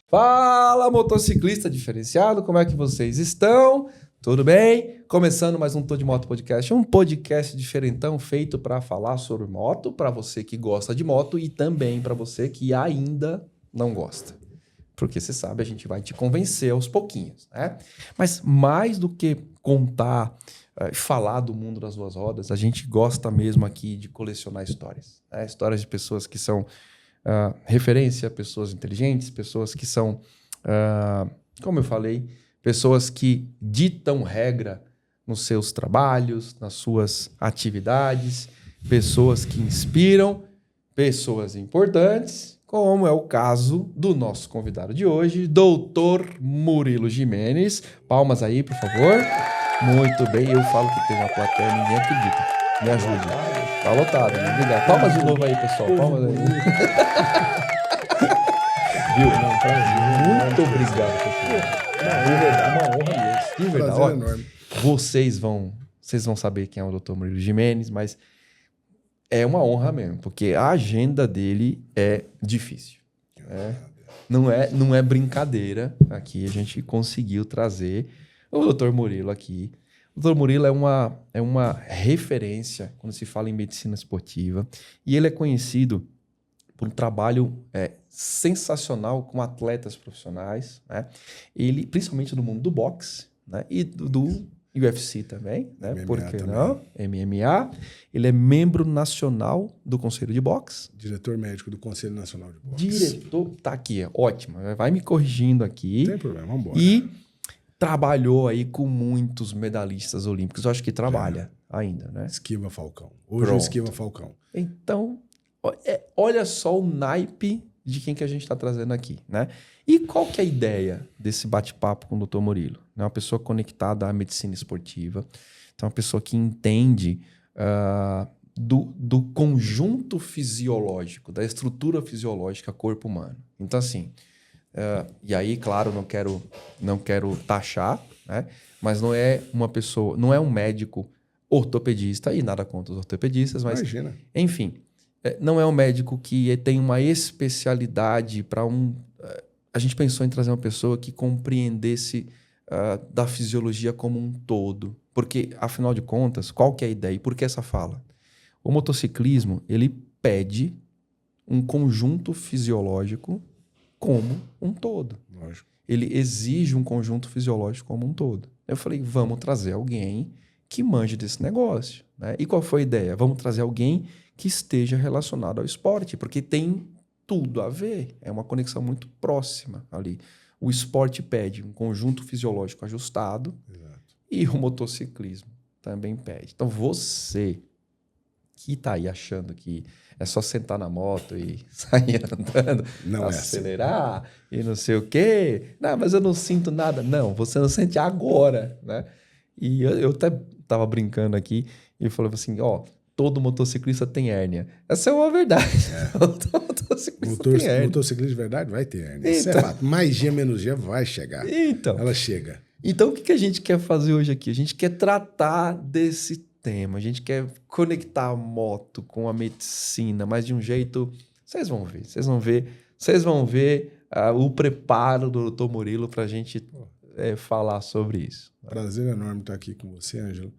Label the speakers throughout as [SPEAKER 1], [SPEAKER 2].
[SPEAKER 1] Fala, motociclista diferenciado, como é que vocês estão? Tudo bem? Começando mais um Tô de Moto Podcast, um podcast diferentão feito para falar sobre moto, para você que gosta de moto e também para você que ainda não gosta. Porque você sabe, a gente vai te convencer aos pouquinhos, né? Mas mais do que contar e falar do mundo das duas rodas, a gente gosta mesmo aqui de colecionar histórias, né? Histórias de pessoas que são referência, pessoas inteligentes, pessoas que são, como eu falei, pessoas que ditam regra nos seus trabalhos, nas suas atividades, pessoas que inspiram, pessoas importantes, como é o caso do nosso convidado de hoje, Doutor Murilo Gimenez. Palmas aí, por favor. Muito bem, eu falo que tem uma plateia, ninguém acredita. Me ajude. Tá lotado, né? Obrigado. Palmas de novo aí, pessoal. Palmas aí. Viu? Muito obrigado, pessoal. De verdade, uma honra mesmo. De verdade. Olha, enorme. Vocês vão saber quem é o Dr. Murilo Gimenez, mas é uma honra mesmo, porque a agenda dele é difícil. Né? Não é brincadeira. Aqui a gente conseguiu trazer o Dr. Murilo aqui. O Dr. Murilo é uma referência quando se fala em medicina esportiva e ele é conhecido por um trabalho sensacional com atletas profissionais, né? Ele, principalmente no mundo do boxe, né? E do UFC também, né?
[SPEAKER 2] MMA
[SPEAKER 1] Por que
[SPEAKER 2] também.
[SPEAKER 1] não? MMA. Ele é membro nacional do Conselho de Boxe.
[SPEAKER 2] Diretor médico do Conselho Nacional de Boxe.
[SPEAKER 1] Diretor, tá aqui, ótimo. Vai me corrigindo aqui.
[SPEAKER 2] Não tem problema, vamos embora.
[SPEAKER 1] E trabalhou aí com muitos medalhistas olímpicos. Eu acho que trabalha ainda, né?
[SPEAKER 2] Esquiva Falcão. Hoje eu esquiva Falcão.
[SPEAKER 1] Então, olha só o naipe de quem que a gente está trazendo aqui, né? E qual que é a ideia desse bate-papo com o Dr. Murilo? É uma pessoa conectada à medicina esportiva, então uma pessoa que entende do conjunto fisiológico, da estrutura fisiológica corpo humano. Então, assim, e aí, claro, não quero taxar, né? Mas não é uma pessoa, não é um médico ortopedista, e nada contra os ortopedistas, mas,
[SPEAKER 2] imagina.
[SPEAKER 1] Enfim, não é um médico que tem uma especialidade para a gente pensou em trazer uma pessoa que compreendesse da fisiologia como um todo. Porque, afinal de contas, qual que é a ideia e por que essa fala? O motociclismo, ele pede um conjunto fisiológico como um todo.
[SPEAKER 2] Lógico.
[SPEAKER 1] Ele exige um conjunto fisiológico como um todo. Eu falei, vamos trazer alguém que manje desse negócio, né? E qual foi a ideia? Vamos trazer alguém que esteja relacionado ao esporte, porque tem tudo a ver. É uma conexão muito próxima ali. O esporte pede um conjunto fisiológico ajustado. Exato. E o motociclismo também pede. Então, você que está aí achando que é só sentar na moto e sair andando,
[SPEAKER 2] não
[SPEAKER 1] acelerar e não sei o quê. Não, mas eu não sinto nada. Não, você não sente agora, né? E eu até estava brincando aqui e falava assim, todo motociclista tem hérnia. Essa é uma verdade. Todo motociclista tem hérnia.
[SPEAKER 2] Motociclista de verdade vai ter hérnia. Isso é fato. Mais dia, menos dia vai chegar.
[SPEAKER 1] Então,
[SPEAKER 2] ela chega.
[SPEAKER 1] Então, o que a gente quer fazer hoje aqui? A gente quer tratar desse tema. A gente quer conectar a moto com a medicina, mas de um jeito... Vocês vão ver o preparo do Dr. Murilo para a gente falar sobre isso.
[SPEAKER 2] Prazer enorme estar aqui com você, Ângelo.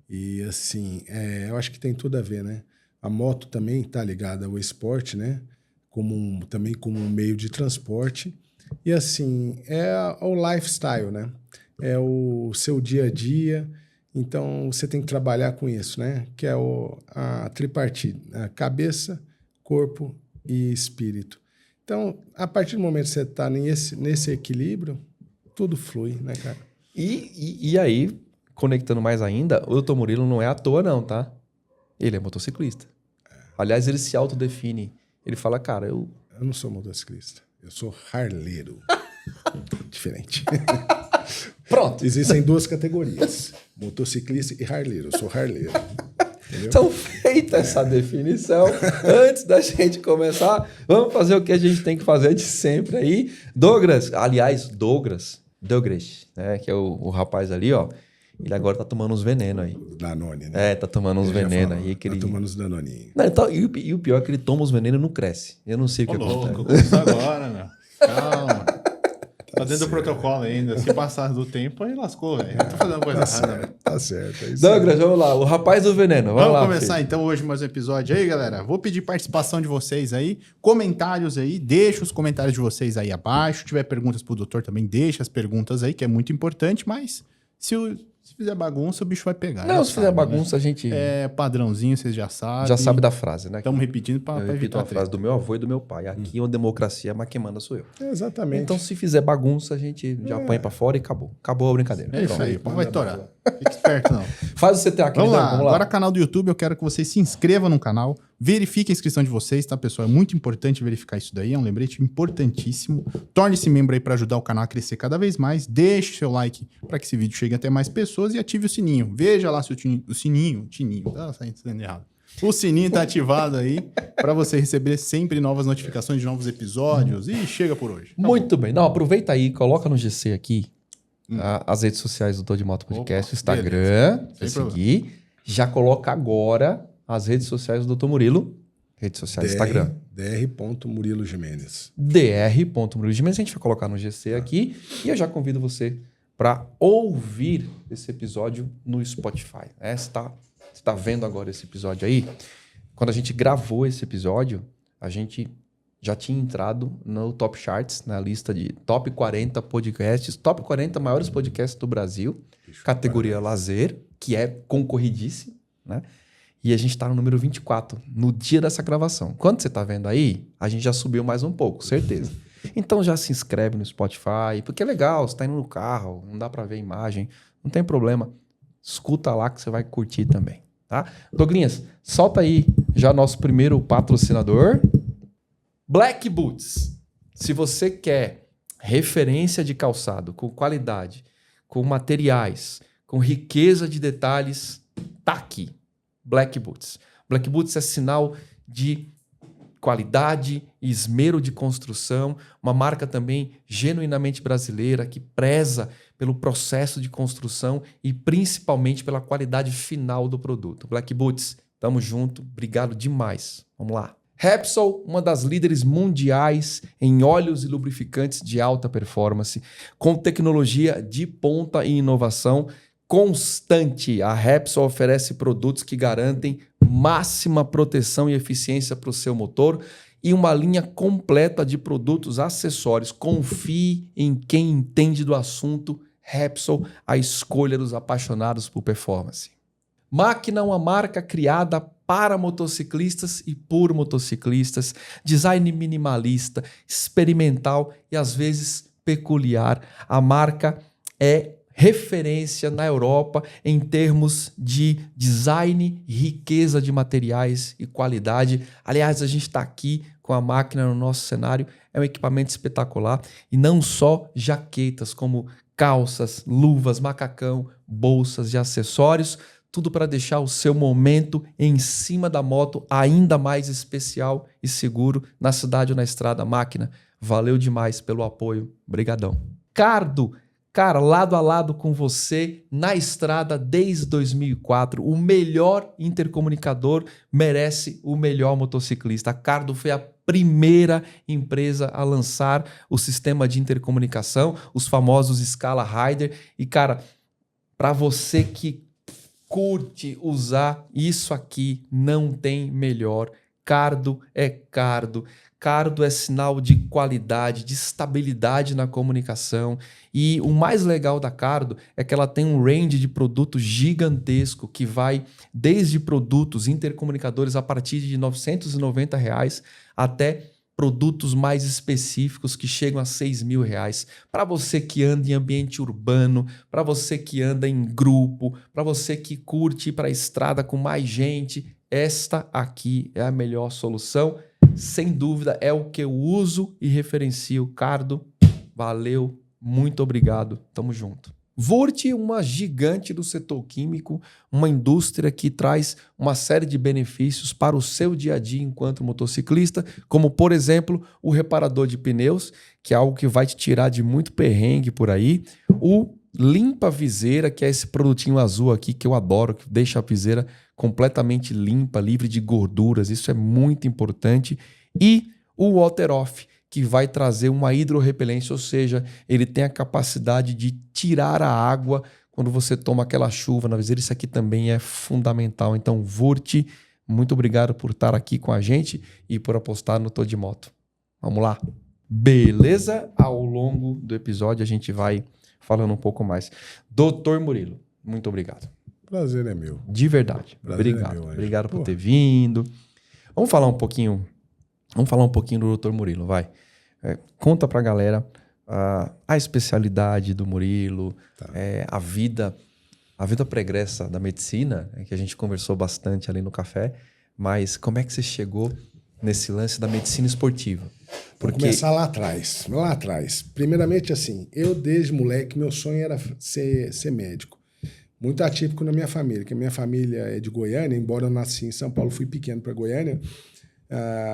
[SPEAKER 2] E assim, eu acho que tem tudo a ver, né? A moto também está ligada ao esporte, né? Também como um meio de transporte. E assim, é o lifestyle, né? É o seu dia a dia. Então, você tem que trabalhar com isso, né? Que é a tripartite, a cabeça, corpo e espírito. Então, a partir do momento que você está nesse equilíbrio, tudo flui, né, cara?
[SPEAKER 1] E aí, conectando mais ainda, o Dr. Murilo não é à toa não, tá? Ele é motociclista. Aliás, ele se autodefine. Ele fala, cara, eu
[SPEAKER 2] não sou motociclista. Eu sou harleiro. Diferente.
[SPEAKER 1] Pronto.
[SPEAKER 2] Existem duas categorias. Motociclista e harleiro. Eu sou harleiro. Entendeu?
[SPEAKER 1] Então, feita essa definição, antes da gente começar, vamos fazer o que a gente tem que fazer de sempre aí. Douglas, né, que é o rapaz ali, ó. Ele agora tá tomando uns venenos aí.
[SPEAKER 2] Danone, né?
[SPEAKER 1] Tá tomando uns venenos aí.
[SPEAKER 2] Tá tomando uns danoninhos.
[SPEAKER 1] Não, então, e o pior é que ele toma os venenos e não cresce. Eu não sei o que acontece.
[SPEAKER 3] Começou agora, meu. Calma. Tá dentro do protocolo ainda. Se passar do tempo, aí lascou, velho. Eu tô fazendo coisa errada.
[SPEAKER 2] Tá certo. É isso
[SPEAKER 1] Douglas, vamos lá. O rapaz do veneno. Vamos lá,
[SPEAKER 3] começar
[SPEAKER 1] filho.
[SPEAKER 3] então hoje mais um episódio aí, galera. Vou pedir participação de vocês aí, comentários aí, deixa os comentários de vocês aí abaixo. Se tiver perguntas pro doutor também, deixa as perguntas aí, que é muito importante, mas se fizer bagunça, o bicho vai pegar.
[SPEAKER 1] Não,
[SPEAKER 3] já
[SPEAKER 1] se fizer
[SPEAKER 3] sabe,
[SPEAKER 1] bagunça,
[SPEAKER 3] né?
[SPEAKER 1] a gente
[SPEAKER 3] É padrãozinho, vocês já sabem.
[SPEAKER 1] já sabe da frase, né?
[SPEAKER 3] Estamos repetindo pra
[SPEAKER 1] Eu repito
[SPEAKER 3] evitar
[SPEAKER 1] uma frase do meu avô e do meu pai. Aqui é uma democracia, mas quem manda sou eu.
[SPEAKER 2] Exatamente.
[SPEAKER 1] Então, se fizer bagunça, a gente já põe pra fora e acabou. Acabou a brincadeira.
[SPEAKER 3] É isso
[SPEAKER 1] Pronto.
[SPEAKER 3] aí, o pau vai torar. Fique esperto, não.
[SPEAKER 1] Faz o CTA, queridão.
[SPEAKER 3] Vamos lá,
[SPEAKER 1] Vamos lá.
[SPEAKER 3] agora canal do YouTube, eu quero que vocês se inscrevam no canal, verifiquem a inscrição de vocês, tá, pessoal? É muito importante verificar isso daí, é um lembrete importantíssimo. Torne-se membro aí para ajudar o canal a crescer cada vez mais, deixe seu like para que esse vídeo chegue até mais pessoas e ative o sininho. Veja lá se o sininho, tá saindo errado. O sininho tá ativado aí para você receber sempre novas notificações de novos episódios e chega por hoje. Tá
[SPEAKER 1] Muito bem. Não, aproveita aí, coloca no GC aqui as redes sociais do Tô de Moto Podcast,
[SPEAKER 3] Opa,
[SPEAKER 1] o Instagram, pra
[SPEAKER 3] Sem
[SPEAKER 1] seguir. Já coloca agora as redes sociais do Dr. Murilo. Redes sociais, Instagram.
[SPEAKER 2] dr.Murilo Gimenez.
[SPEAKER 1] dr.Murilo Gimenez. A gente vai colocar no GC aqui. E eu já convido você para ouvir esse episódio no Spotify. Você tá vendo agora esse episódio aí? Quando a gente gravou esse episódio, a gente já tinha entrado no Top Charts, na lista de Top 40 podcasts, Top 40 maiores podcasts do Brasil, categoria lazer, que é concorridíssimo, né? E a gente tá no número 24, no dia dessa gravação. Quando você tá vendo aí, a gente já subiu mais um pouco, certeza. Então já se inscreve no Spotify, porque é legal, você tá indo no carro, não dá para ver a imagem, não tem problema. Escuta lá que você vai curtir também, tá? Douglinhas, solta aí já nosso primeiro patrocinador. Black Boots. Se você quer referência de calçado com qualidade, com materiais, com riqueza de detalhes, tá aqui. Black Boots. Black Boots é sinal de qualidade e esmero de construção, uma marca também genuinamente brasileira que preza pelo processo de construção e principalmente pela qualidade final do produto. Black Boots, tamo junto, obrigado demais. Vamos lá. Repsol, uma das líderes mundiais em óleos e lubrificantes de alta performance, com tecnologia de ponta e inovação constante. A Repsol oferece produtos que garantem máxima proteção e eficiência para o seu motor e uma linha completa de produtos acessórios. Confie em quem entende do assunto. Repsol, a escolha dos apaixonados por performance. Máquina, uma marca criada para motociclistas e por motociclistas, design minimalista, experimental e às vezes peculiar. A marca é referência na Europa em termos de design, riqueza de materiais e qualidade. Aliás, a gente está aqui com a máquina no nosso cenário, é um equipamento espetacular e não só jaquetas, como calças, luvas, macacão, bolsas e acessórios, tudo para deixar o seu momento em cima da moto ainda mais especial e seguro na cidade ou na estrada. Máquina, valeu demais pelo apoio. Brigadão. Cardo, cara, lado a lado com você na estrada desde 2004. O melhor intercomunicador merece o melhor motociclista. A Cardo foi a primeira empresa a lançar o sistema de intercomunicação, os famosos Scala Rider. E, cara, para você que curte usar isso aqui, não tem melhor. Cardo é Cardo. Cardo é sinal de qualidade, de estabilidade na comunicação. E o mais legal da Cardo é que ela tem um range de produtos gigantesco que vai desde produtos intercomunicadores a partir de R$ 990 até produtos mais específicos que chegam a R$6.000. Para você que anda em ambiente urbano, para você que anda em grupo, para você que curte ir para a estrada com mais gente, esta aqui é a melhor solução. Sem dúvida, é o que eu uso e referencio. Cardo, valeu, muito obrigado, tamo junto. Vurt, uma gigante do setor químico, uma indústria que traz uma série de benefícios para o seu dia a dia enquanto motociclista, como, por exemplo, o reparador de pneus, que é algo que vai te tirar de muito perrengue por aí, o limpa viseira, que é esse produtinho azul aqui que eu adoro, que deixa a viseira completamente limpa, livre de gorduras, isso é muito importante, e o Water Off, que vai trazer uma hidrorrepelência, ou seja, ele tem a capacidade de tirar a água quando você toma aquela chuva na viseira. Isso aqui também é fundamental. Então, Vurt, muito obrigado por estar aqui com a gente e por apostar no Tô de Moto. Vamos lá? Beleza? Ao longo do episódio a gente vai falando um pouco mais. Doutor Murilo, muito obrigado.
[SPEAKER 2] Prazer é meu.
[SPEAKER 1] De verdade.
[SPEAKER 2] Prazer
[SPEAKER 1] Obrigado.
[SPEAKER 2] é meu, Anjo.
[SPEAKER 1] Obrigado por ter vindo. Vamos falar um pouquinho do Dr. Murilo, vai. Conta pra galera a especialidade do Murilo,
[SPEAKER 2] Tá.
[SPEAKER 1] a vida pregressa da medicina, que a gente conversou bastante ali no café, mas como é que você chegou nesse lance da medicina esportiva?
[SPEAKER 2] Vou começar lá atrás. Lá atrás. Primeiramente, assim, eu desde moleque, meu sonho era ser médico. Muito atípico na minha família, que a minha família é de Goiânia, embora eu nasci em São Paulo, fui pequeno para Goiânia.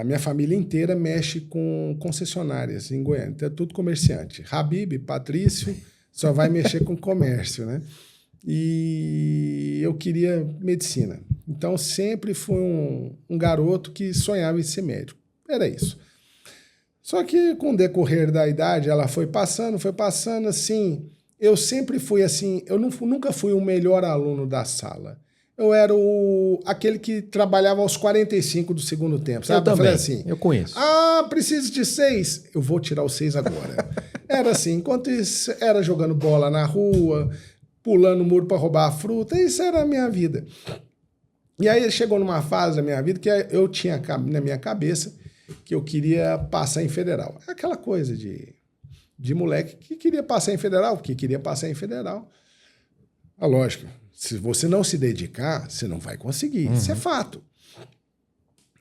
[SPEAKER 2] A minha família inteira mexe com concessionárias em Goiânia. Então é tudo comerciante. Habib, Patrício, só vai mexer com comércio, né? E eu queria medicina. Então sempre fui um garoto que sonhava em ser médico. Era isso. Só que com o decorrer da idade, ela foi passando, assim. Eu sempre fui assim, eu nunca fui o melhor aluno da sala. Eu era aquele que trabalhava aos 45 do segundo tempo, sabe?
[SPEAKER 1] Eu também,
[SPEAKER 2] falei assim,
[SPEAKER 1] eu conheço.
[SPEAKER 2] Preciso de 6, eu vou tirar os 6 agora. Era assim, enquanto isso, era jogando bola na rua, pulando o muro para roubar a fruta, isso era a minha vida. E aí chegou numa fase da minha vida que eu tinha na minha cabeça que eu queria passar em federal. Aquela coisa de moleque que queria passar em federal, Lógico, se você não se dedicar, você não vai conseguir. Isso é fato.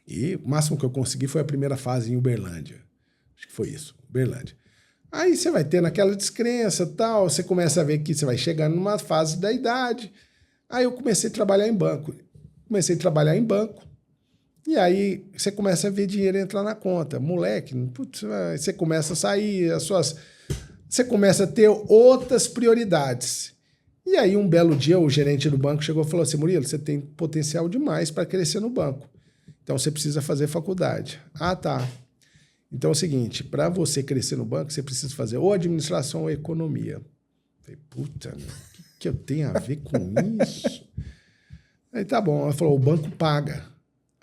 [SPEAKER 2] E o máximo que eu consegui foi a primeira fase em Uberlândia. Acho que foi isso, Uberlândia. Aí você vai tendo aquela descrença e tal, você começa a ver que você vai chegando numa fase da idade. Aí eu comecei a trabalhar em banco. E aí você começa a ver dinheiro entrar na conta. Moleque, putz, você começa a sair, você começa a ter outras prioridades. E aí um belo dia o gerente do banco chegou e falou assim, Murilo, você tem potencial demais para crescer no banco. Então você precisa fazer faculdade. Ah, tá. Então é o seguinte, para você crescer no banco, você precisa fazer ou administração ou economia. Eu falei, puta, o que eu tenho a ver com isso? Aí tá bom. Ela falou, o banco paga.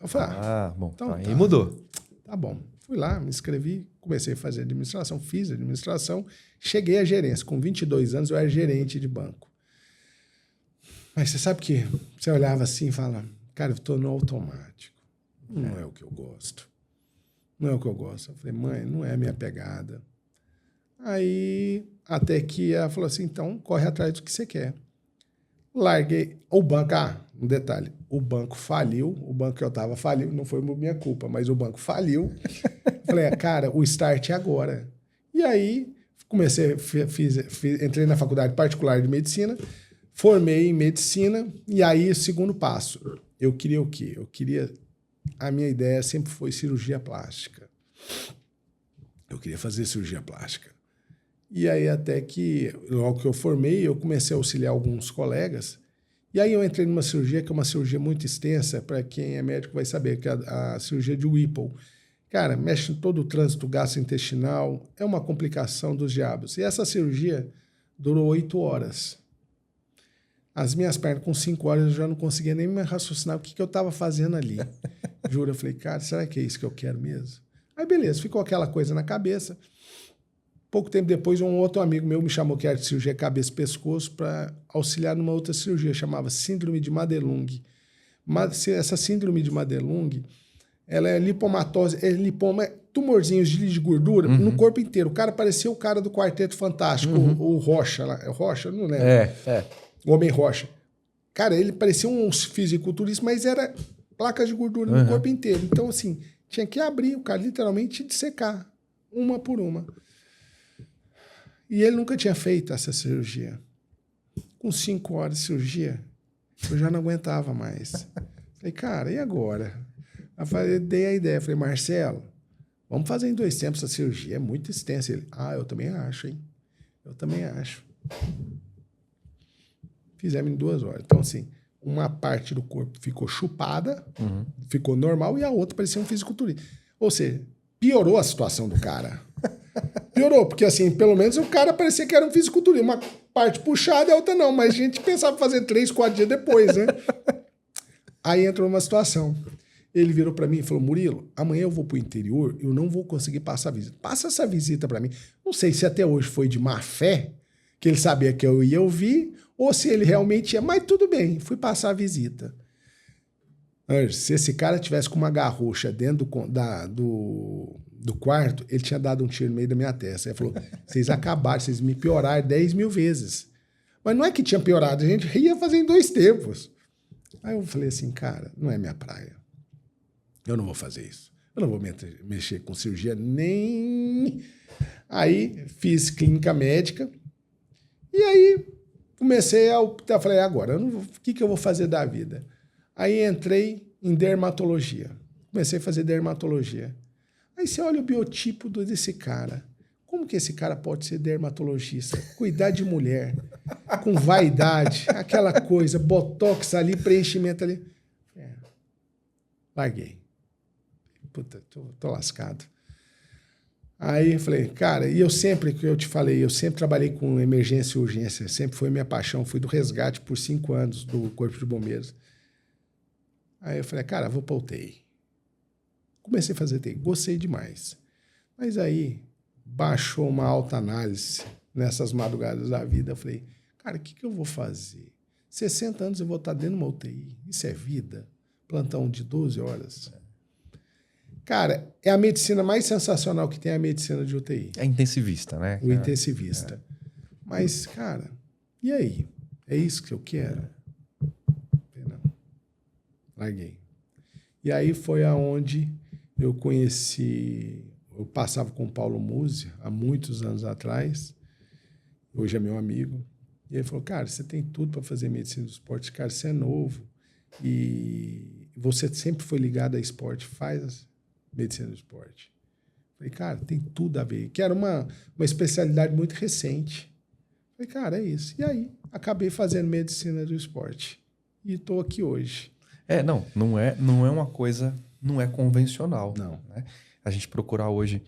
[SPEAKER 2] Eu falei,
[SPEAKER 1] bom,
[SPEAKER 2] então
[SPEAKER 1] aí
[SPEAKER 2] tá.
[SPEAKER 1] mudou.
[SPEAKER 2] Tá bom. Fui lá, me inscrevi, comecei a fazer administração, fiz administração, cheguei à gerência. Com 22 anos eu era gerente de banco. Mas você sabe que você olhava assim e fala, cara, eu tô no automático. Não é o que eu gosto. Eu falei, mãe, não é a minha pegada. Aí, até que ela falou assim, então, corre atrás do que você quer. Larguei o banco. Um detalhe, o banco faliu, o banco que eu tava faliu, não foi minha culpa, mas o banco faliu. Falei, cara, o start é agora. E aí, comecei, entrei na faculdade particular de medicina, formei em medicina, e aí, o segundo passo, eu queria o quê? A minha ideia sempre foi cirurgia plástica. Eu queria fazer cirurgia plástica. E aí, até que, logo que eu formei, eu comecei a auxiliar alguns colegas. E aí eu entrei numa cirurgia, que é uma cirurgia muito extensa, para quem é médico vai saber, que é a cirurgia de Whipple. Cara, mexe em todo o trânsito gastrointestinal, é uma complicação dos diabos. E essa cirurgia durou 8 horas. As minhas pernas, com 5 horas, eu já não conseguia nem me raciocinar o que eu estava fazendo ali. Juro, eu falei, cara, será que é isso que eu quero mesmo? Aí, beleza, ficou aquela coisa na cabeça. Pouco tempo depois, um outro amigo meu me chamou, que era de cirurgia cabeça e pescoço, para auxiliar numa outra cirurgia, chamava síndrome de Madelung. Essa síndrome de Madelung, ela é lipomatose, tumorzinhos de gordura no corpo inteiro. O cara parecia o cara do Quarteto Fantástico, o Rocha, lá. Rocha, não lembro. O Homem Rocha. Cara, ele parecia um fisiculturista, mas era placas de gordura no corpo inteiro. Então, assim, tinha que abrir o cara, literalmente, dissecar, uma por uma. E ele nunca tinha feito essa cirurgia. Com 5 horas de cirurgia, eu já não aguentava mais. Falei, cara, e agora? Eu dei a ideia. Falei, Marcelo, vamos fazer em 2 tempos essa cirurgia. É muito extensa. Ele, eu também acho, hein? Eu também acho. Fizemos em 2 horas. Então, assim, uma parte do corpo ficou chupada, ficou normal, e a outra parecia um fisiculturista. Ou seja, piorou a situação do cara. Piorou, porque assim, pelo menos o cara parecia que era um fisiculturista. Uma parte puxada e a outra não, mas a gente pensava fazer 3, 4 dias depois, né? Aí entrou uma situação. Ele virou para mim e falou, Murilo, amanhã eu vou pro interior, eu não vou conseguir passar a visita. Passa essa visita para mim. Não sei se até hoje foi de má fé, que ele sabia que eu ia ouvir, ou se ele realmente ia, mas tudo bem, fui passar a visita. Se esse cara tivesse com uma garrucha dentro do quarto, ele tinha dado um tiro no meio da minha testa. Ele falou, vocês acabaram, vocês me pioraram 10 mil vezes. Mas não é que tinha piorado, a gente ia fazer em 2 tempos. Aí eu falei assim, cara, não é minha praia. Eu não vou fazer isso. Eu não vou mexer com cirurgia nem... Aí fiz clínica médica e aí comecei a optar. Falei, agora, o que eu vou fazer da vida? Aí entrei em dermatologia. Comecei a fazer dermatologia. Aí você olha o biotipo desse cara. Como que esse cara pode ser dermatologista? Cuidar de mulher, com vaidade, aquela coisa, botox ali, preenchimento ali. Larguei. Puta, tô lascado. Aí eu falei, cara, e eu sempre, que eu te falei, eu sempre trabalhei com emergência e urgência, sempre foi minha paixão, fui do resgate por 5 anos do Corpo de Bombeiros. Aí eu falei, cara, vou para UTI. Comecei a fazer UTI, gostei demais. Mas aí baixou uma alta análise nessas madrugadas da vida. Eu falei, cara, o que eu vou fazer? 60 anos eu vou estar dentro de uma UTI. Isso é vida? Plantão de 12 horas. Cara, é a medicina mais sensacional que tem, a medicina de UTI.
[SPEAKER 1] É intensivista, né?
[SPEAKER 2] O intensivista. Mas, cara, e aí? É isso que eu quero? Não. Larguei. E aí foi aonde eu conheci... Eu passava com o Paulo Musi há muitos anos atrás. Hoje é meu amigo. E ele falou, cara, você tem tudo para fazer medicina do esporte. Cara, você é novo. E você sempre foi ligado a esporte. Faz medicina do esporte. Falei, cara, tem tudo a ver. Que era uma especialidade muito recente. Falei, cara, é isso. E aí, acabei fazendo medicina do esporte. E estou aqui hoje.
[SPEAKER 1] Não é uma coisa, não é convencional.
[SPEAKER 2] Não.
[SPEAKER 1] Né? A gente procurar hoje...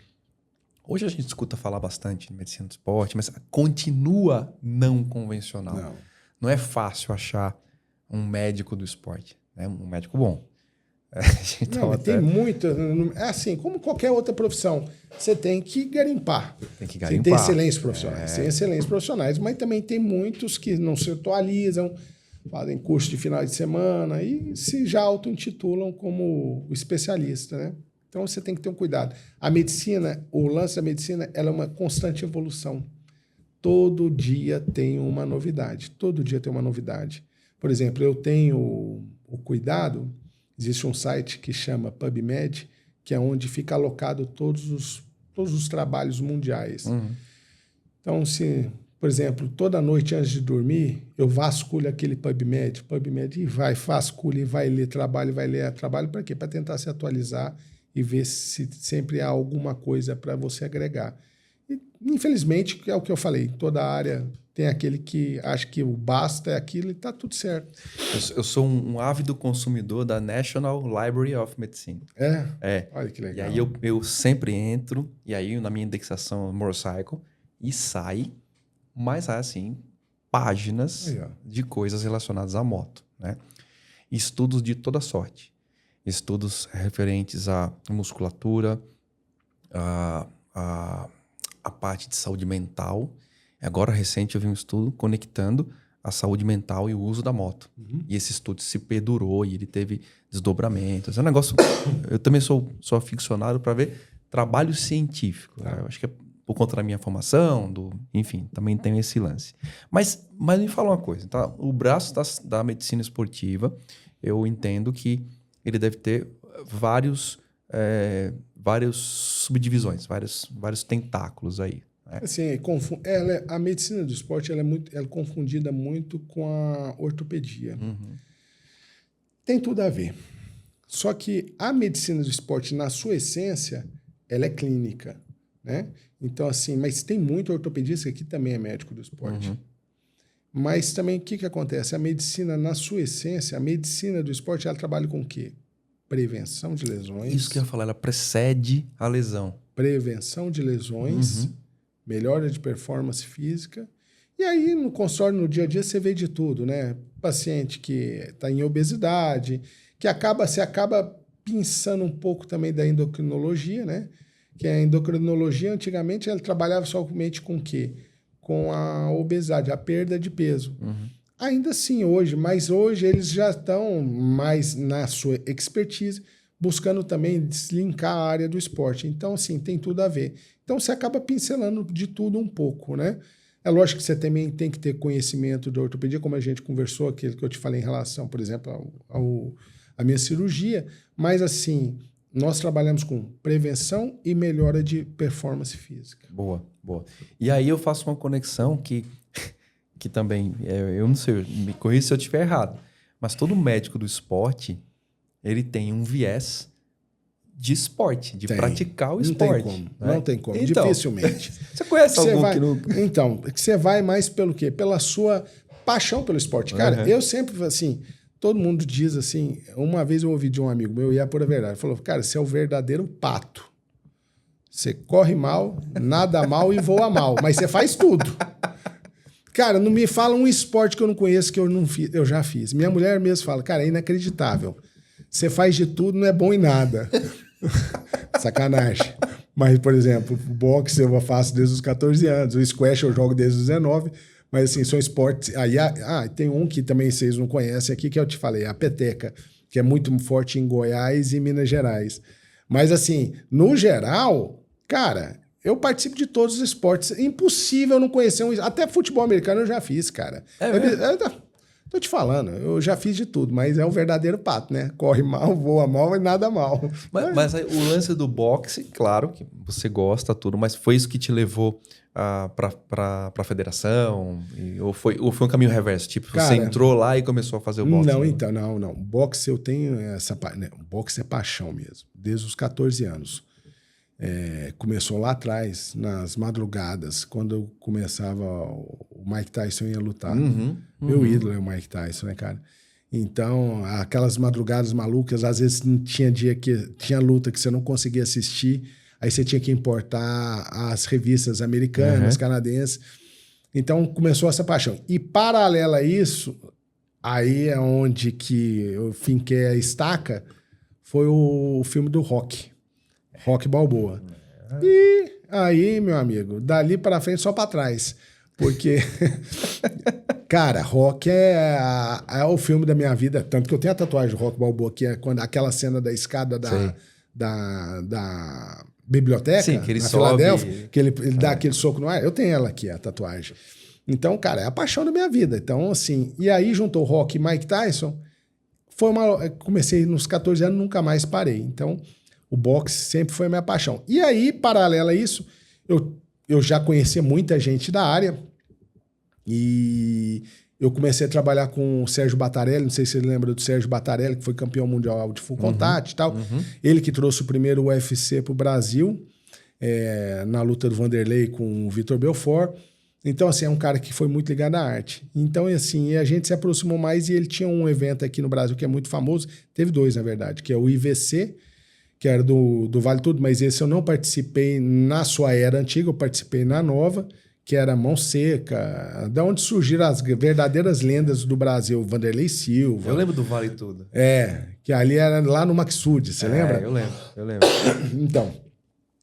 [SPEAKER 1] Hoje a gente escuta falar bastante de medicina do esporte, mas continua não convencional. Não é fácil achar um médico do esporte, né? Um médico bom.
[SPEAKER 2] Tem muito. É assim, como qualquer outra profissão, você tem que garimpar.
[SPEAKER 1] Tem que
[SPEAKER 2] garimpar. Tem excelentes profissionais. Tem excelentes profissionais, mas também tem muitos que não se atualizam, fazem curso de final de semana e se já auto-intitulam como especialista, né? Então você tem que ter um cuidado. A medicina, o lance da medicina, ela é uma constante evolução. Todo dia tem uma novidade. Todo dia tem uma novidade. Por exemplo, eu tenho o cuidado... Existe um site que chama PubMed, que é onde fica alocado todos os trabalhos mundiais.
[SPEAKER 1] Uhum.
[SPEAKER 2] Então, se, por exemplo, toda noite antes de dormir, eu vasculho aquele PubMed e vasculho e vai ler trabalho, para quê? Para tentar se atualizar e ver se sempre há alguma coisa para você agregar. E, infelizmente, é o que eu falei, toda área... Tem aquele que acha que o basta é aquilo e está tudo certo.
[SPEAKER 1] Eu sou um ávido consumidor da National Library of Medicine.
[SPEAKER 2] É? Olha que legal.
[SPEAKER 1] E aí eu sempre entro, e aí na minha indexação Motorcycle, e sai, mas assim, páginas de coisas relacionadas à moto. Né? Estudos de toda sorte. Estudos referentes à musculatura, a parte de saúde mental. Agora, recente, eu vi um estudo conectando a saúde mental e o uso da moto. Uhum. E esse estudo se perdurou e ele teve desdobramentos. É um negócio... Eu também sou aficionado para ver trabalho científico. Né? Eu acho que é por conta da minha formação, enfim, também tem esse lance. Mas me fala uma coisa. Tá? O braço da medicina esportiva, eu entendo que ele deve ter várias subdivisões, vários tentáculos aí.
[SPEAKER 2] Assim, a medicina do esporte ela é confundida muito com a ortopedia.
[SPEAKER 1] Uhum.
[SPEAKER 2] Tem tudo a ver. Só que a medicina do esporte, na sua essência, ela é clínica. Né? Então, assim, mas tem muito ortopedista que também é médico do esporte.
[SPEAKER 1] Uhum.
[SPEAKER 2] Mas também o que acontece? A medicina, na sua essência, a medicina do esporte, ela trabalha com o quê? prevenção de lesões.
[SPEAKER 1] Isso que eu ia falar, ela precede a lesão.
[SPEAKER 2] Prevenção de lesões, melhora de performance física. E aí, no consultório, no dia a dia, você vê de tudo, né? Paciente que está em obesidade, que você acaba pensando um pouco também da endocrinologia, né? Que a endocrinologia, antigamente, ela trabalhava somente com o quê? Com a obesidade, a perda de peso. Ainda assim, mas hoje eles já estão mais na sua expertise, buscando também deslinkar a área do esporte. Então, assim, tem tudo a ver. Então, você acaba pincelando de tudo um pouco, né? É lógico que você também tem que ter conhecimento de ortopedia, como a gente conversou, aquele que eu te falei em relação, por exemplo, à minha cirurgia, mas assim, nós trabalhamos com prevenção e melhora de performance física.
[SPEAKER 1] Boa. E aí eu faço uma conexão que também, eu não sei, me corrija se eu estiver errado, mas todo médico do esporte, ele tem um viés de esporte, de praticar o esporte.
[SPEAKER 2] Não tem como,
[SPEAKER 1] então,
[SPEAKER 2] dificilmente.
[SPEAKER 1] Você conhece algum que não...
[SPEAKER 2] Então, você vai mais pelo quê? Pela sua paixão pelo esporte. Cara, eu sempre, assim, todo mundo diz assim, uma vez eu ouvi de um amigo meu, e é a pura verdade, falou, cara, você é o verdadeiro pato. Você corre mal, nada mal e voa mal, mas você faz tudo. Cara, não me fala um esporte que eu não conheço que eu já fiz. Minha mulher mesmo fala, cara, é inacreditável. Você faz de tudo, não é bom em nada. Sacanagem. Mas, por exemplo, o boxe eu faço desde os 14 anos, o squash eu jogo desde os 19, mas assim, são esportes... Aí, tem um que também vocês não conhecem aqui, que eu te falei, a peteca, que é muito forte em Goiás e Minas Gerais. Mas assim, no geral, cara, eu participo de todos os esportes. É impossível não conhecer um... Até futebol americano eu já fiz, cara. Tô te falando, eu já fiz de tudo, mas é um verdadeiro pato, né? Corre mal, voa mal e nada mal.
[SPEAKER 1] Mas o lance do boxe, claro que você gosta, tudo, mas foi isso que te levou para a federação? Ou foi um caminho reverso? Tipo, cara, você entrou lá e começou a fazer o boxe?
[SPEAKER 2] Não. Boxe eu tenho essa... Né? Boxe é paixão mesmo, desde os 14 anos. Começou lá atrás, nas madrugadas, quando eu começava, o Mike Tyson ia lutar. Meu ídolo é o Mike Tyson, né, cara? Então, aquelas madrugadas malucas, às vezes tinha dia que tinha luta que você não conseguia assistir, aí você tinha que importar as revistas americanas, canadenses. Então, começou essa paixão. E, paralela a isso, aí é onde que eu finquei a estaca, foi o filme do Rocky Balboa. E aí, meu amigo, dali para frente só para trás. Porque, cara, Rocky é o filme da minha vida. Tanto que eu tenho a tatuagem do Rocky Balboa, que é aquela cena da escada da biblioteca,
[SPEAKER 1] sim, que ele
[SPEAKER 2] na
[SPEAKER 1] sobe,
[SPEAKER 2] Filadélfia, que ele dá aquele soco no ar. Eu tenho ela aqui, a tatuagem. Então, cara, é a paixão da minha vida. Então, assim, e aí juntou Rocky e Mike Tyson. Comecei nos 14 anos, nunca mais parei. Então, o boxe sempre foi a minha paixão. E aí, paralelo a isso, eu já conhecia muita gente da área e eu comecei a trabalhar com o Sérgio Battarelli, não sei se você lembra do Sérgio Battarelli, que foi campeão mundial de full contact e tal. Ele que trouxe o primeiro UFC para o Brasil, na luta do Vanderlei com o Vitor Belfort. Então, assim, é um cara que foi muito ligado à arte. Então, assim, a gente se aproximou mais e ele tinha um evento aqui no Brasil que é muito famoso, teve dois, na verdade, que é o IVC, que era do Vale Tudo, mas esse eu não participei na sua era antiga, eu participei na nova, que era Mão Seca, da onde surgiram as verdadeiras lendas do Brasil, Vanderlei Silva.
[SPEAKER 1] Eu lembro do Vale Tudo.
[SPEAKER 2] Que ali era lá no Maxud, você lembra?
[SPEAKER 1] Eu lembro.
[SPEAKER 2] Então,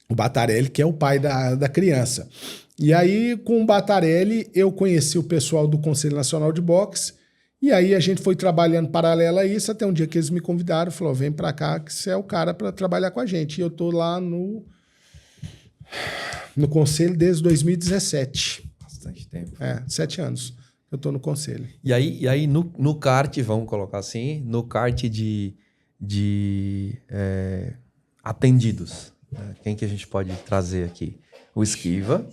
[SPEAKER 2] o Battarelli, que é o pai da criança. E aí, com o Battarelli, eu conheci o pessoal do Conselho Nacional de Boxe. E aí a gente foi trabalhando paralelo a isso, até um dia que eles me convidaram, falou, vem pra cá que você é o cara para trabalhar com a gente. E eu tô lá no conselho desde 2017.
[SPEAKER 1] Bastante tempo.
[SPEAKER 2] 7 anos eu tô no conselho.
[SPEAKER 1] E aí no kart, vamos colocar assim, no kart de atendidos, né? Quem que a gente pode trazer aqui? O Esquiva.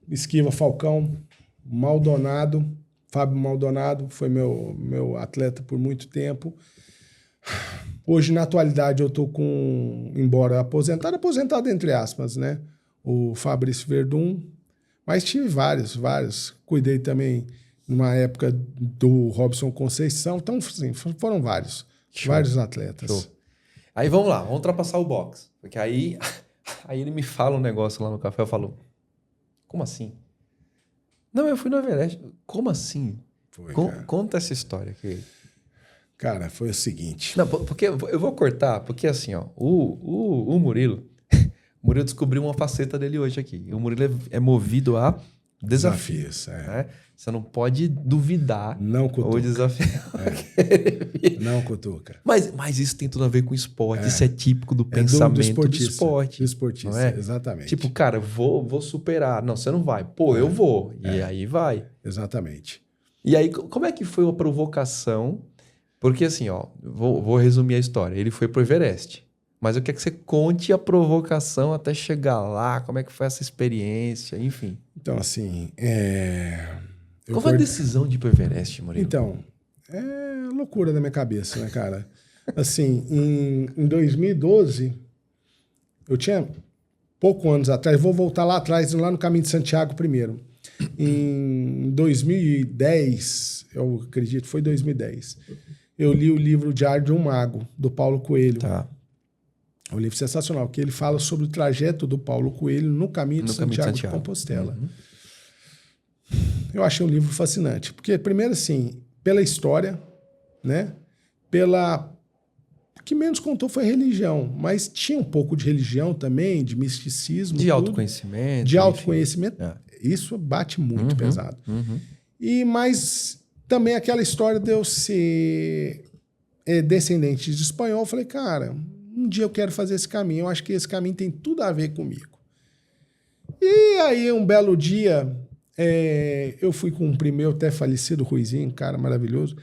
[SPEAKER 2] Esquiva, Falcão, Maldonado... Fábio Maldonado foi meu atleta por muito tempo. Hoje, na atualidade, eu estou embora aposentado entre aspas, né? O Fabrício Verdun, mas tive vários. Cuidei também, numa época, do Robson Conceição. Então, assim, foram vários.
[SPEAKER 1] Show.
[SPEAKER 2] Vários atletas.
[SPEAKER 1] Show. Aí vamos lá, vamos ultrapassar o box. Porque aí ele me fala um negócio lá no café, eu falo, como assim? Não, eu fui no Everest. Como assim?
[SPEAKER 2] Foi, cara.
[SPEAKER 1] Conta essa história.
[SPEAKER 2] Cara, foi o seguinte.
[SPEAKER 1] Não, porque eu vou cortar, porque assim, ó, o Murilo, o Murilo descobriu uma faceta dele hoje aqui. O Murilo é movido a desafios. Né? Você não pode duvidar
[SPEAKER 2] Não cutuca.
[SPEAKER 1] o desafio.
[SPEAKER 2] Não cutuca.
[SPEAKER 1] Mas isso tem tudo a ver com esporte. Isso é típico do pensamento do esporte.
[SPEAKER 2] Do esportista,
[SPEAKER 1] não é?
[SPEAKER 2] Exatamente.
[SPEAKER 1] Tipo, cara, vou superar. Não, você não vai. Pô, eu vou. E aí vai.
[SPEAKER 2] Exatamente.
[SPEAKER 1] E aí, como é que foi a provocação? Porque assim, ó, vou resumir a história. Ele foi pro Everest. Mas eu quero que você conte a provocação até chegar lá, como é que foi essa experiência, enfim.
[SPEAKER 2] Então, assim,
[SPEAKER 1] Qual foi a decisão de ir pro Everest, Murilo?
[SPEAKER 2] Então, é loucura da minha cabeça, né, cara? Assim, em 2012, eu tinha pouco anos atrás, vou voltar lá atrás, lá no Caminho de Santiago primeiro. Em 2010, eu acredito, foi 2010, eu li o livro Diário de um Mago, do Paulo Coelho.
[SPEAKER 1] Tá.
[SPEAKER 2] É um livro sensacional, que ele fala sobre o trajeto do Paulo Coelho no Caminho de Santiago de Compostela.
[SPEAKER 1] Uhum.
[SPEAKER 2] Eu achei um livro fascinante, porque, primeiro, assim, pela história, né? O que menos contou foi religião, mas tinha um pouco de religião também, de misticismo.
[SPEAKER 1] De autoconhecimento.
[SPEAKER 2] De autoconhecimento.
[SPEAKER 1] É.
[SPEAKER 2] Isso bate muito pesado.
[SPEAKER 1] Uhum.
[SPEAKER 2] Mas também aquela história de eu ser descendente de espanhol, eu falei, cara, um dia eu quero fazer esse caminho, eu acho que esse caminho tem tudo a ver comigo. E aí, um belo dia, eu fui com um primo meu, até falecido, Ruizinho, um cara maravilhoso.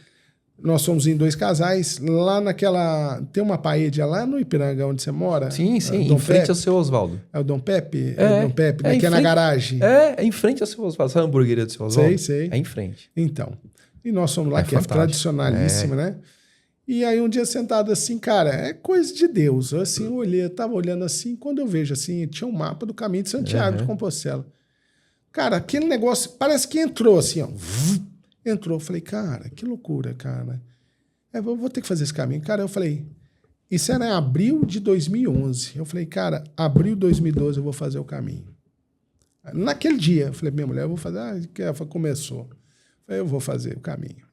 [SPEAKER 2] Nós fomos em 2 casais, lá naquela... Tem uma paella lá no Ipiranga, onde você mora?
[SPEAKER 1] Sim, em frente ao seu Oswaldo.
[SPEAKER 2] É o Dom Pepe?
[SPEAKER 1] É
[SPEAKER 2] o Dom Pepe, né? Que é na garagem.
[SPEAKER 1] É em frente ao seu Oswaldo. Sabe a hamburgueria do seu Oswaldo?
[SPEAKER 2] Sei.
[SPEAKER 1] É em frente.
[SPEAKER 2] Então, e nós fomos lá, que
[SPEAKER 1] fantástico.
[SPEAKER 2] é tradicionalíssimo, né? E aí um dia sentado assim, cara, é coisa de Deus. Eu, assim, eu tava olhando assim, quando eu vejo assim, tinha um mapa do Caminho de Santiago de Compostela. Cara, aquele negócio, parece que entrou assim, ó. Entrou. Eu falei, cara, que loucura, cara. Eu vou ter que fazer esse caminho. Cara, eu falei, isso era em abril de 2011. Eu falei, cara, abril de 2012 eu vou fazer o caminho. Naquele dia, eu falei, minha mulher, eu vou fazer. Começou. Eu falei, eu vou fazer o caminho.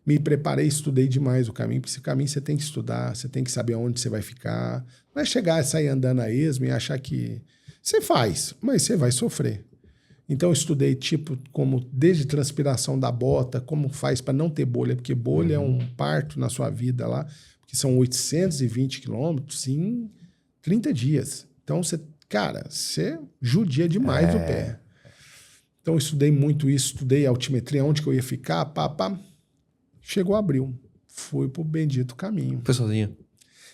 [SPEAKER 2] Me preparei, estudei demais o caminho, porque esse caminho você tem que estudar, você tem que saber onde você vai ficar. Não é chegar e sair andando a esmo e achar que... Você faz, mas você vai sofrer. Então, eu estudei, como desde transpiração da bota, como faz para não ter bolha, porque bolha é um parto na sua vida lá, porque são 820 quilômetros em 30 dias. Então, você judia demais o pé. Então, eu estudei muito isso, estudei altimetria, onde que eu ia ficar, Chegou abril, fui pro bendito caminho.
[SPEAKER 1] Foi sozinho?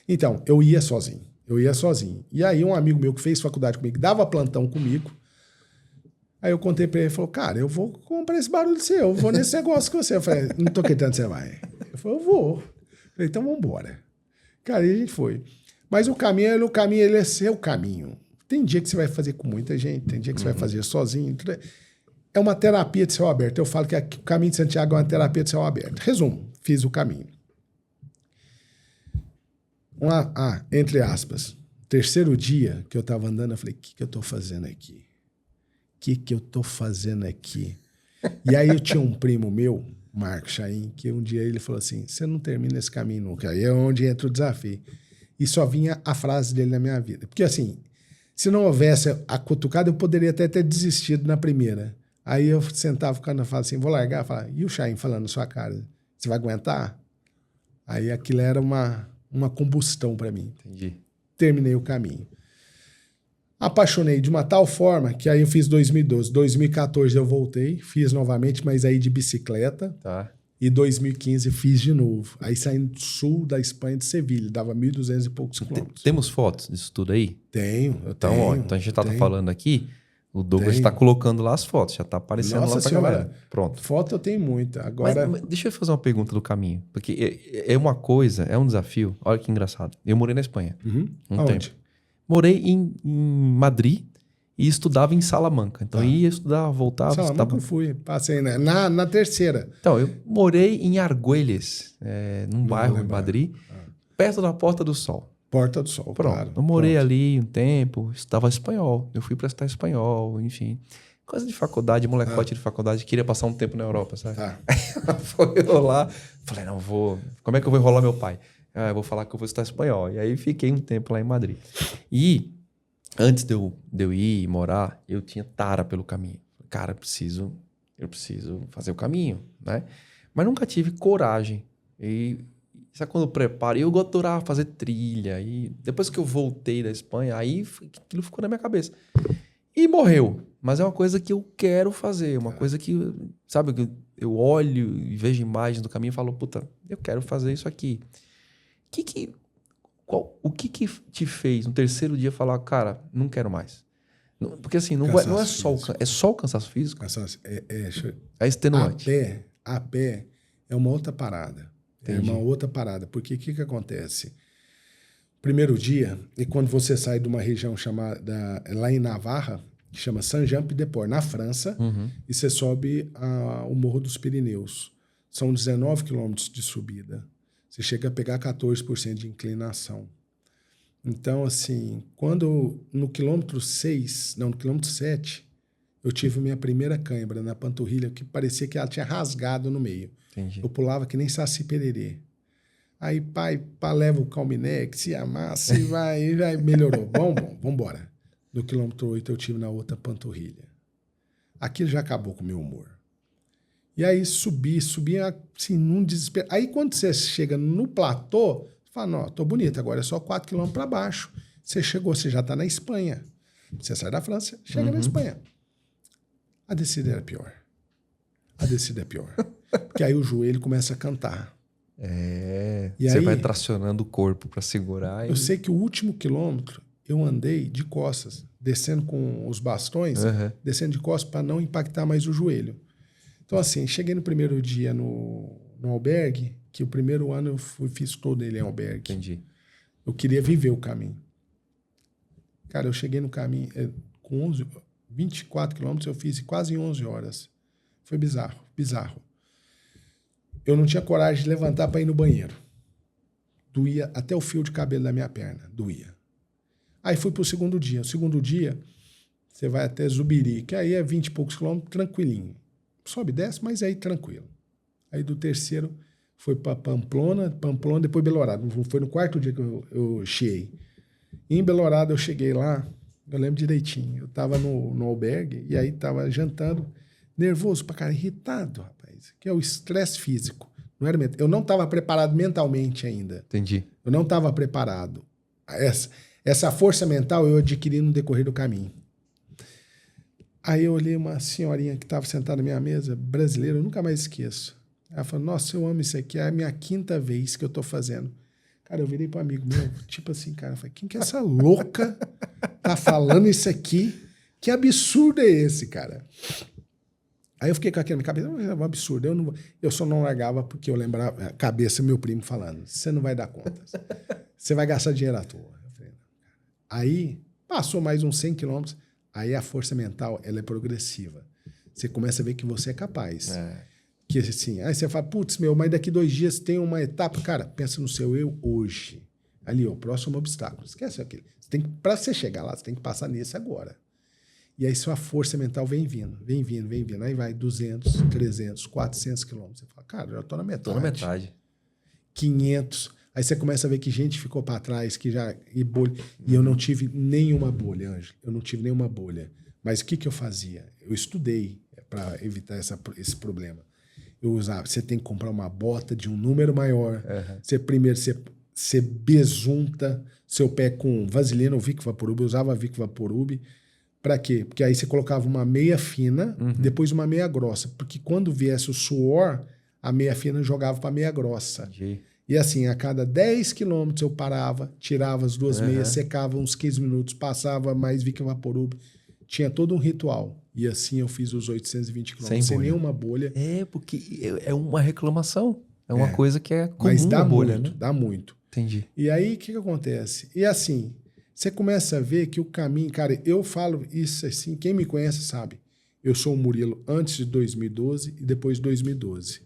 [SPEAKER 2] Então, eu ia sozinho. E aí, um amigo meu que fez faculdade comigo, dava plantão comigo. Aí eu contei pra ele, ele falou, cara, eu vou comprar esse barulho seu, eu vou nesse negócio com você. Eu falei, não tô acreditando que você vai. Ele falou, eu vou. Eu falei, então vamos embora. Cara, e a gente foi. Mas o caminho, ele é seu caminho. Tem dia que você vai fazer com muita gente, tem dia que você vai fazer sozinho. É uma terapia de céu aberto. Eu falo que o Caminho de Santiago é uma terapia de céu aberto. Resumo, fiz o caminho. Entre aspas, terceiro dia que eu tava andando, eu falei, o que eu tô fazendo aqui? Que eu tô fazendo aqui? E aí eu tinha um primo meu, Marco Chaim, que um dia ele falou assim, você não termina esse caminho nunca. Aí é onde entra o desafio. E só vinha a frase dele na minha vida. Porque assim, se não houvesse a cutucada, eu poderia até ter desistido na primeira. Aí eu sentava, o cara falava assim, vou largar. Falava, e o Chaim falando na sua cara? Você vai aguentar? Aí aquilo era uma combustão para mim.
[SPEAKER 1] Entendi.
[SPEAKER 2] Terminei o caminho. Apaixonei de uma tal forma que aí eu fiz 2012. 2014 eu voltei, fiz novamente, mas aí de bicicleta.
[SPEAKER 1] Tá.
[SPEAKER 2] E 2015 fiz de novo. Aí saindo do sul da Espanha, de Sevilha. Dava 1.200 e poucos quilômetros.
[SPEAKER 1] Temos fotos disso tudo aí?
[SPEAKER 2] Tenho.
[SPEAKER 1] Então a gente tá falando aqui, o Douglas está colocando lá as fotos, já tá aparecendo.
[SPEAKER 2] Nossa
[SPEAKER 1] lá pra
[SPEAKER 2] senhora,
[SPEAKER 1] galera. Pronto.
[SPEAKER 2] Foto eu tenho muita. Agora...
[SPEAKER 1] Mas deixa eu fazer uma pergunta do caminho. Porque é uma coisa, é um desafio. Olha que engraçado. Eu morei na Espanha. Um
[SPEAKER 2] Aonde?
[SPEAKER 1] tempo. Morei em Madrid e estudava em Salamanca. Então, ia estudar, voltava.
[SPEAKER 2] Salamanca eu fui, passei na terceira.
[SPEAKER 1] Então, eu morei em Argüelles, num bairro em Madrid, perto da Porta do Sol.
[SPEAKER 2] Porta do Sol,
[SPEAKER 1] Pronto,
[SPEAKER 2] claro.
[SPEAKER 1] eu morei ali um tempo, estudava espanhol. Eu fui para estudar espanhol, enfim. Coisa de faculdade, molecote de faculdade, queria passar um tempo na Europa, sabe? Foi eu lá, falei, não, vou... Como é que eu vou enrolar meu pai? Eu vou falar que eu vou estudar espanhol. E aí fiquei um tempo lá em Madrid. E antes de eu ir e morar, eu tinha tara pelo caminho. Cara, eu preciso fazer o caminho, né? Mas nunca tive coragem. E sabe quando eu preparo? Eu adorava fazer trilha. E depois que eu voltei da Espanha, aí aquilo ficou na minha cabeça. E morreu. Mas é uma coisa que eu quero fazer. Uma coisa que, sabe, eu olho e vejo imagens do caminho e falo, puta, eu quero fazer isso aqui. O que te fez no terceiro dia falar, cara, não quero mais? Porque assim, não é só o cansaço físico.
[SPEAKER 2] Cansaço,
[SPEAKER 1] é extenuante.
[SPEAKER 2] A pé é uma outra parada.
[SPEAKER 1] Entendi.
[SPEAKER 2] É uma outra parada. Porque o que acontece? Primeiro dia, e quando você sai de uma região chamada, lá em Navarra, que chama Saint-Jean-Pied-de-Port, na França, e você sobe o Morro dos Pirineus. São 19 quilômetros de subida. Você chega a pegar 14% de inclinação. Então, assim, no quilômetro 7, eu tive minha primeira cãibra na panturrilha, que parecia que ela tinha rasgado no meio.
[SPEAKER 1] Entendi.
[SPEAKER 2] Eu pulava que nem Saci Pererê. Aí, pai, leva o Calminex, se amassa e vai, melhorou. Vamos embora. No quilômetro 8 eu tive na outra panturrilha. Aquilo já acabou com o meu humor. E aí subi assim, num desespero. Aí quando você chega no platô, você fala, não, tô bonito, agora é só 4 quilômetros para baixo. Você chegou, você já tá na Espanha. Você sai da França, chega na Espanha. A descida era pior. Porque aí o joelho começa a cantar.
[SPEAKER 1] E você vai tracionando o corpo para segurar.
[SPEAKER 2] Eu sei que o último quilômetro eu andei de costas, descendo com os bastões, descendo de costas para não impactar mais o joelho. Então, assim, cheguei no primeiro dia no albergue, que o primeiro ano eu fiz todo ele em albergue.
[SPEAKER 1] Entendi.
[SPEAKER 2] Eu queria viver o caminho. Cara, eu cheguei no caminho com 24 quilômetros, eu fiz quase em 11 horas. Foi bizarro. Eu não tinha coragem de levantar para ir no banheiro. Doía até o fio de cabelo da minha perna, doía. Aí fui para o segundo dia. O segundo dia, você vai até Zubiri, que aí é 20 e poucos quilômetros, tranquilinho. Sobe e desce, mas aí tranquilo. Aí do terceiro, foi para Pamplona, depois Belorado. Foi no quarto dia que eu chiei. Em Belorado eu cheguei lá, eu lembro direitinho. Eu estava no albergue e aí estava jantando, nervoso pra cara, irritado, rapaz. Que é o estresse físico. Não era eu não estava preparado mentalmente ainda.
[SPEAKER 1] Entendi.
[SPEAKER 2] Eu não estava preparado. Essa força mental eu adquiri no decorrer do caminho. Aí eu olhei uma senhorinha que estava sentada na minha mesa, brasileira, eu nunca mais esqueço. Ela falou, nossa, eu amo isso aqui, é a minha 5ª vez que eu estou fazendo. Cara, eu virei para um amigo meu, tipo assim, cara, eu falei, quem que é essa louca tá falando isso aqui? Que absurdo é esse, cara? Aí eu fiquei com aquilo na minha cabeça, é um absurdo, eu só não largava porque eu lembrava, a cabeça meu primo falando, você não vai dar conta, você vai gastar dinheiro à toa. Eu falei, não, cara. Aí passou mais uns 100 quilômetros, aí a força mental, ela é progressiva. Você começa a ver que você é capaz. Que assim, aí você fala, putz, mas daqui 2 dias tem uma etapa. Cara, pensa no seu eu hoje. Ali, o próximo obstáculo. Esquece aquilo. Para você chegar lá, você tem que passar nesse agora. E aí sua força mental vem vindo. Aí vai 200, 300, 400 quilômetros. Você fala, cara, eu já tô na metade.
[SPEAKER 1] Tô na metade.
[SPEAKER 2] 500. Aí você começa a ver que gente ficou para trás, e bolha. E eu não tive nenhuma bolha, Ângelo. Eu não tive nenhuma bolha. Mas o que eu fazia? Eu estudei para evitar esse problema. Eu usava, você tem que comprar uma bota de um número maior. Você primeiro você besunta seu pé com vaselina ou Vic Vaporub. Eu usava Vic Vaporub. Para quê? Porque aí você colocava uma meia fina, depois uma meia grossa. Porque quando viesse o suor, a meia fina jogava para meia grossa.
[SPEAKER 1] Entendi.
[SPEAKER 2] E assim, a cada 10 quilômetros eu parava, tirava as 2 meias, secava uns 15 minutos, passava mais Vic Vaporub. Tinha todo um ritual. E assim eu fiz os 820 quilômetros sem nenhuma bolha.
[SPEAKER 1] Porque é uma reclamação. É uma coisa que é comum.
[SPEAKER 2] Mas dá
[SPEAKER 1] bolha,
[SPEAKER 2] muito,
[SPEAKER 1] né?
[SPEAKER 2] dá muito.
[SPEAKER 1] Entendi.
[SPEAKER 2] E aí, o que acontece? E assim, você começa a ver que o caminho... Cara, eu falo isso assim, quem me conhece sabe. Eu sou o Murilo antes de 2012 e depois de 2012.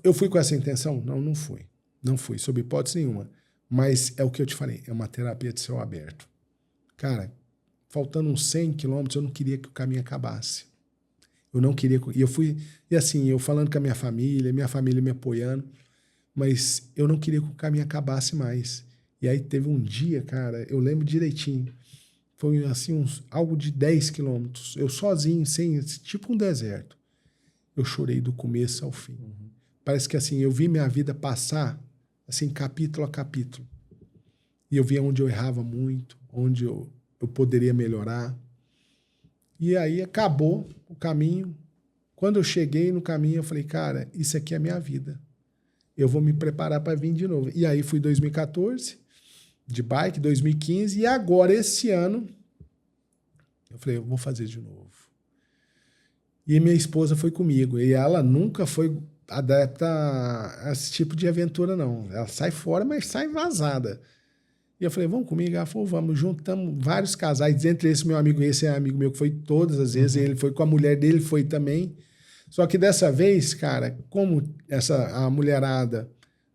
[SPEAKER 2] Eu fui com essa intenção? Não, não fui. Não fui, sob hipótese nenhuma. Mas é o que eu te falei, é uma terapia de céu aberto. Cara, faltando uns 100 quilômetros, eu não queria que o caminho acabasse. Eu não queria... E eu fui... E assim, eu falando com a minha família me apoiando, mas eu não queria que o caminho acabasse mais. E aí teve um dia, cara, eu lembro direitinho, foi assim, algo de 10 quilômetros, eu sozinho, sem, tipo um deserto. Eu chorei do começo ao fim. Parece que assim, eu vi minha vida passar, assim, capítulo a capítulo. E eu via onde eu errava muito, onde eu poderia melhorar. E aí acabou o caminho. Quando eu cheguei no caminho, eu falei, cara, isso aqui é a minha vida. Eu vou me preparar para vir de novo. E aí fui 2014, de bike, 2015, e agora, esse ano, eu falei, eu vou fazer de novo. E minha esposa foi comigo. E ela nunca foi adepta a esse tipo de aventura, não. Ela sai fora, mas sai vazada. E eu falei, vamos comigo? Ela falou, vamos. Juntamos vários casais. Entre esse meu amigo, esse é amigo meu que foi todas as vezes. Ele foi com a mulher dele, foi também. Só que dessa vez, cara, como a mulherada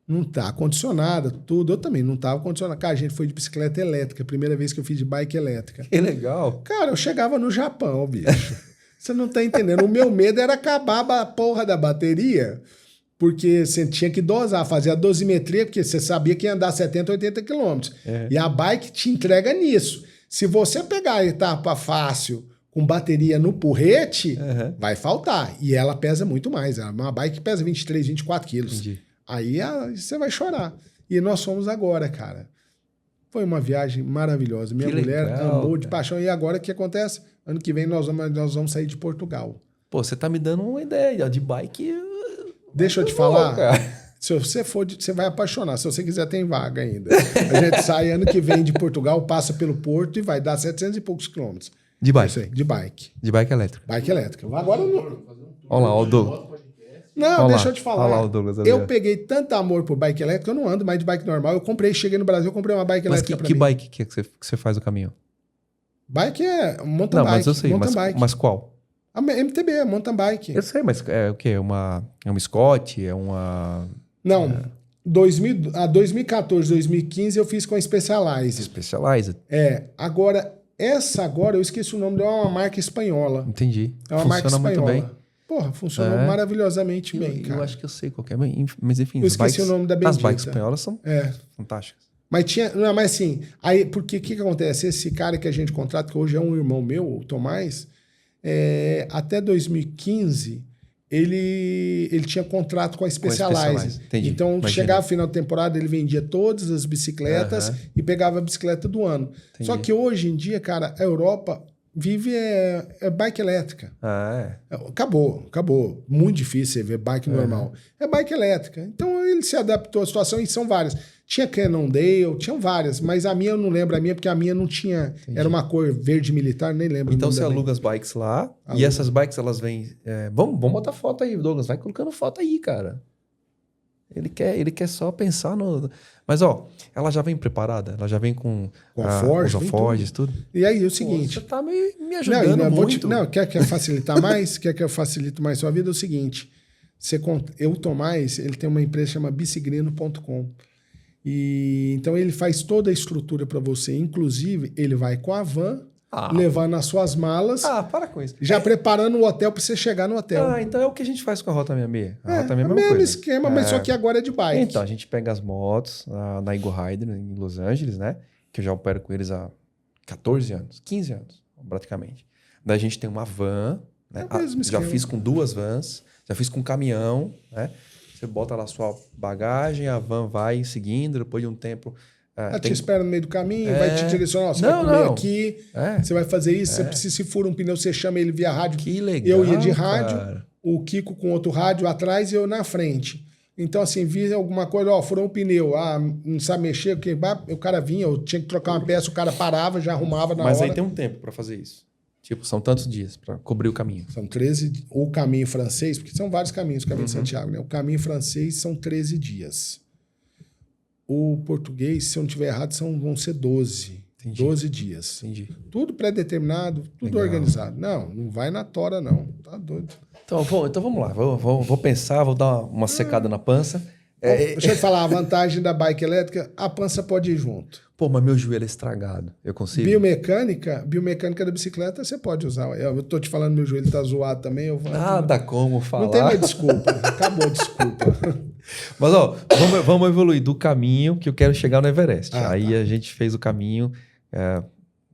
[SPEAKER 2] não tá condicionada, tudo, eu também não tava condicionado. Cara, a gente foi de bicicleta elétrica. Primeira vez que eu fiz de bike elétrica.
[SPEAKER 1] Que legal.
[SPEAKER 2] Cara, eu chegava no Japão, bicho. Você não tá entendendo. O meu medo era acabar a porra da bateria, porque você tinha que dosar, fazer a dosimetria, porque você sabia que ia andar 70, 80 quilômetros. E a bike te entrega nisso. Se você pegar a etapa fácil com bateria no porrete, vai faltar. E ela pesa muito mais. É uma bike que pesa 23, 24 quilos.
[SPEAKER 1] Entendi.
[SPEAKER 2] Aí você vai chorar. E nós fomos agora, cara. Foi uma viagem maravilhosa. Minha mulher amou de paixão. E agora o que acontece? Ano que vem nós vamos sair de Portugal.
[SPEAKER 1] Pô, você tá me dando uma ideia de bike.
[SPEAKER 2] Deixa eu te falar. Se você for, você vai apaixonar. Se você quiser, tem vaga ainda. A gente sai ano que vem de Portugal, passa pelo Porto e vai dar 700 e poucos quilômetros.
[SPEAKER 1] De bike?
[SPEAKER 2] Aí, de bike.
[SPEAKER 1] De bike elétrica.
[SPEAKER 2] Bike elétrica. Agora não.
[SPEAKER 1] Olha lá, o Douglas.
[SPEAKER 2] Não, deixa eu te falar.
[SPEAKER 1] Olha lá o Douglas ali.
[SPEAKER 2] Eu peguei tanto amor por bike elétrica, eu não ando mais de bike normal. Eu comprei, cheguei no Brasil, eu comprei uma bike elétrica pra mim.
[SPEAKER 1] Mas que bike que você faz o caminho?
[SPEAKER 2] Bike é mountain
[SPEAKER 1] Não,
[SPEAKER 2] bike.
[SPEAKER 1] mas eu sei, mas qual?
[SPEAKER 2] A MTB, mountain bike.
[SPEAKER 1] Eu sei, mas é o quê? É uma Scott? É uma...
[SPEAKER 2] Não, 2014, 2015 eu fiz com a Specialized.
[SPEAKER 1] Specialized?
[SPEAKER 2] Agora, eu esqueci o nome dela, é uma marca espanhola.
[SPEAKER 1] Entendi.
[SPEAKER 2] É uma marca espanhola. Muito bem. Porra, funcionou maravilhosamente bem, cara.
[SPEAKER 1] Eu acho que eu sei qual que é, mas enfim.
[SPEAKER 2] Eu esqueci o nome da bendita.
[SPEAKER 1] As bikes espanholas são fantásticas.
[SPEAKER 2] Mas mas assim, aí, porque o que acontece? Esse cara que a gente contrata, que hoje é um irmão meu, o Tomás, até 2015, ele tinha contrato com a Specialized. Então, chegava no final da temporada, ele vendia todas as bicicletas e pegava a bicicleta do ano. Entendi. Só que hoje em dia, cara, a Europa vive bike elétrica. Acabou. Muito difícil você ver bike normal. É bike elétrica. Então, ele se adaptou à situação e são várias. Tinha Cannondale, tinham várias, mas a minha eu não lembro porque a minha não tinha... Entendi. Era uma cor verde militar, nem lembro.
[SPEAKER 1] Então você aluga as bikes lá e essas bikes elas vêm... Vamos botar foto aí, Douglas. Vai colocando foto aí, cara. Ele quer só pensar no... Mas, ela já vem preparada? Ela já vem com os alforjes, tudo?
[SPEAKER 2] E aí, é o seguinte...
[SPEAKER 1] Você tá me ajudando muito.
[SPEAKER 2] Quer facilitar mais? Quer que eu facilite mais sua vida? É o seguinte, o Tomás, ele tem uma empresa chamada bicigrino.com. E então ele faz toda a estrutura para você. Inclusive, ele vai com a van, levando as suas malas.
[SPEAKER 1] Para com isso.
[SPEAKER 2] Já preparando o hotel para você chegar no hotel.
[SPEAKER 1] Então é o que a gente faz com a Rota 66. A Rota 66
[SPEAKER 2] é o mesmo esquema, mas só que agora é de bike.
[SPEAKER 1] Então, a gente pega as motos na Eagle Rider, em Los Angeles, né? Que eu já opero com eles há 14 anos, 15 anos, praticamente. Daí a gente tem uma van, né? Já fiz com 2 vans, já fiz com caminhão, né? Você bota lá a sua bagagem, a van vai seguindo, depois de um tempo...
[SPEAKER 2] Ela te espera no meio do caminho, vai te direcionar, você vai comer aqui, você vai fazer isso, você precisa, se fura um pneu, você chama ele via rádio.
[SPEAKER 1] Que legal,
[SPEAKER 2] eu ia de rádio, o Kiko com outro rádio atrás e eu na frente. Então, assim, vi alguma coisa, furou um pneu, não sabe mexer, o cara vinha, eu tinha que trocar uma peça, o cara parava, já arrumava na hora.
[SPEAKER 1] Mas aí tem um tempo para fazer isso. Tipo, são tantos dias para cobrir o caminho.
[SPEAKER 2] São 13, o caminho francês, porque são vários caminhos, o caminho de Santiago, né? O caminho francês são 13 dias. O português, se eu não estiver errado, vão ser 12.
[SPEAKER 1] Entendi.
[SPEAKER 2] 12 dias.
[SPEAKER 1] Entendi.
[SPEAKER 2] Tudo pré-determinado, tudo
[SPEAKER 1] Legal.
[SPEAKER 2] organizado. Não vai na tora, não. Tá doido.
[SPEAKER 1] Então vamos lá. Vou pensar, vou dar uma secada na pança.
[SPEAKER 2] Deixa eu te falar, a vantagem da bike elétrica, a pança pode ir junto.
[SPEAKER 1] Pô, mas meu joelho é estragado. Eu consigo?
[SPEAKER 2] Biomecânica da bicicleta você pode usar. Eu tô te falando, meu joelho tá zoado também.
[SPEAKER 1] Nada como falar.
[SPEAKER 2] Não tem mais desculpa. Acabou a desculpa.
[SPEAKER 1] Mas, ó, vamos evoluir do caminho que eu quero chegar no Everest. Aí
[SPEAKER 2] tá.
[SPEAKER 1] a gente fez o caminho,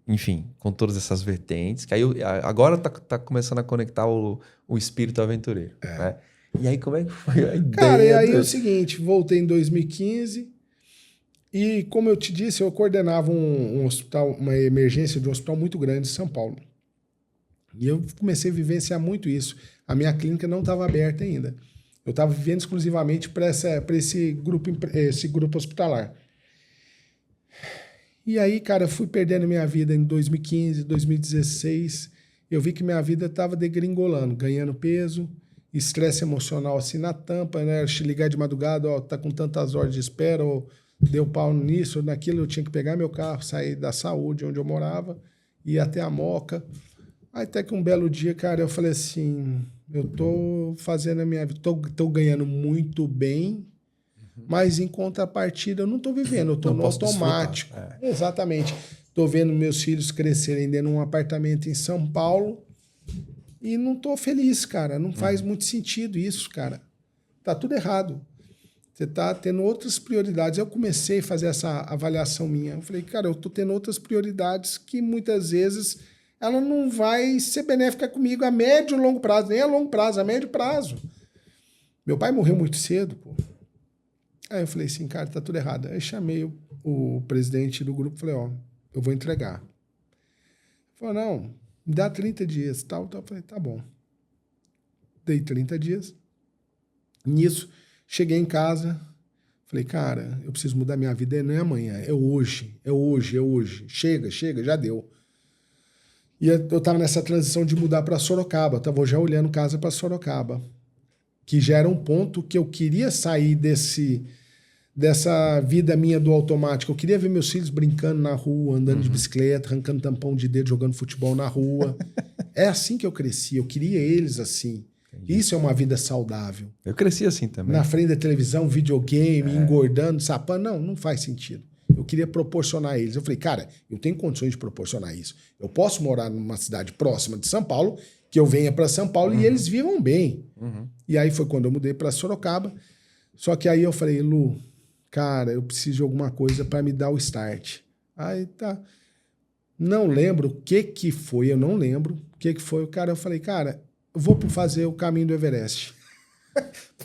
[SPEAKER 1] enfim, com todas essas vertentes. Que aí agora tá começando a conectar o espírito aventureiro. Né? E aí, como é que foi a ideia?
[SPEAKER 2] Cara, e aí é o seguinte, voltei em 2015 e, como eu te disse, eu coordenava um hospital, uma emergência de um hospital muito grande em São Paulo. E eu comecei a vivenciar muito isso. A minha clínica não estava aberta ainda. Eu estava vivendo exclusivamente para esse grupo hospitalar. E aí, cara, eu fui perdendo minha vida em 2015, 2016. Eu vi que minha vida estava degringolando, ganhando peso, estresse emocional assim na tampa, né? Ligar de madrugada, ó, tá com tantas horas de espera, ou deu pau nisso, naquilo, eu tinha que pegar meu carro, sair da saúde, onde eu morava, ir até a Moca. Aí até que um belo dia, cara, eu falei assim, eu tô fazendo a minha vida, tô ganhando muito bem, mas em contrapartida eu não tô vivendo, eu tô no automático. Exatamente. Tô vendo meus filhos crescerem dentro de um apartamento em São Paulo, e não tô feliz, cara. Não faz muito sentido isso, cara. Tá tudo errado. Você tá tendo outras prioridades. Eu comecei a fazer essa avaliação minha. Eu falei, cara, eu tô tendo outras prioridades que muitas vezes ela não vai ser benéfica comigo a médio e longo prazo, nem a longo prazo, a médio prazo. Meu pai morreu muito cedo, pô. Aí eu falei assim, cara, tá tudo errado. Aí chamei o presidente do grupo e falei, ó, eu vou entregar. Ele falou, não, me dá 30 dias, tal. Eu falei, tá bom. Dei 30 dias. Nisso, cheguei em casa, falei, cara, eu preciso mudar minha vida, não é amanhã, é hoje. Chega, já deu. E eu tava nessa transição de mudar para Sorocaba, tava já olhando casa para Sorocaba, que já era um ponto que eu queria sair dessa vida minha do automático. Eu queria ver meus filhos brincando na rua, andando de bicicleta, arrancando tampão de dedo, jogando futebol na rua. É assim que eu cresci, eu queria eles assim. Entendi. Isso é uma vida saudável.
[SPEAKER 1] Eu cresci assim também.
[SPEAKER 2] Na frente da televisão, videogame, engordando, sapando. Não faz sentido. Eu queria proporcionar a eles. Eu falei, cara, eu tenho condições de proporcionar isso. Eu posso morar numa cidade próxima de São Paulo, que eu venha para São Paulo e eles vivam bem. E aí foi quando eu mudei para Sorocaba. Só que aí eu falei, Lu, cara, eu preciso de alguma coisa para me dar o start. Aí tá. Não lembro o que foi, eu não lembro o que foi. Cara, eu falei, cara, eu vou fazer o caminho do Everest.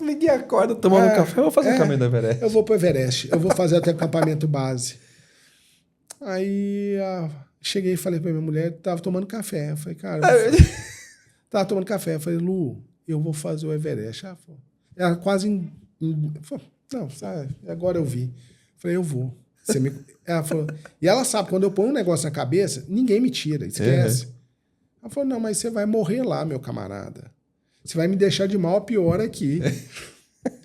[SPEAKER 1] Ninguém acorda tomando um café, eu vou fazer o caminho do Everest.
[SPEAKER 2] Eu vou pro Everest, eu vou fazer até o acampamento base. Aí cheguei e falei pra minha mulher, tava tomando café. Eu falei, cara, tava tomando café. Eu falei, Lu, eu vou fazer o Everest. Ela quase... Não, sabe, agora eu vi. Eu falei, eu vou. Ela falou, e ela sabe, quando eu ponho um negócio na cabeça, ninguém me tira, esquece. Ela falou, não, mas você vai morrer lá, meu camarada. Você vai me deixar de mal a pior aqui.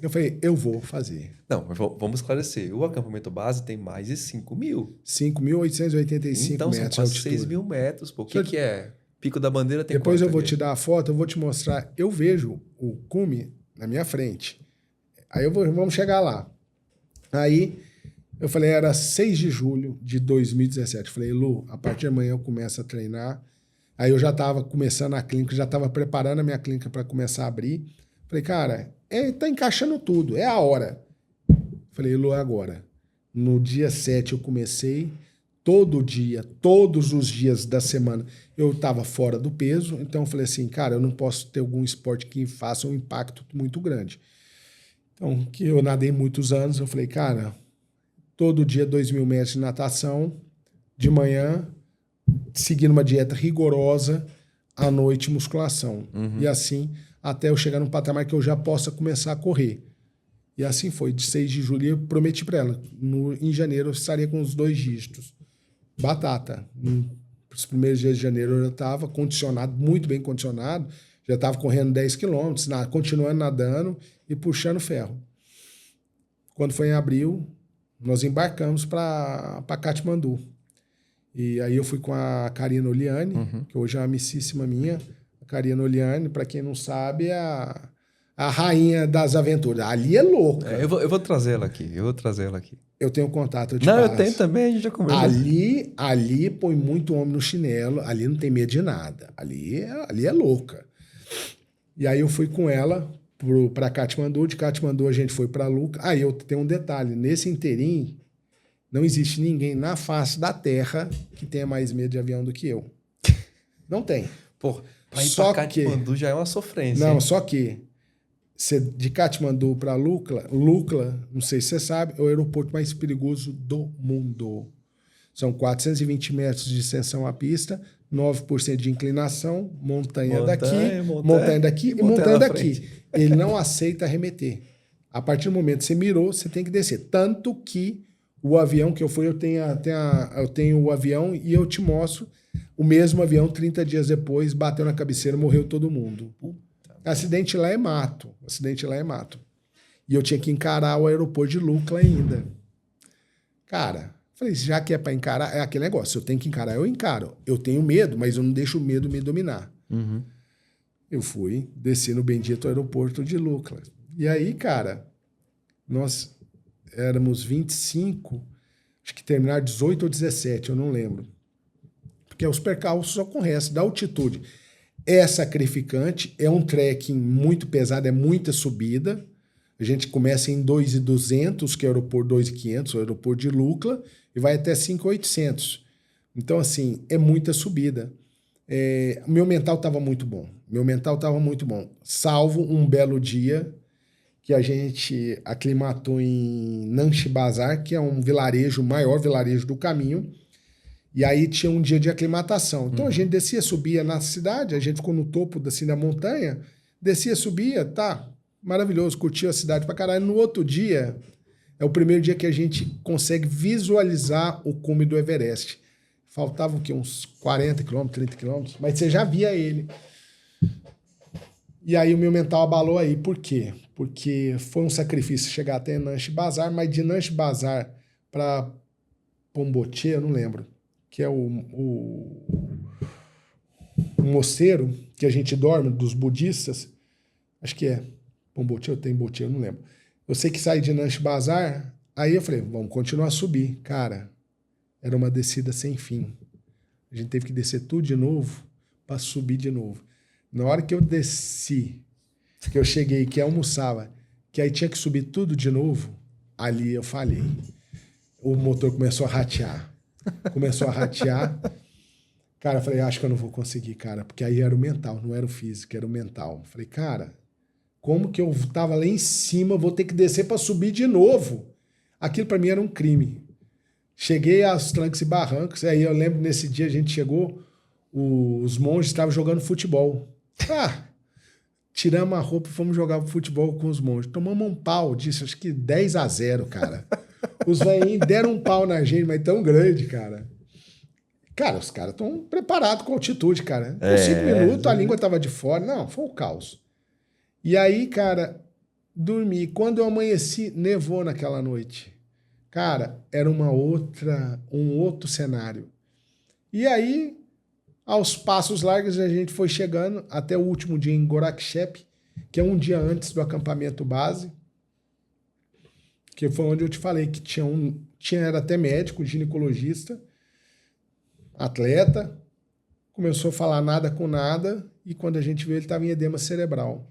[SPEAKER 2] Eu falei, eu vou fazer.
[SPEAKER 1] Não, mas vamos esclarecer. O acampamento base tem mais de 5 mil.
[SPEAKER 2] 5.885
[SPEAKER 1] então,
[SPEAKER 2] metros.
[SPEAKER 1] São quase 6 mil metros. Pô. O que é? Pico da Bandeira tem
[SPEAKER 2] Depois eu vou
[SPEAKER 1] aqui?
[SPEAKER 2] te dar a foto, eu vou te mostrar. Eu vejo o cume na minha frente. Aí vamos chegar lá. Aí eu falei, era 6 de julho de 2017. Eu falei, Lu, a partir de amanhã eu começo a treinar. Aí eu já estava começando a clínica, já estava preparando a minha clínica para começar a abrir. Falei, cara, tá encaixando tudo, é a hora. Falei, Lu, é agora. No dia 7 eu comecei, todo dia, todos os dias da semana, eu estava fora do peso. Então eu falei assim, cara, eu não posso ter algum esporte que faça um impacto muito grande. Então, que eu nadei muitos anos, eu falei, cara, todo dia 2.000 metros de natação, de manhã, seguindo uma dieta rigorosa, à noite musculação. E assim, até eu chegar num patamar que eu já possa começar a correr. E assim foi, de 6 de julho, eu prometi para ela, em janeiro eu estaria com os 2 dígitos. Batata. Nos primeiros dias de janeiro eu já estava condicionado, muito bem condicionado, já estava correndo 10 quilômetros, continuando nadando e puxando ferro. Quando foi em abril, nós embarcamos para Katmandu. E aí eu fui com a Karina Oliani, que hoje é uma amicíssima minha. A Karina Oliani, para quem não sabe, é a rainha das aventuras. Ali é louca.
[SPEAKER 1] Eu vou trazer ela aqui.
[SPEAKER 2] Eu tenho contato, eu te
[SPEAKER 1] Não,
[SPEAKER 2] passo.
[SPEAKER 1] eu tenho também, a gente já conversou.
[SPEAKER 2] Ali põe muito homem no chinelo, ali não tem medo de nada. Ali é louca. E aí eu fui com ela para Katmandu, de Katmandu a gente foi para Lukla. Aí eu tenho um detalhe, nesse inteirinho não existe ninguém na face da Terra que tenha mais medo de avião do que eu. Não tem.
[SPEAKER 1] Pô, pra ir
[SPEAKER 2] Só
[SPEAKER 1] pra Katmandu já é uma sofrência.
[SPEAKER 2] Não,
[SPEAKER 1] hein?
[SPEAKER 2] só que de Katmandu para Lukla, não sei se você sabe, é o aeroporto mais perigoso do mundo. São 420 metros de extensão à pista, 9% de inclinação, montanha daqui e montanha daqui. Ele não aceita arremeter. A partir do momento que você mirou, você tem que descer. Tanto que o avião que eu fui, eu tenho o avião e eu te mostro. O mesmo avião, 30 dias depois, bateu na cabeceira, morreu todo mundo. Acidente lá é mato. E eu tinha que encarar o aeroporto de Lukla ainda. Cara, falei, já que é para encarar, é aquele negócio. Se eu tenho que encarar, eu encaro. Eu tenho medo, mas eu não deixo o medo me dominar. Eu fui, desci no bendito aeroporto de Lukla. E aí, cara, nós éramos 25, acho que terminaram 18 ou 17, eu não lembro. Porque os percalços ocorrem da altitude. É sacrificante, é um trekking muito pesado, é muita subida. A gente começa em 2.200, que é o aeroporto 2.500, o aeroporto de Lukla, e vai até 5.800. Então, assim, é muita subida. Meu mental estava muito bom. Salvo um belo dia que a gente aclimatou em Nanshi Bazar, que é um vilarejo, o maior vilarejo do caminho. E aí tinha um dia de aclimatação. Então a gente descia, subia na cidade, a gente ficou no topo assim, da montanha, descia, subia, tá, maravilhoso, curtiu a cidade pra caralho. No outro dia, é o primeiro dia que a gente consegue visualizar o cume do Everest. Faltava o quê? Uns 40 quilômetros, 30 quilômetros, mas você já via ele. E aí o meu mental abalou aí. Por quê? Porque foi um sacrifício chegar até Nanshi Bazar, mas de Nanshi Bazar para Pomboche, eu não lembro, que é o mosteiro que a gente dorme, dos budistas, acho que é Pomboche ou Temboche, eu não lembro. Eu sei que saí de Nanshi Bazar, aí eu falei, vamos continuar a subir. Cara, era uma descida sem fim. A gente teve que descer tudo de novo para subir de novo. Na hora que eu desci, que eu cheguei, que almoçava, que aí tinha que subir tudo de novo, ali eu falhei. O motor começou a ratear. Cara, eu falei, acho que eu não vou conseguir, cara. Porque aí era o mental, não era o físico, era o mental. Falei, cara, como que eu tava lá em cima, vou ter que descer para subir de novo? Aquilo para mim era um crime. Cheguei aos trancos e barrancos, aí eu lembro nesse dia a gente chegou, os monges estavam jogando futebol. Tiramos a roupa e fomos jogar futebol com os monges. Tomamos um pau disso, acho que 10-0, cara. Os velhinhos deram um pau na gente, mas tão grande, cara. Cara, os caras estão preparados com altitude, cara. Com 5 minutos, a língua tava de fora. Não, foi um caos. E aí, cara, dormi. Quando eu amanheci, nevou naquela noite. Cara, era um outro cenário. E aí, aos passos largos, a gente foi chegando até o último dia em Gorakshep, que é um dia antes do acampamento base, que foi onde eu te falei que era até médico, ginecologista, atleta, começou a falar nada com nada, e quando a gente viu, ele estava em edema cerebral.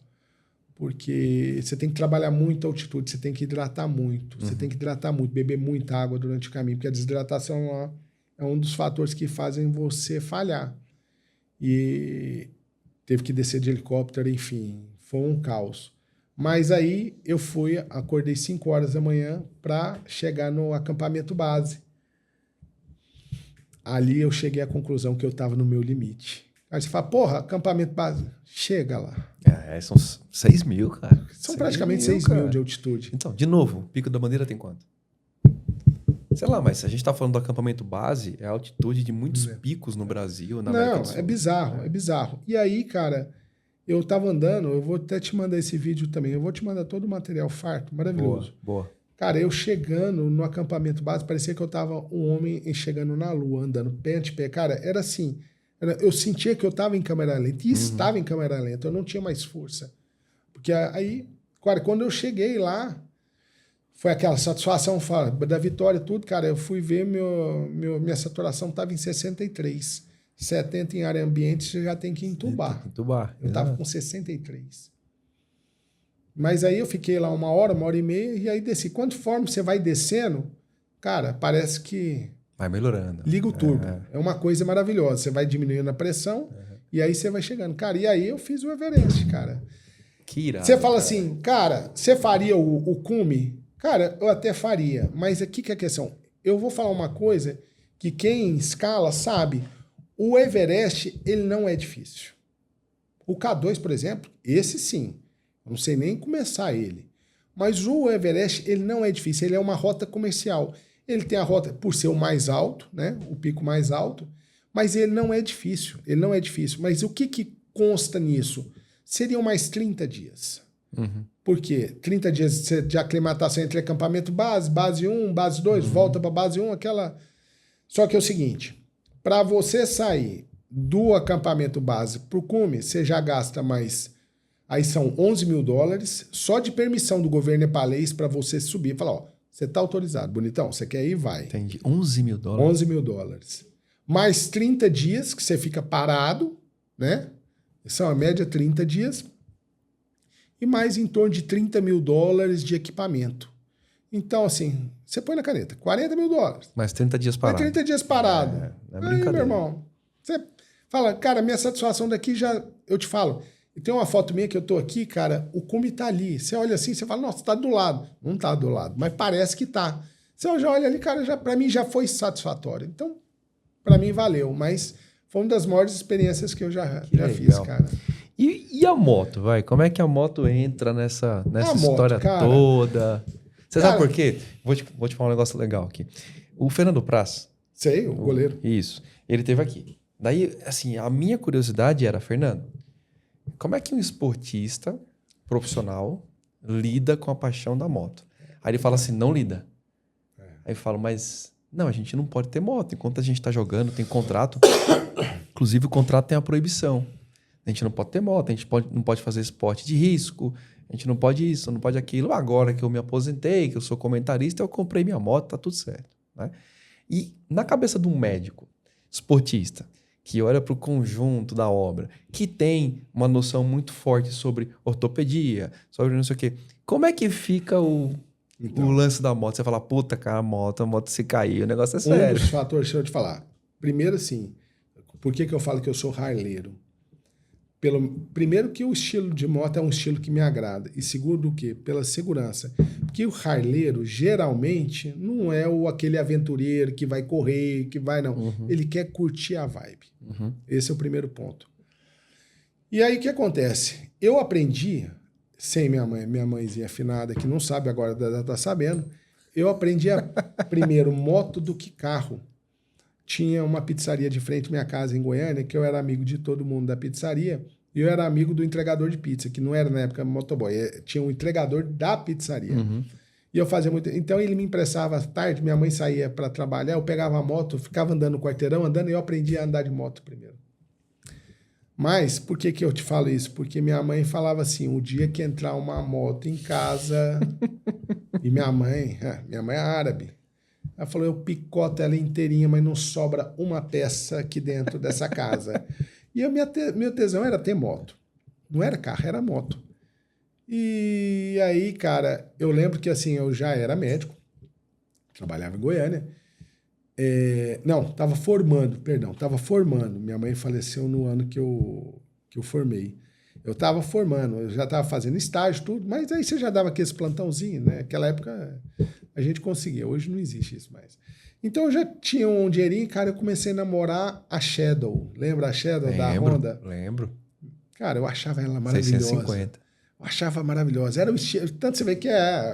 [SPEAKER 2] Porque você tem que trabalhar muito a altitude, você tem que hidratar muito, beber muita água durante o caminho, porque a desidratação lá é um dos fatores que fazem você falhar. E teve que descer de helicóptero, enfim, foi um caos. Mas aí eu acordei 5 horas da manhã para chegar no acampamento base. Ali eu cheguei à conclusão que eu estava no meu limite. Aí você fala, porra, acampamento base, chega lá.
[SPEAKER 1] São 6 mil, cara.
[SPEAKER 2] São praticamente 6 mil de altitude.
[SPEAKER 1] Então, de novo, o Pico da Bandeira tem quanto? Sei lá, mas se a gente tá falando do acampamento base, é a altitude de muitos picos no Brasil, na América do Sul.
[SPEAKER 2] É bizarro. E aí, cara, eu tava andando, eu vou até te mandar esse vídeo também, eu vou te mandar todo o material farto, maravilhoso.
[SPEAKER 1] Boa.
[SPEAKER 2] Cara, eu chegando no acampamento base, parecia que eu tava um homem chegando na lua, andando pé ante pé. Cara, era assim, eu sentia que eu tava em câmera lenta, e estava em câmera lenta, eu não tinha mais força. Porque aí, cara, quando eu cheguei lá, foi aquela satisfação da vitória e tudo, cara, eu fui ver, minha saturação tava em 63. 70 em área ambiente, você já tem que entubar. Eu tava com 63. Mas aí eu fiquei lá 1 hora, 1 hora e meia, e aí desci. Conforme você vai descendo, cara, parece que...
[SPEAKER 1] Vai melhorando.
[SPEAKER 2] Liga o turbo. É uma coisa maravilhosa. Você vai diminuindo a pressão, e aí você vai chegando. Cara, e aí eu fiz o Everest, cara.
[SPEAKER 1] Que irado.
[SPEAKER 2] Você fala assim, cara, você faria o cume? Cara, eu até faria. Mas aqui que é a questão. Eu vou falar uma coisa que quem escala sabe. O Everest, ele não é difícil. O K2, por exemplo, esse sim. Eu não sei nem começar ele. Mas o Everest, ele não é difícil. Ele é uma rota comercial. Ele tem a rota, por ser o mais alto, né? O pico mais alto. Mas ele não é difícil. Ele não é difícil. Mas o que consta nisso? Seriam mais 30 dias. Por quê? 30 dias de aclimatação entre acampamento base 1, base 2, volta para base 1, aquela... Só que é o seguinte... Para você sair do acampamento base para o cume, você já gasta mais... Aí são $11 mil só de permissão do governo nepalês para você subir. Falar, ó, você está autorizado, bonitão, você quer ir, vai.
[SPEAKER 1] Entendi. $11 mil?
[SPEAKER 2] $11 mil. Mais 30 dias que você fica parado, né? São a média 30 dias. E mais em torno de $30 mil de equipamento. Então, assim, você põe na caneta, $40 mil.
[SPEAKER 1] Mais 30 dias parado.
[SPEAKER 2] Mais 30 dias parado.
[SPEAKER 1] É brincadeira.
[SPEAKER 2] Aí, meu irmão, você fala, cara, minha satisfação daqui já... Eu te falo, tem uma foto minha que eu tô aqui, cara, o cume tá ali. Você olha assim, você fala, nossa, tá do lado. Não tá do lado, mas parece que tá. Você já olha ali, cara, já, pra mim já foi satisfatório. Então, pra mim valeu, mas foi uma das maiores experiências que eu já fiz, cara.
[SPEAKER 1] E a moto, vai? Como é que a moto entra nessa história
[SPEAKER 2] moto, cara,
[SPEAKER 1] toda? Você sabe por quê? Vou te falar um negócio legal aqui. O Fernando Praz...
[SPEAKER 2] Sei, o goleiro.
[SPEAKER 1] Isso. Ele esteve aqui. Daí, assim, a minha curiosidade era, Fernando, como é que um esportista profissional lida com a paixão da moto? Aí ele fala assim, não lida. Aí eu falo, mas... Não, a gente não pode ter moto. Enquanto a gente está jogando, tem contrato. Inclusive, o contrato tem a proibição. A gente não pode ter moto, a gente não pode fazer esporte de risco, a gente não pode isso, não pode aquilo. Agora que eu me aposentei, que eu sou comentarista, eu comprei minha moto, tá tudo certo. Né? E na cabeça de um médico esportista, que olha para o conjunto da obra, que tem uma noção muito forte sobre ortopedia, sobre não sei o quê, como é que fica o lance da moto? Você fala, puta, cara, a moto se cair, o negócio é sério.
[SPEAKER 2] Um dos fatores, deixa eu te falar. Primeiro, assim, por que eu falo que eu sou harleiro? Primeiro que o estilo de moto é um estilo que me agrada. E segundo o quê? Pela segurança. Porque o harleiro, geralmente, não é aquele aventureiro que vai correr, que vai, não. Ele quer curtir a vibe. Esse é o primeiro ponto. E aí, o que acontece? Eu aprendi, sem minha mãezinha afinada, que não sabe agora, tá sabendo, eu aprendi primeiro moto do que carro. Tinha uma pizzaria de frente à minha casa em Goiânia, que eu era amigo de todo mundo da pizzaria, e eu era amigo do entregador de pizza, que não era na época motoboy, tinha um entregador da pizzaria. E eu fazia muito... Então ele me emprestava à tarde, minha mãe saía para trabalhar, eu pegava a moto, ficava andando no quarteirão, andando, e eu aprendi a andar de moto primeiro. Mas, por que eu te falo isso? Porque minha mãe falava assim, o dia que entrar uma moto em casa... E minha mãe é árabe. Ela falou, eu picoto ela inteirinha, mas não sobra uma peça aqui dentro dessa casa. E meu tesão era ter moto. Não era carro, era moto. E aí, cara, eu lembro que assim, eu já era médico, trabalhava em Goiânia. Estava formando. Minha mãe faleceu no ano que eu formei. Eu estava formando, eu já estava fazendo estágio, tudo, mas aí você já dava aqueles plantãozinhos, né? Naquela época a gente conseguia, hoje não existe isso mais. Então eu já tinha um dinheirinho, cara, eu comecei a namorar a Shadow. Lembra a Shadow da Honda?
[SPEAKER 1] Lembro.
[SPEAKER 2] Cara, eu achava ela maravilhosa.
[SPEAKER 1] 650.
[SPEAKER 2] Eu achava maravilhosa. Era o estilo, tanto você vê que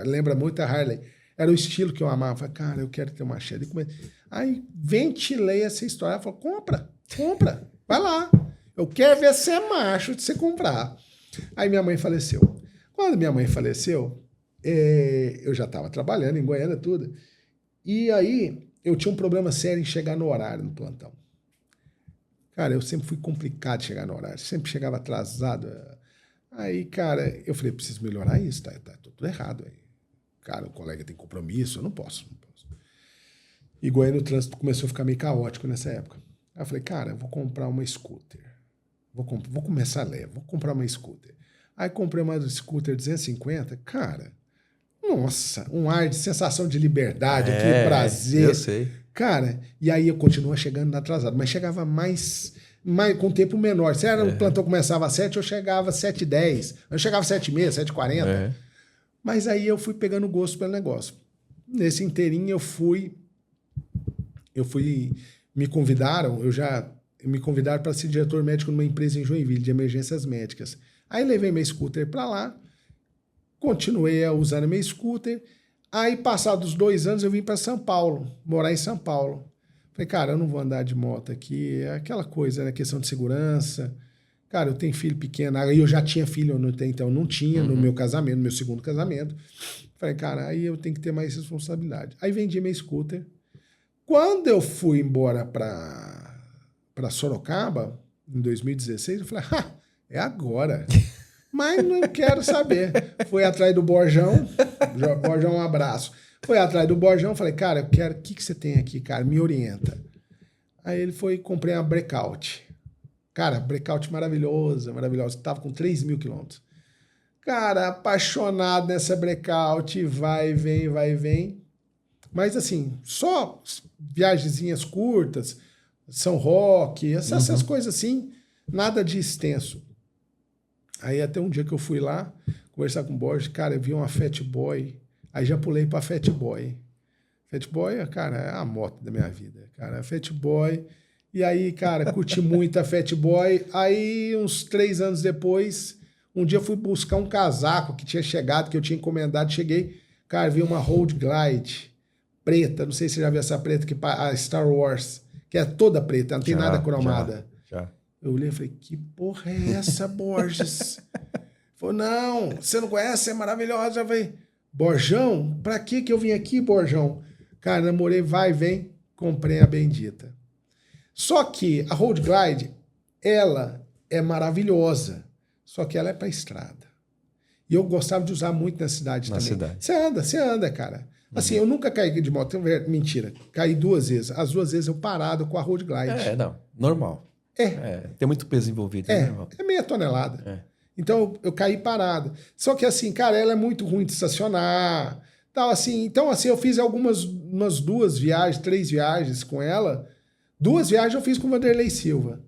[SPEAKER 2] lembra muito a Harley. Era o estilo que eu amava. Cara, eu quero ter uma Shadow. Aí ventilei essa história. Ela falou, compra, vai lá. Eu quero ver se é macho de você comprar. Aí minha mãe faleceu. Quando minha mãe faleceu, eu já estava trabalhando em Goiânia, tudo. E aí, eu tinha um problema sério em chegar no horário no plantão. Cara, eu sempre fui complicado de chegar no horário. Sempre chegava atrasado. Aí, cara, eu falei, preciso melhorar isso. Tá tudo errado aí. Cara, o colega tem compromisso, eu não posso. E Goiânia, o trânsito começou a ficar meio caótico nessa época. Aí eu falei, cara, eu vou comprar uma scooter. Vou começar leve, vou comprar uma scooter. Aí comprei uma scooter 250, cara, nossa, um ar de sensação de liberdade, aquele prazer.
[SPEAKER 1] Eu sei.
[SPEAKER 2] Cara, e aí eu continuo chegando atrasado, mas chegava mais com tempo menor. Se era o plantão começava às 7, eu chegava às 7h10. Eu chegava às 7h30, 7h40. Mas aí eu fui pegando gosto pelo negócio. Nesse inteirinho eu fui me convidaram para ser diretor médico numa empresa em Joinville, de emergências médicas. Aí levei meu scooter para lá, continuei usando meu scooter. Aí, passados 2 anos, eu vim para São Paulo, morar em São Paulo. Falei, cara, eu não vou andar de moto aqui, é aquela coisa, né, questão de segurança. Cara, eu tenho filho pequeno, aí eu já tinha filho, então não tinha no meu casamento, no meu segundo casamento. Falei, cara, aí eu tenho que ter mais responsabilidade. Aí vendi meu scooter. Quando eu fui embora para Sorocaba, em 2016, eu falei, é agora. Mas não quero saber. Fui atrás do Borjão, um abraço. Fui atrás do Borjão, falei, cara, eu quero, o que você tem aqui, cara? Me orienta. Aí ele foi e comprei uma Breakout. Cara, Breakout maravilhosa. Tava com 3.000 quilômetros. Cara, apaixonado nessa Breakout, vai e vem. Mas assim, só viagenzinhas curtas, São Roque, essas coisas assim, nada de extenso. Aí até um dia que eu fui lá conversar com o Borges, cara, eu vi uma Fat Boy, aí já pulei pra Fat Boy. Fat Boy, cara, é a moto da minha vida, cara, Fat Boy. E aí, cara, curti muito a Fat Boy. Aí, uns 3 anos depois, um dia eu fui buscar um casaco que tinha chegado, que eu tinha encomendado, cheguei, cara, vi uma Road Glide preta, não sei se você já viu essa preta, que a Star Wars, que é toda preta, não tem nada cromada.
[SPEAKER 1] Já.
[SPEAKER 2] Eu olhei e falei, que porra é essa, Borges? Falou, não, você não conhece? É maravilhosa. Eu falei, Borjão? Pra que eu vim aqui, Borjão? Cara, namorei, vai e vem, comprei a bendita. Só que a Road Glide, ela é maravilhosa, só que ela é pra estrada. E eu gostava de usar muito na cidade também. Você anda, cara. Assim, eu nunca caí de moto. Mentira. Caí 2 vezes. As 2 vezes eu parado com a Road Glide.
[SPEAKER 1] Não. Normal. Tem muito peso envolvido.
[SPEAKER 2] É meia tonelada. Então, eu caí parado. Só que assim, cara, ela é muito ruim de estacionar. Tal, assim. Então, assim, eu fiz umas 2 viagens, 3 viagens com ela. 2 viagens eu fiz com o Vanderlei Silva.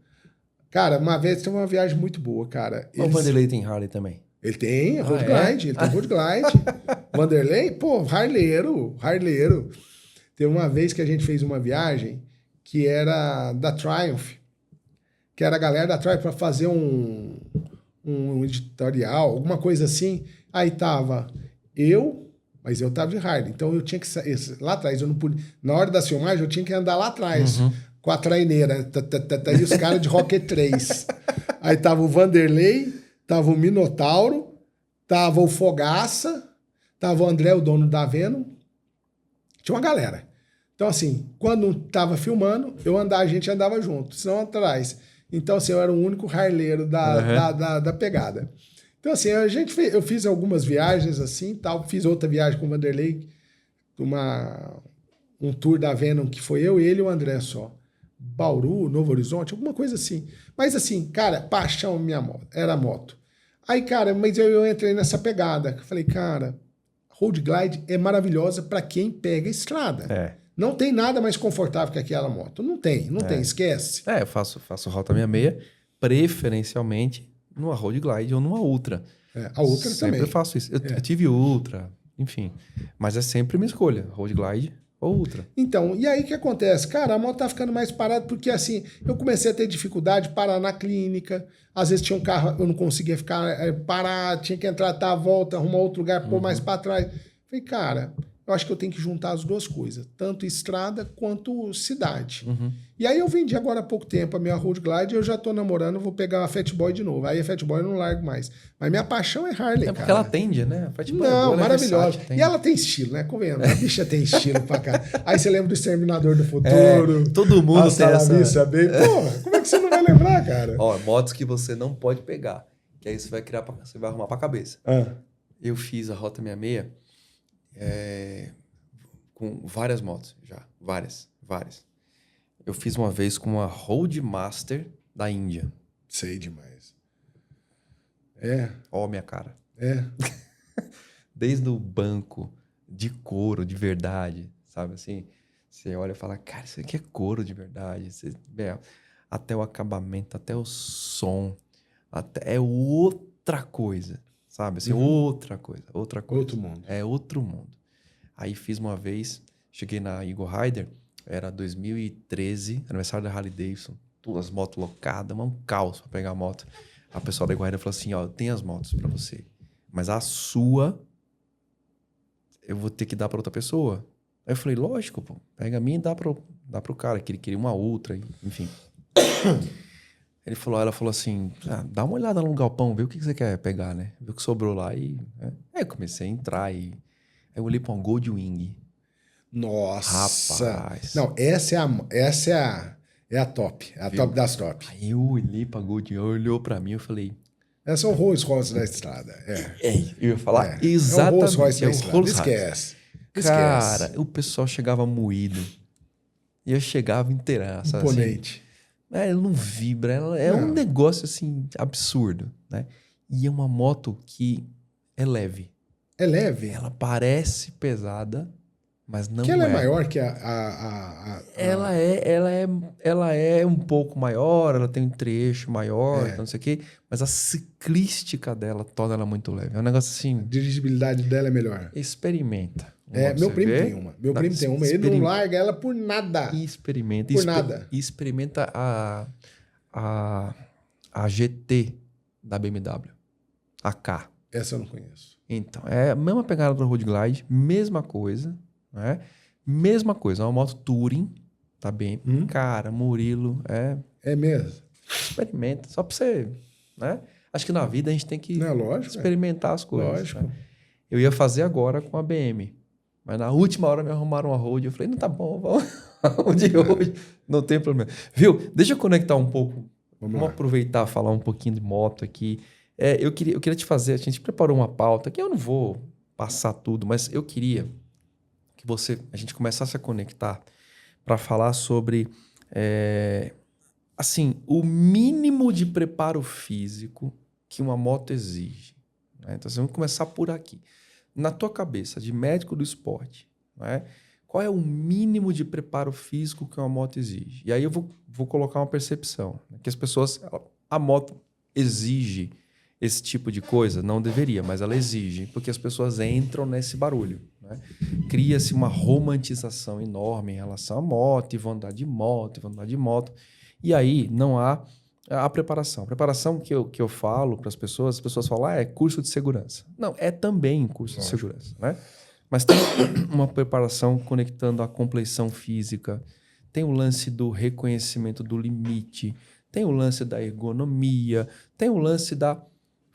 [SPEAKER 2] Cara, uma vez teve uma viagem muito boa, cara.
[SPEAKER 1] O Vanderlei tem Harley também.
[SPEAKER 2] Ele tem Road Glide, ele tem Road Glide. Vanderlei, pô, harleiro. Teve uma vez que a gente fez uma viagem que era da Triumph, que era a galera da Triumph para fazer um editorial, alguma coisa assim. Aí tava mas eu tava de Harley, então eu tinha que sair lá atrás, eu não pude, na hora da filmagem eu tinha que andar lá atrás, com a traineira, e os caras de Rocket 3. Aí tava o Vanderlei, tava o Minotauro, tava o Fogaça, tava o André, o dono da Venom. Tinha uma galera. Então, assim, quando tava filmando, a gente andava junto, senão atrás. Então, assim, eu era o único harleiro da pegada. Então, assim, eu fiz algumas viagens assim, tal. Fiz outra viagem com o Vanderlei, um tour da Venom, que foi eu, ele e o André só. Bauru, Novo Horizonte, alguma coisa assim. Mas assim, cara, paixão minha moto, era a moto. Aí, cara, mas eu entrei nessa pegada. Falei, cara, Road Glide é maravilhosa para quem pega estrada. Não tem nada mais confortável que aquela moto. Não tem, esquece.
[SPEAKER 1] Eu faço Rota 66, preferencialmente numa Road Glide ou numa Ultra.
[SPEAKER 2] A Ultra também.
[SPEAKER 1] Sempre faço isso. Eu tive Ultra, enfim. Mas é sempre minha escolha, Road Glide ou Ultra.
[SPEAKER 2] Então, e aí o que acontece? Cara, a moto tá ficando mais parada porque, assim, eu comecei a ter dificuldade de parar na clínica. Às vezes tinha um carro, eu não conseguia ficar parado, tinha que entrar, dar a volta, arrumar outro lugar, pôr mais para trás. Falei, cara, eu acho que eu tenho que juntar as duas coisas, tanto estrada quanto cidade.
[SPEAKER 1] Uhum.
[SPEAKER 2] E aí eu vendi agora há pouco tempo a minha Road Glide e eu já tô namorando, vou pegar a Fat Boy de novo. Aí a Fat Boy eu não largo mais. Mas minha paixão é Harley,
[SPEAKER 1] É porque
[SPEAKER 2] cara.
[SPEAKER 1] ela atende, né? A Fat Boy é
[SPEAKER 2] Não,
[SPEAKER 1] boa, ela é
[SPEAKER 2] maravilhosa.
[SPEAKER 1] versátil,
[SPEAKER 2] E ela tem estilo, né? Convenhamos. A bicha tem estilo pra cá. Aí você lembra do Exterminador do Futuro.
[SPEAKER 1] Todo mundo
[SPEAKER 2] Hasta
[SPEAKER 1] tem
[SPEAKER 2] la
[SPEAKER 1] essa...
[SPEAKER 2] vista, baby. Pô, como é que você não vai lembrar, cara?
[SPEAKER 1] Ó, motos que você não pode pegar. Que aí você vai criar, você vai arrumar pra cabeça. Eu fiz a Rota 66 com várias motos já. Várias. Eu fiz uma vez com uma Roadmaster da Índia.
[SPEAKER 2] Sei demais.
[SPEAKER 1] Ó, minha cara.
[SPEAKER 2] É.
[SPEAKER 1] Desde o banco de couro de verdade, sabe assim? Você olha e fala, cara, isso aqui é couro de verdade. Até o acabamento, até o som, é outra coisa, sabe? Assim, outra coisa.
[SPEAKER 2] Outro mundo.
[SPEAKER 1] É outro mundo. Aí fiz uma vez, cheguei na Eagle Rider, era 2013, aniversário da Harley Davidson, todas as motos locadas, um caos pra pegar a moto. A pessoa da Eagle Rider falou assim, ó, eu tenho as motos pra você, mas a sua eu vou ter que dar pra outra pessoa. Aí eu falei, lógico, pô, pega a minha e dá pro cara, que ele queria uma outra, enfim. Ela falou assim, dá uma olhada no galpão, vê o que você quer pegar, né? Vê o que sobrou lá e... Aí eu comecei a entrar e... Aí eu olhei pra um Goldwing.
[SPEAKER 2] Nossa!
[SPEAKER 1] Rapaz!
[SPEAKER 2] Não, essa é a top. É a top das top.
[SPEAKER 1] Aí eu olhei pra Goldwing, olhou pra mim e eu falei...
[SPEAKER 2] Essa é o Rolls Royce da estrada.
[SPEAKER 1] Eu ia falar exatamente.
[SPEAKER 2] É o Rolls Royce da
[SPEAKER 1] o
[SPEAKER 2] estrada.
[SPEAKER 1] Rolls
[SPEAKER 2] Esquece.
[SPEAKER 1] Cara, o pessoal chegava moído. E eu chegava inteiraço.
[SPEAKER 2] Imponente.
[SPEAKER 1] Assim, ela não vibra. Ela é um negócio, assim, absurdo, né? E é uma moto que é leve.
[SPEAKER 2] É leve?
[SPEAKER 1] Ela parece pesada, mas não é.
[SPEAKER 2] Que ela é maior que
[SPEAKER 1] Ela é um pouco maior, ela tem um trecho maior, não sei o quê, mas a ciclística dela torna ela muito leve. É um negócio assim...
[SPEAKER 2] A dirigibilidade dela é melhor.
[SPEAKER 1] Experimenta.
[SPEAKER 2] Meu primo tem uma. Ele não larga ela por nada.
[SPEAKER 1] Experimenta.
[SPEAKER 2] Por nada.
[SPEAKER 1] Experimenta a GT da BMW. A K.
[SPEAKER 2] Essa eu não conheço.
[SPEAKER 1] Então, é a mesma pegada do Road Glide, mesma coisa, né? Mesma coisa, é uma moto Touring, tá bem? Cara, Murilo,
[SPEAKER 2] É mesmo?
[SPEAKER 1] experimenta, só pra você, né? Acho que na vida a gente tem que experimentar as coisas.
[SPEAKER 2] Lógico.
[SPEAKER 1] Né? Eu ia fazer agora com a BM, mas na última hora me arrumaram uma Road, eu falei, não, tá bom, vamos de hoje, não tem problema. Viu? Deixa eu conectar um pouco, vamos aproveitar, falar um pouquinho de moto aqui. Eu queria te fazer, a gente preparou uma pauta que eu não vou passar tudo, mas eu queria que a gente começasse a conectar para falar sobre, assim, o mínimo de preparo físico que uma moto exige. Né? Então, vamos começar por aqui. Na tua cabeça, de médico do esporte, né? Qual é o mínimo de preparo físico que uma moto exige? E aí eu vou colocar uma percepção, né? Que as pessoas... A moto exige esse tipo de coisa? Não deveria, mas ela exige, porque as pessoas entram nesse barulho. Né? Cria-se uma romantização enorme em relação à moto, e vão andar de moto, e aí não há a preparação. A preparação que eu falo para as pessoas falam, é curso de segurança. Não, é também curso de segurança, né? Mas tem uma preparação conectando a compleição física, tem o lance do reconhecimento do limite, tem o lance da ergonomia, tem o lance da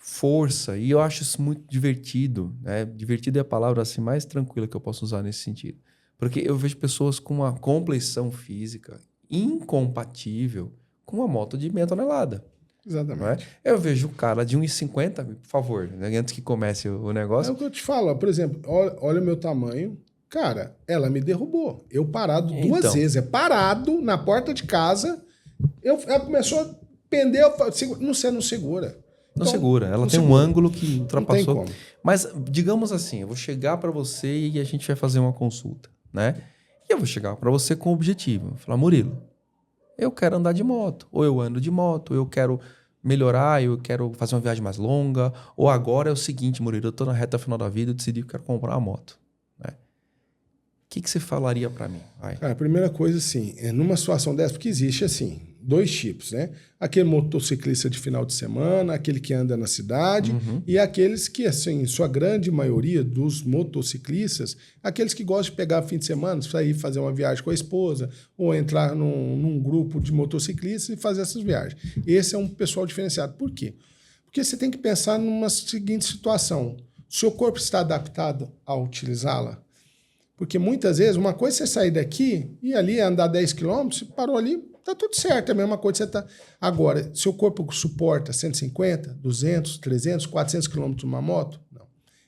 [SPEAKER 1] força, e eu acho isso muito divertido. Né? Divertido é a palavra assim, mais tranquila que eu posso usar nesse sentido. Porque eu vejo pessoas com uma compleição física incompatível com uma moto de meia tonelada.
[SPEAKER 2] Exatamente.
[SPEAKER 1] Eu vejo o cara de 1,50, por favor, né? Antes que comece o negócio.
[SPEAKER 2] É o que eu te falo, por exemplo, olha o meu tamanho. Cara, ela me derrubou. Eu parado duas vezes. Parado na porta de casa. Ela começou a pender. Não segura.
[SPEAKER 1] Não segura. Ela tem um ângulo que ultrapassou.
[SPEAKER 2] Não tem como.
[SPEAKER 1] Mas, digamos assim, eu vou chegar para você e a gente vai fazer uma consulta, né? E eu vou chegar para você com o objetivo. Vou falar, Murilo, eu quero andar de moto. Ou eu ando de moto, eu quero melhorar, eu quero fazer uma viagem mais longa. Ou agora é o seguinte, Murilo, eu tô na reta final da vida, eu decidi que eu quero comprar uma moto. Né? que você falaria para mim? Vai.
[SPEAKER 2] Cara, a primeira coisa, assim, numa situação dessa, porque existe, assim, 2 tipos, né? Aquele motociclista de final de semana, aquele que anda na cidade, e aqueles que, assim, sua grande maioria dos motociclistas, aqueles que gostam de pegar fim de semana, sair fazer uma viagem com a esposa, ou entrar num grupo de motociclistas e fazer essas viagens. Esse é um pessoal diferenciado. Por quê? Porque você tem que pensar numa seguinte situação. Seu corpo está adaptado a utilizá-la? Porque muitas vezes, uma coisa é você sair daqui e ali andar 10 quilômetros, parou ali, tá tudo certo. É a mesma coisa que você tá... Agora, seu corpo suporta 150, 200, 300, 400 quilômetros numa moto? Não.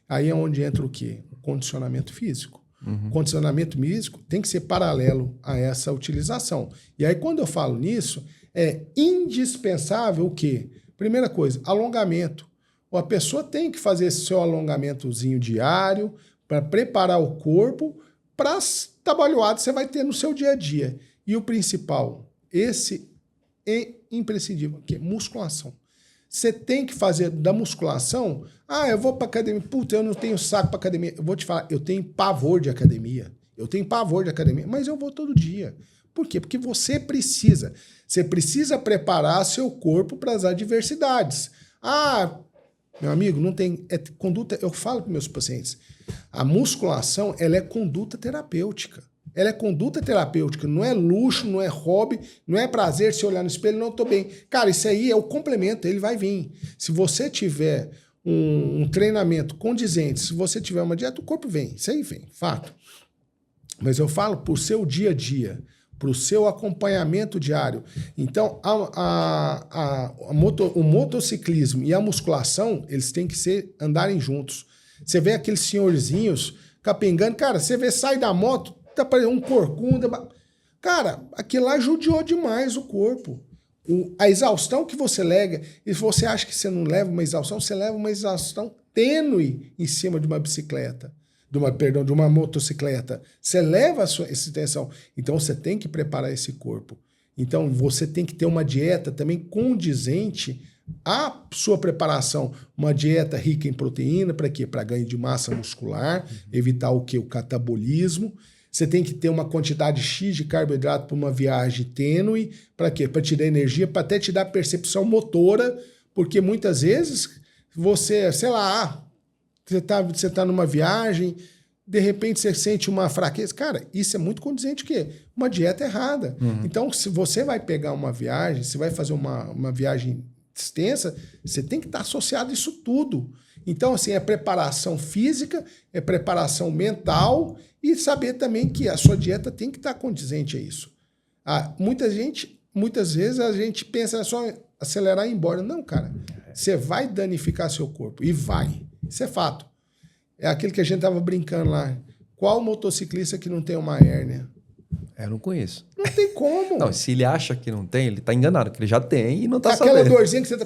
[SPEAKER 2] Aí é onde entra o quê? O condicionamento físico. O condicionamento físico tem que ser paralelo a essa utilização. E aí, quando eu falo nisso, é indispensável o quê? Primeira coisa, alongamento. A pessoa tem que fazer esse seu alongamentozinho diário para preparar o corpo para as trabalhadas que você vai ter no seu dia a dia. E o principal, esse é imprescindível, que é musculação. Você tem que fazer da musculação... Ah, eu vou para academia. Puta, eu não tenho saco para academia. Eu vou te falar, eu tenho pavor de academia. Mas eu vou todo dia. Por quê? Porque você precisa. Você precisa preparar seu corpo para as adversidades. Ah, meu amigo, não tem... conduta. Eu falo para meus pacientes, a musculação, ela é conduta terapêutica. Ela é conduta terapêutica, não é luxo, não é hobby, não é prazer se olhar no espelho, não, eu tô bem. Cara, isso aí é o complemento, ele vai vir. Se você tiver um treinamento condizente, se você tiver uma dieta, o corpo vem. Isso aí vem, fato. Mas eu falo por seu dia a dia, para o seu acompanhamento diário. Então, o motociclismo e a musculação, eles têm que andarem juntos. Você vê aqueles senhorzinhos capengando, cara, você vê, sai da moto, tá parecendo um corcunda. Cara, aquilo lá judiou demais o corpo. A exaustão que você lega, e se você acha que você não leva uma exaustão, você leva uma exaustão tênue em cima de uma bicicleta. De uma motocicleta. Você leva essa tensão. Então, você tem que preparar esse corpo. Então, você tem que ter uma dieta também condizente à sua preparação. Uma dieta rica em proteína, para quê? Para ganho de massa muscular, evitar o quê? O catabolismo. Você tem que ter uma quantidade X de carboidrato para uma viagem tênue. Para quê? Para te dar energia, para até te dar percepção motora, porque muitas vezes você, sei lá, você tá numa viagem, de repente você sente uma fraqueza. Cara, isso é muito condizente o quê? Uma dieta errada. Então, se você vai pegar uma viagem, se vai fazer uma viagem extensa, você tem que estar associado a isso tudo. Então, assim, é preparação física, é preparação mental e saber também que a sua dieta tem que estar condizente a isso. Muitas vezes a gente pensa só acelerar e ir embora. Não, cara. Você vai danificar seu corpo. E vai. Isso é fato. É aquilo que a gente estava brincando lá. Qual motociclista que não tem uma hérnia?
[SPEAKER 1] Eu não conheço.
[SPEAKER 2] Não tem como.
[SPEAKER 1] Não, se ele acha que não tem, ele tá enganado, que ele já tem e não tá
[SPEAKER 2] aquela
[SPEAKER 1] sabendo.
[SPEAKER 2] dorzinha que você tá...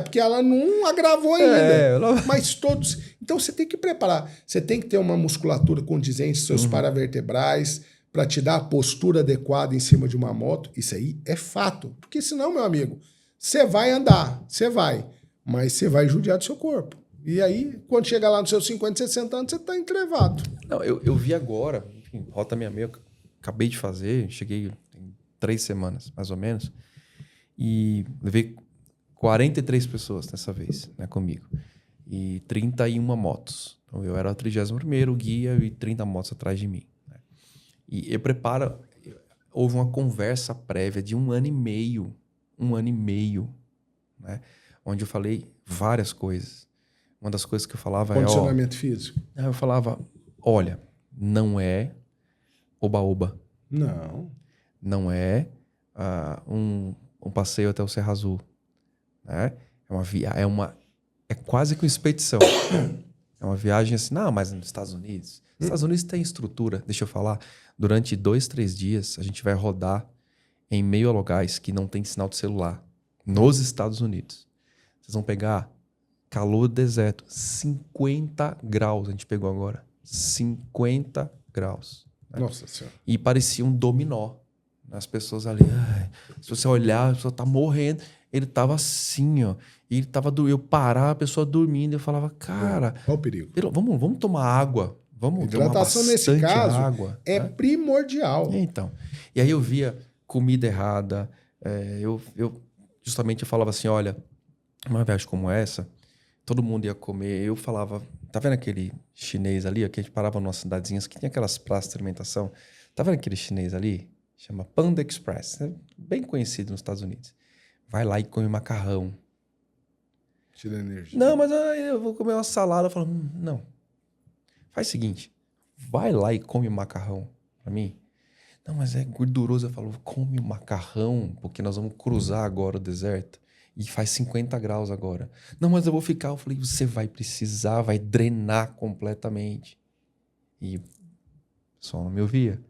[SPEAKER 2] porque ela não agravou ainda. Mas todos... Então você tem que preparar. Você tem que ter uma musculatura condizente, seus paravertebrais, para te dar a postura adequada em cima de uma moto. Isso aí é fato. Porque senão, meu amigo, você vai andar, você vai, mas você vai judiar do seu corpo. E aí, quando chegar lá nos seus 50, 60 anos, você tá entrevado.
[SPEAKER 1] Não, eu vi agora, enfim, Rota 66, acabei de fazer, cheguei tem 3 semanas, mais ou menos, e levei 43 pessoas dessa vez, né, comigo, e 31 motos. Então, eu era o 31º guia e 30 motos atrás de mim. Né? E houve uma conversa prévia de 1 ano e meio, né, onde eu falei várias coisas. Uma das coisas que eu falava
[SPEAKER 2] condicionamento físico.
[SPEAKER 1] Eu falava, olha, não é oba-oba.
[SPEAKER 2] Não.
[SPEAKER 1] Não é um passeio até o Serra Azul. Né? É quase que uma expedição. É uma viagem assim, não, mas nos Estados Unidos. Os Estados Unidos tem estrutura, deixa eu falar. Durante 2, 3 dias, a gente vai rodar em meio a locais que não tem sinal de celular. Nos Estados Unidos. Vocês vão pegar calor do deserto, 50 graus a gente pegou agora. 50 graus. Né?
[SPEAKER 2] Nossa Senhora.
[SPEAKER 1] E parecia um dominó. As pessoas ali, se você olhar, a pessoa tá morrendo. Ele tava assim, ó. E ele tava eu parar, a pessoa dormindo. Eu falava, cara...
[SPEAKER 2] Qual o perigo?
[SPEAKER 1] Vamos tomar água. Vamos
[SPEAKER 2] Hidratação,
[SPEAKER 1] tomar
[SPEAKER 2] nesse
[SPEAKER 1] bastante
[SPEAKER 2] caso,
[SPEAKER 1] água.
[SPEAKER 2] é
[SPEAKER 1] né?
[SPEAKER 2] primordial.
[SPEAKER 1] Então, e aí eu via comida errada, eu justamente falava assim, olha, uma viagem como essa, todo mundo ia comer, eu falava, tá vendo aquele chinês ali, que a gente parava numa cidadezinhas que tinha aquelas praças de alimentação, tá vendo aquele chinês ali? Chama Panda Express, é bem conhecido nos Estados Unidos. Vai lá e come macarrão.
[SPEAKER 2] Tira energia.
[SPEAKER 1] Não, mas eu vou comer uma salada. Eu falo, não. Faz o seguinte, vai lá e come macarrão pra mim. Não, mas é gorduroso. Eu falo, come o macarrão, porque nós vamos cruzar agora o deserto. E faz 50 graus agora. Não, mas eu vou ficar. Eu falei, você vai precisar, vai drenar completamente. E só não me ouvia.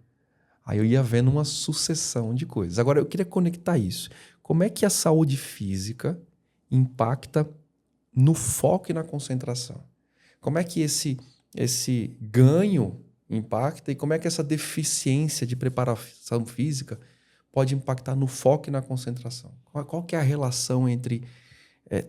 [SPEAKER 1] Aí eu ia vendo uma sucessão de coisas. Agora, eu queria conectar isso. Como é que a saúde física impacta no foco e na concentração? Como é que esse ganho impacta e como é que essa deficiência de preparação física pode impactar no foco e na concentração? Qual que é a relação entre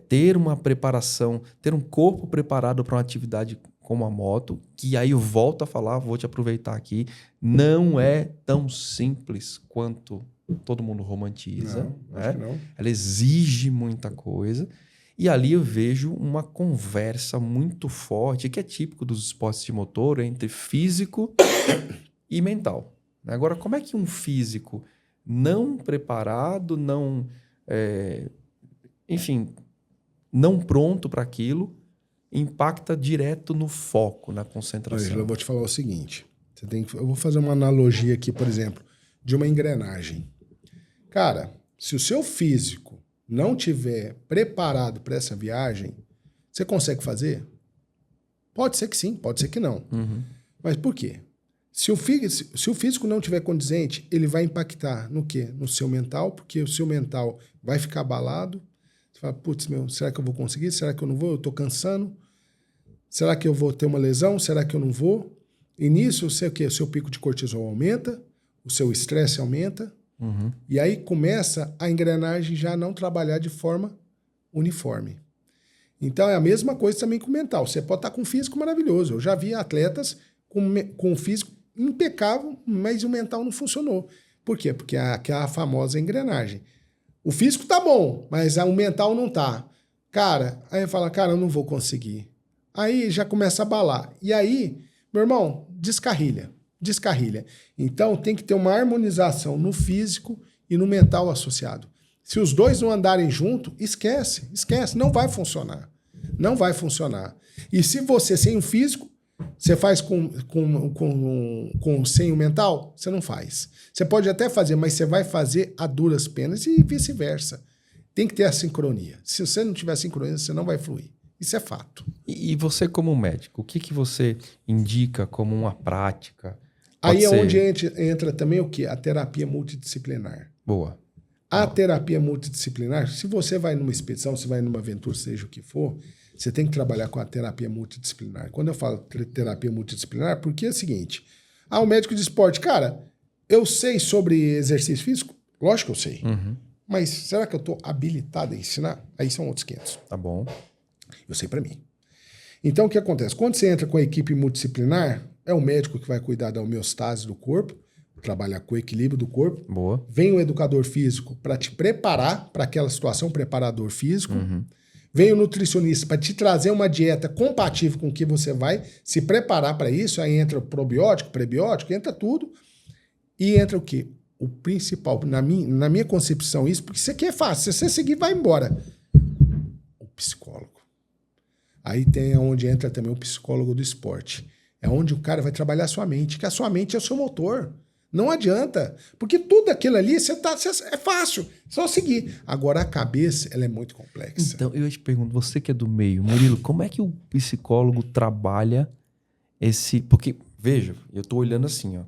[SPEAKER 1] ter uma preparação, ter um corpo preparado para uma atividade como a moto, que aí eu volto a falar, vou te aproveitar aqui, não é tão simples quanto todo mundo romantiza.
[SPEAKER 2] Não, acho que não.
[SPEAKER 1] Ela exige muita coisa. E ali eu vejo uma conversa muito forte, que é típico dos esportes de motor, entre físico e mental. Agora, como é que um físico não preparado, enfim, não pronto para aquilo, impacta direto no foco, na concentração?
[SPEAKER 2] Ângelo, eu vou te falar o seguinte. Eu vou fazer uma analogia aqui, por exemplo, de uma engrenagem. Cara, se o seu físico não tiver preparado para essa viagem, você consegue fazer? Pode ser que sim, pode ser que não.
[SPEAKER 1] Uhum.
[SPEAKER 2] Mas por quê? Se o físico não tiver condizente, ele vai impactar no quê? No seu mental, porque o seu mental vai ficar abalado. Você fala, putz, será que eu vou conseguir? Será que eu não vou? Eu tô cansando. Será que eu vou ter uma lesão? Será que eu não vou? E nisso, o seu pico de cortisol aumenta, o seu estresse aumenta,
[SPEAKER 1] Uhum.
[SPEAKER 2] e aí começa a engrenagem já não trabalhar de forma uniforme. Então é a mesma coisa também com o mental. Você pode estar com um físico maravilhoso. Eu já vi atletas com um físico impecável, mas o mental não funcionou. Por quê? Porque a famosa engrenagem. O físico tá bom, mas o mental não tá. Cara, aí fala, cara, eu não vou conseguir. Aí já começa a abalar. E aí, meu irmão, descarrilha. Então tem que ter uma harmonização no físico e no mental associado. Se os dois não andarem junto, esquece, não vai funcionar. Não vai funcionar. E se você sem o físico, você faz sem o mental, você não faz. Você pode até fazer, mas você vai fazer a duras penas e vice-versa. Tem que ter a sincronia. Se você não tiver a sincronia, você não vai fluir. Isso é fato.
[SPEAKER 1] E você como médico, o que você indica como uma prática?
[SPEAKER 2] Aí é onde entra também o quê? A terapia multidisciplinar.
[SPEAKER 1] Boa.
[SPEAKER 2] A terapia multidisciplinar, se você vai numa expedição, se vai numa aventura, seja o que for, você tem que trabalhar com a terapia multidisciplinar. Quando eu falo terapia multidisciplinar, porque é o seguinte, o médico de esporte, cara, eu sei sobre exercício físico? Lógico que eu sei.
[SPEAKER 1] Uhum.
[SPEAKER 2] Mas será que eu estou habilitado a ensinar? Aí são outros 500.
[SPEAKER 1] Tá bom.
[SPEAKER 2] Eu sei para mim. Então, o que acontece? Quando você entra com a equipe multidisciplinar, é o médico que vai cuidar da homeostase do corpo, trabalhar com o equilíbrio do corpo.
[SPEAKER 1] Boa.
[SPEAKER 2] Vem o educador físico para te preparar para aquela situação, preparador físico.
[SPEAKER 1] Uhum.
[SPEAKER 2] Vem o nutricionista para te trazer uma dieta compatível com o que você vai se preparar para isso. Aí entra o probiótico, prebiótico, entra tudo. E entra o quê? O principal, na minha concepção, isso, porque isso aqui é fácil. Se você seguir, vai embora. O psicólogo. Aí tem onde entra também o psicólogo do esporte. É onde o cara vai trabalhar a sua mente, que a sua mente é o seu motor. Não adianta, porque tudo aquilo ali é fácil, só seguir. Agora a cabeça, ela é muito complexa.
[SPEAKER 1] Então, eu te pergunto, você que é do meio, Murilo, como é que o psicólogo trabalha esse... Porque, veja, eu tô olhando assim, ó.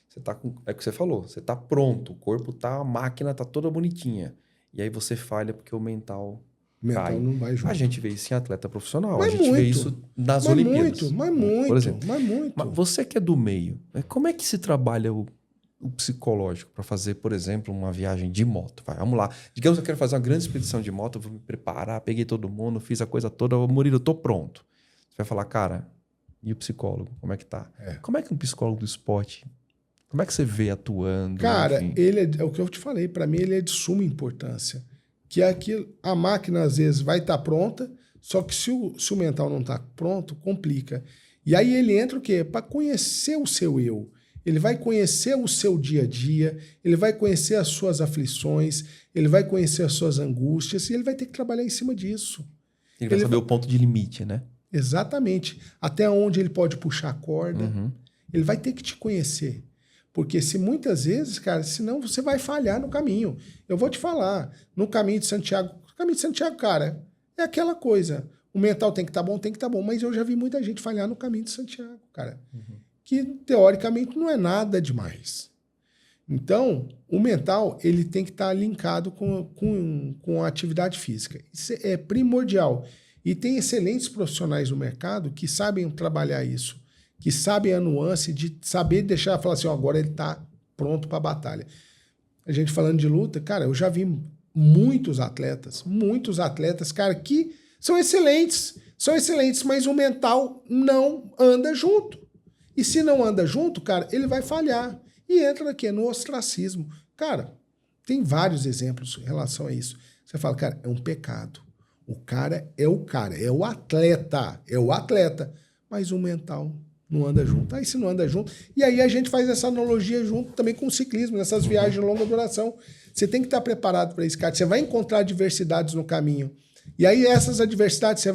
[SPEAKER 1] Você tá com... É o que você falou, você tá pronto, o corpo tá, a máquina tá toda bonitinha. E aí você falha porque o mental...
[SPEAKER 2] Mental não vai junto.
[SPEAKER 1] A gente vê isso em atleta profissional.
[SPEAKER 2] Mas
[SPEAKER 1] a gente vê
[SPEAKER 2] muito.
[SPEAKER 1] isso nas Olimpíadas.
[SPEAKER 2] Mas muito.
[SPEAKER 1] Por exemplo.
[SPEAKER 2] Mas muito.
[SPEAKER 1] Mas você que é do meio, como é que se trabalha o psicológico para fazer, por exemplo, uma viagem de moto? Vamos lá. Digamos que eu quero fazer uma grande expedição de moto, eu vou me preparar, peguei todo mundo, fiz a coisa toda. Murilo, eu tô pronto. Você vai falar, cara, E o psicólogo, como é que tá?
[SPEAKER 2] É.
[SPEAKER 1] Como é que um psicólogo do esporte, como é que você vê atuando?
[SPEAKER 2] Cara,
[SPEAKER 1] enfim?
[SPEAKER 2] ele é o que eu te falei, para mim ele é de suma importância. Que é aquilo, a máquina às vezes vai estar pronta, só que se o mental não está pronto, complica. E aí ele entra o quê? Para conhecer o seu eu. Ele vai conhecer o seu dia a dia, ele vai conhecer as suas aflições, ele vai conhecer as suas angústias e ele vai ter que trabalhar em cima disso.
[SPEAKER 1] Ele vai saber o ponto de limite, né?
[SPEAKER 2] Exatamente. Até onde ele pode puxar a corda.
[SPEAKER 1] Uhum.
[SPEAKER 2] Ele vai ter que te conhecer. Porque se muitas vezes, cara, senão você vai falhar no caminho. Eu vou te falar, no caminho de Santiago, cara, é aquela coisa. O mental tem que estar bom, mas eu já vi muita gente falhar no caminho de Santiago, cara. Que teoricamente não é nada demais. Então, o mental, ele tem que estar linkado com a atividade física. Isso é primordial. E tem excelentes profissionais no mercado que sabem trabalhar isso, que sabem a nuance de saber deixar, falar assim, ó, agora ele está pronto para a batalha. A gente falando de luta, cara, eu já vi muitos atletas, cara, que são excelentes, mas o mental não anda junto. E se não anda junto, cara, ele vai falhar. E entra aqui no ostracismo. Cara, tem vários exemplos em relação a isso. Você fala, cara, é um pecado. O cara, é o atleta, mas o mental não anda junto. Aí se não anda junto, e aí a gente faz essa analogia junto também com o ciclismo, nessas viagens de longa duração. Você tem que estar preparado para isso, cara. Você vai encontrar adversidades no caminho. E aí essas adversidades você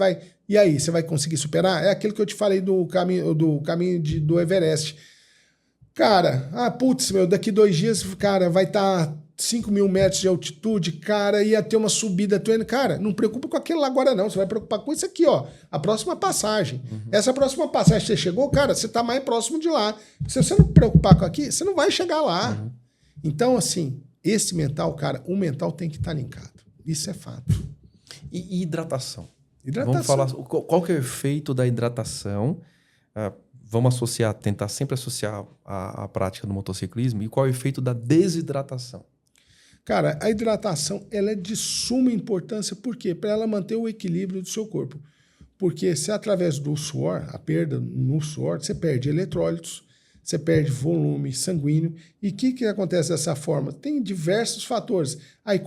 [SPEAKER 2] vai conseguir superar? É aquilo que eu te falei do caminho do Everest. Cara, daqui 2 dias, cara, vai estar 5.000 metros de altitude, cara, ia ter uma subida. Cara, não preocupa com aquilo lá agora não, você vai preocupar com isso aqui, ó, a próxima passagem. Essa próxima passagem que você chegou, cara, você tá mais próximo de lá. Se você não preocupar com aqui, você não vai chegar lá. Então, assim, esse mental, cara, o mental tem que estar linkado. Isso é fato.
[SPEAKER 1] E hidratação?
[SPEAKER 2] Hidratação.
[SPEAKER 1] Vamos falar, qual que é o efeito da hidratação? Vamos tentar sempre associar a prática do motociclismo. E qual é o efeito da desidratação?
[SPEAKER 2] Cara, a hidratação ela é de suma importância, por quê? Para ela manter o equilíbrio do seu corpo. Porque se através do suor, a perda no suor, você perde eletrólitos, você perde volume sanguíneo. E o que acontece dessa forma? Tem diversos fatores. Aí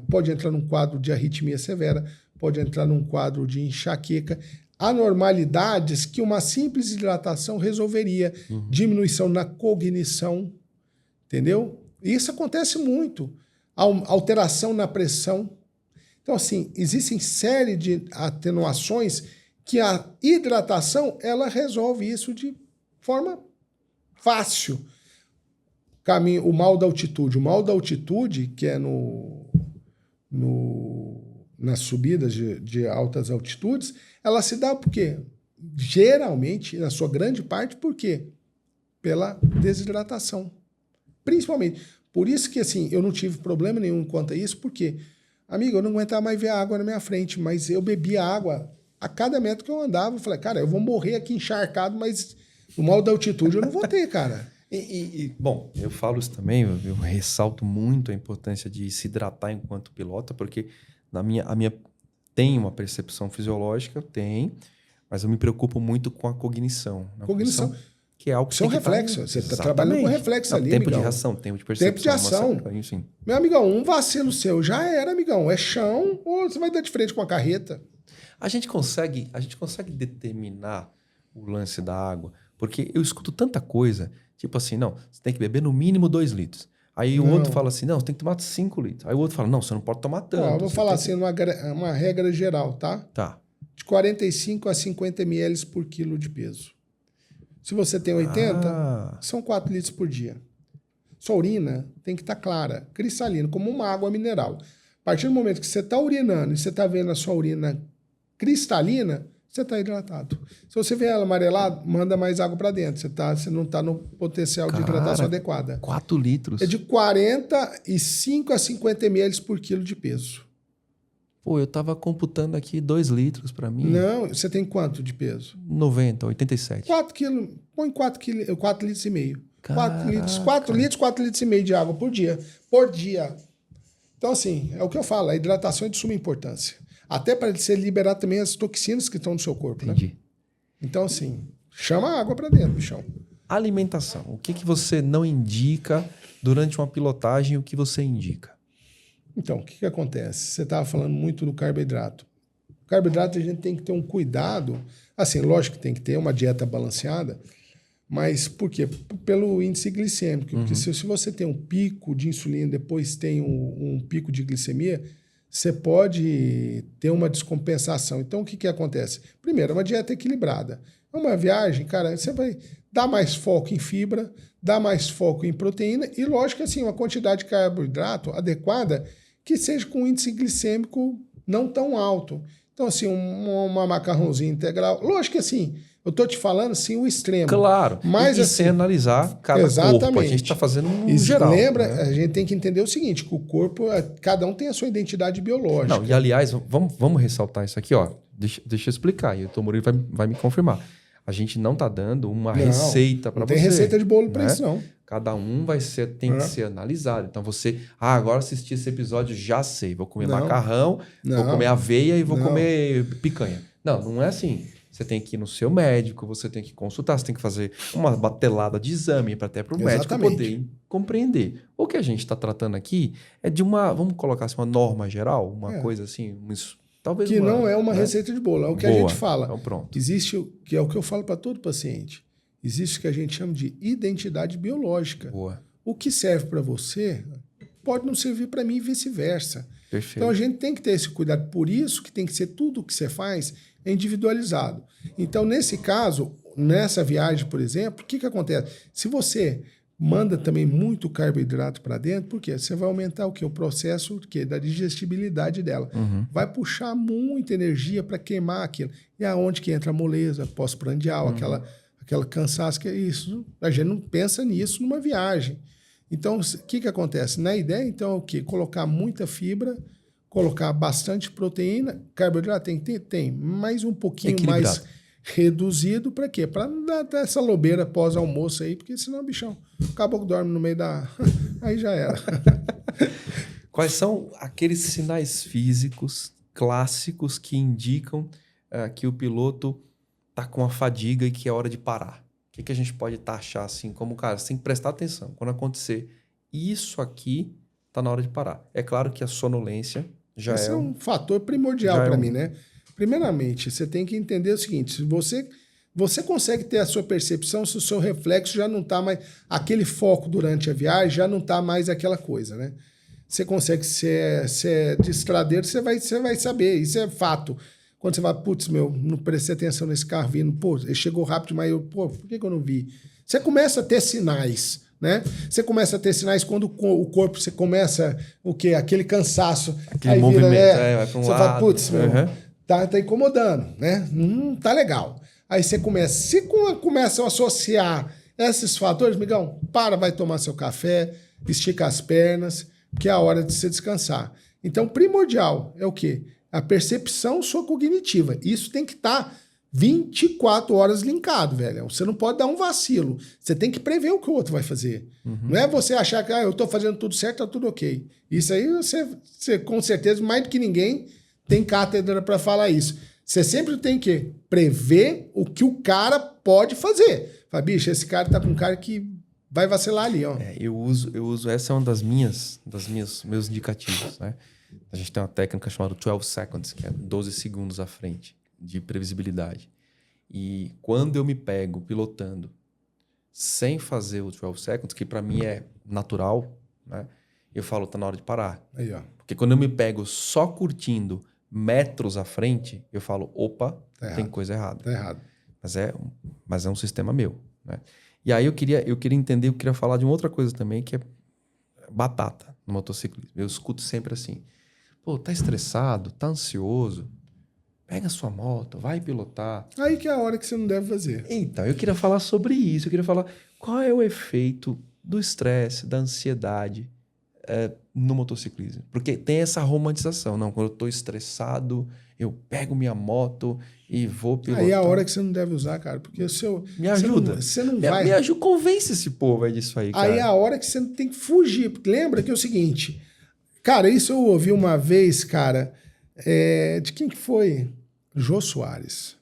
[SPEAKER 2] pode entrar num quadro de arritmia severa, pode entrar num quadro de enxaqueca, anormalidades que uma simples hidratação resolveria. Diminuição na cognição, entendeu? Isso acontece muito. Alteração na pressão. Então, assim, existem série de atenuações que a hidratação, ela resolve isso de forma fácil. O mal da altitude. O mal da altitude, que é nas subidas de altas altitudes, ela se dá por quê? Geralmente, na sua grande parte, por quê? Pela desidratação. Principalmente. Por isso que, assim, eu não tive problema nenhum quanto a isso, porque, amigo, eu não aguentava mais ver a água na minha frente, mas eu bebia água a cada metro que eu andava. Eu falei, cara, eu vou morrer aqui encharcado, mas no mal da altitude eu não vou ter, cara.
[SPEAKER 1] Bom, eu falo isso também, eu ressalto muito a importância de se hidratar enquanto pilota, porque a minha tem uma percepção fisiológica, mas eu me preocupo muito com a cognição.
[SPEAKER 2] Cognição.
[SPEAKER 1] Que é algo que
[SPEAKER 2] isso é um reflexo. Você está trabalhando com reflexo ali,
[SPEAKER 1] tempo
[SPEAKER 2] amigão.
[SPEAKER 1] De reação, tempo de percepção.
[SPEAKER 2] Tempo de ação.
[SPEAKER 1] Enfim.
[SPEAKER 2] Meu amigão, um vacilo seu já era, amigão. É chão ou você vai dar de frente com a carreta?
[SPEAKER 1] A gente consegue determinar o lance da água, porque eu escuto tanta coisa, tipo assim, não, você tem que beber no mínimo 2 litros. Aí o outro fala assim, não, você tem que tomar 5 litros. Aí o outro fala, não, você não pode tomar tanto.
[SPEAKER 2] Eu vou falar assim, uma regra geral, tá?
[SPEAKER 1] Tá.
[SPEAKER 2] De 45 a 50 ml por quilo de peso. Se você tem 80, são 4 litros por dia. Sua urina tem que estar clara, cristalina, como uma água mineral. A partir do momento que você está urinando e você está vendo a sua urina cristalina, você está hidratado. Se você vê ela amarelada, manda mais água para dentro. Você não está no potencial de hidratação adequada.
[SPEAKER 1] 4 litros?
[SPEAKER 2] É de 45 a 50 ml por quilo de peso.
[SPEAKER 1] Pô, eu tava computando aqui 2 litros para mim.
[SPEAKER 2] Não, você tem quanto de peso?
[SPEAKER 1] 90, 87.
[SPEAKER 2] 4 quilos, põe 4 litros e meio.
[SPEAKER 1] Caraca.
[SPEAKER 2] 4 litros e meio de água por dia. Por dia. Então, assim, é o que eu falo, a hidratação é de suma importância. Até para você liberar também as toxinas que estão no seu corpo,
[SPEAKER 1] Entendi.
[SPEAKER 2] né? Então, assim, chama água para dentro, bichão.
[SPEAKER 1] Alimentação. O que você não indica durante uma pilotagem? O que você indica?
[SPEAKER 2] Então, o que acontece? Você estava falando muito do carboidrato. O carboidrato a gente tem que ter um cuidado. Assim, lógico que tem que ter uma dieta balanceada, mas por quê? Pelo índice glicêmico. Porque se você tem um pico de insulina, depois tem um pico de glicemia, você pode ter uma descompensação. Então, o que acontece? Primeiro, uma dieta equilibrada. Uma viagem, cara, você vai dar mais foco em fibra, dar mais foco em proteína e, lógico, assim, uma quantidade de carboidrato adequada que seja com índice glicêmico não tão alto. Então, assim, uma macarrãozinha integral. Lógico que, assim, eu tô te falando, assim, o extremo.
[SPEAKER 1] Claro.
[SPEAKER 2] Mas,
[SPEAKER 1] e
[SPEAKER 2] assim,
[SPEAKER 1] sem analisar cada corpo. A gente está fazendo um geral.
[SPEAKER 2] Lembra,
[SPEAKER 1] né?
[SPEAKER 2] a gente tem que entender o seguinte, que o corpo, cada um tem a sua identidade biológica.
[SPEAKER 1] Não, e aliás, vamos ressaltar isso aqui, ó. Deixa eu explicar, e o Tom Murilo vai me confirmar. A gente não está dando uma receita para você.
[SPEAKER 2] Não tem receita de bolo para
[SPEAKER 1] né?
[SPEAKER 2] isso, não.
[SPEAKER 1] Cada um tem que ser analisado. Então você, agora assisti esse episódio, já sei. Vou comer macarrão, vou comer aveia e vou comer picanha. Não é assim. Você tem que ir no seu médico, você tem que consultar, você tem que fazer uma batelada de exame até para o médico poder compreender. O que a gente está tratando aqui é de vamos colocar assim, uma norma geral, uma coisa assim, talvez
[SPEAKER 2] que não é uma receita de bolo, é o que a gente fala.
[SPEAKER 1] Então pronto.
[SPEAKER 2] Existe, que é o que eu falo para todo paciente, existe o que a gente chama de identidade biológica.
[SPEAKER 1] Boa.
[SPEAKER 2] O que serve para você pode não servir para mim e vice-versa.
[SPEAKER 1] Perfeito.
[SPEAKER 2] Então a gente tem que ter esse cuidado. Por isso que tem que ser tudo o que você faz é individualizado. Então, nesse caso, nessa viagem, por exemplo, o que acontece? Se você manda também muito carboidrato para dentro, por quê? Você vai aumentar o quê? O processo da digestibilidade dela. Vai puxar muita energia para queimar aquilo. E aonde que entra a moleza, pós-prandial, aquela cansaço, que é isso. A gente não pensa nisso numa viagem. Então, o que acontece? Na ideia, então, é o quê? Colocar muita fibra, colocar bastante proteína, carboidrato tem, mais um pouquinho mais reduzido, para quê? Para não dar essa lobeira pós-almoço aí, porque senão, bichão, o caboclo dorme no meio da... aí já era.
[SPEAKER 1] Quais são aqueles sinais físicos clássicos que indicam que o piloto está com a fadiga e que é hora de parar? O que a gente pode taxar assim como, cara, você tem que prestar atenção. Quando acontecer isso aqui, está na hora de parar. É claro que a sonolência já
[SPEAKER 2] Esse é um fator primordial para mim, né? Primeiramente, você tem que entender o seguinte, se você consegue ter a sua percepção, se o seu reflexo já não está mais... Aquele foco durante a viagem já não está mais aquela coisa, né? Você consegue ser destradeiro, você vai saber, isso é fato. Quando você vai, putz, não prestei atenção nesse carro vindo, pô, ele chegou rápido demais, por que eu não vi? Você começa a ter sinais, né? Você começa a ter sinais quando o corpo, você começa, o quê? Aquele cansaço.
[SPEAKER 1] Aquele
[SPEAKER 2] aí
[SPEAKER 1] movimento,
[SPEAKER 2] vai
[SPEAKER 1] para um
[SPEAKER 2] você
[SPEAKER 1] lado.
[SPEAKER 2] fala, putz, tá incomodando, né? Não tá legal. Aí você começa a associar esses fatores, migão, vai tomar seu café, estica as pernas, que é a hora de você descansar. Então, primordial é o quê? A percepção sua cognitiva. Isso tem que estar 24 horas linkado, velho. Você não pode dar um vacilo. Você tem que prever o que o outro vai fazer. Não é você achar que eu estou fazendo tudo certo, tá tudo ok. Isso aí você com certeza, mais do que ninguém, tem cátedra para falar isso. Você sempre tem que prever o que o cara pode fazer. Fala, bicho, esse cara tá com um cara que vai vacilar ali, ó.
[SPEAKER 1] Eu uso essa é uma das meus indicativos, né? A gente tem uma técnica chamada 12 seconds, que é 12 segundos à frente de previsibilidade. E quando eu me pego pilotando sem fazer o 12 seconds, que para mim é natural, né? Eu falo, tá na hora de parar.
[SPEAKER 2] Aí, ó.
[SPEAKER 1] Porque quando eu me pego só curtindo metros à frente, eu falo, opa, tem coisa errada.
[SPEAKER 2] Tá errado.
[SPEAKER 1] Mas é um sistema meu, né? E aí eu queria entender, eu queria falar de uma outra coisa também, que é batata no motociclismo. Eu escuto sempre assim, pô, tá estressado, tá ansioso, pega a sua moto, vai pilotar.
[SPEAKER 2] Aí que é a hora que você não deve fazer.
[SPEAKER 1] Então, eu queria falar sobre isso, eu queria falar qual é o efeito do estresse, da ansiedade no motociclismo. Porque tem essa romantização, não, quando eu tô estressado, eu pego minha moto e vou pilotar.
[SPEAKER 2] Aí é a hora que você não deve usar, cara, porque o seu...
[SPEAKER 1] Me ajuda.
[SPEAKER 2] Você não vai...
[SPEAKER 1] Me ajuda, convence esse povo aí disso aí, cara.
[SPEAKER 2] Aí é a hora que você tem que fugir. Porque lembra que é o seguinte... Cara, isso eu ouvi uma vez, cara, de quem que foi? Jô Soares.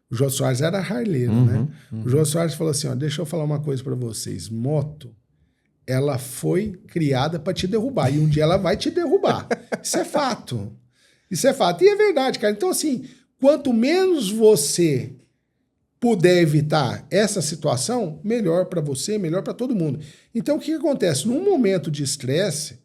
[SPEAKER 2] O Jô Soares era harleiro, né? O Jô Soares falou assim, ó, deixa eu falar uma coisa para vocês. Moto, ela foi criada para te derrubar. E um dia ela vai te derrubar. Isso é fato. Isso é fato. E é verdade, cara. Então, assim, quanto menos você puder evitar essa situação, melhor para você, melhor para todo mundo. Então, o que acontece? Num momento de estresse,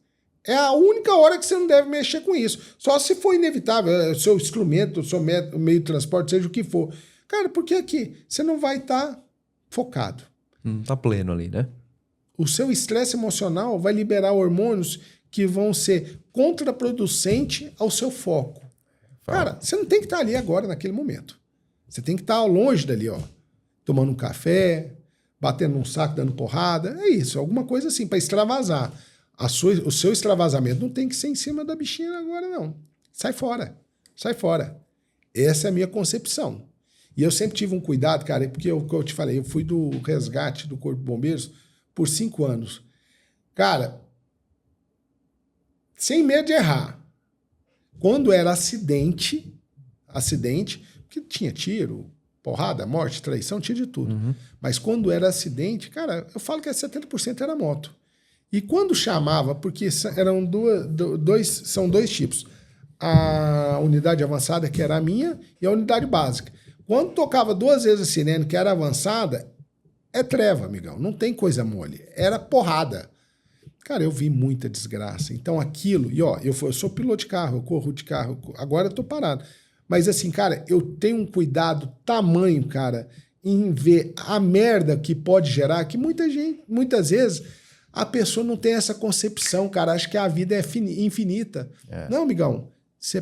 [SPEAKER 2] é a única hora que você não deve mexer com isso. Só se for inevitável, é o seu instrumento, o seu meio de transporte, seja o que for. Cara, porque aqui você não vai estar focado.
[SPEAKER 1] Não tá pleno ali, né?
[SPEAKER 2] O seu estresse emocional vai liberar hormônios que vão ser contraproducentes ao seu foco. Cara, você não tem que estar ali agora, naquele momento. Você tem que estar longe dali, ó. Tomando um café, batendo num saco, dando porrada. É isso, alguma coisa assim, para extravasar. O seu extravasamento não tem que ser em cima da bichinha agora, não. Sai fora. Sai fora. Essa é a minha concepção. E eu sempre tive um cuidado, cara, porque eu te falei, eu fui do resgate do Corpo de Bombeiros por 5 anos. Cara, sem medo de errar. Quando era acidente, que tinha tiro, porrada, morte, traição, tinha de tudo. Mas quando era acidente, cara, eu falo que 70% era moto. E quando chamava, porque eram são dois tipos. A unidade avançada, que era a minha, e a unidade básica. Quando tocava 2 vezes a sirene, que era avançada, é treva, amigão. Não tem coisa mole. Era porrada. Cara, eu vi muita desgraça. Então aquilo... E ó, eu sou piloto de carro, eu corro de carro. Agora eu tô parado. Mas assim, cara, eu tenho um cuidado tamanho, cara, em ver a merda que pode gerar, que muitas vezes a pessoa não tem essa concepção, cara. Acha que a vida é infinita. Não, amigão. Você,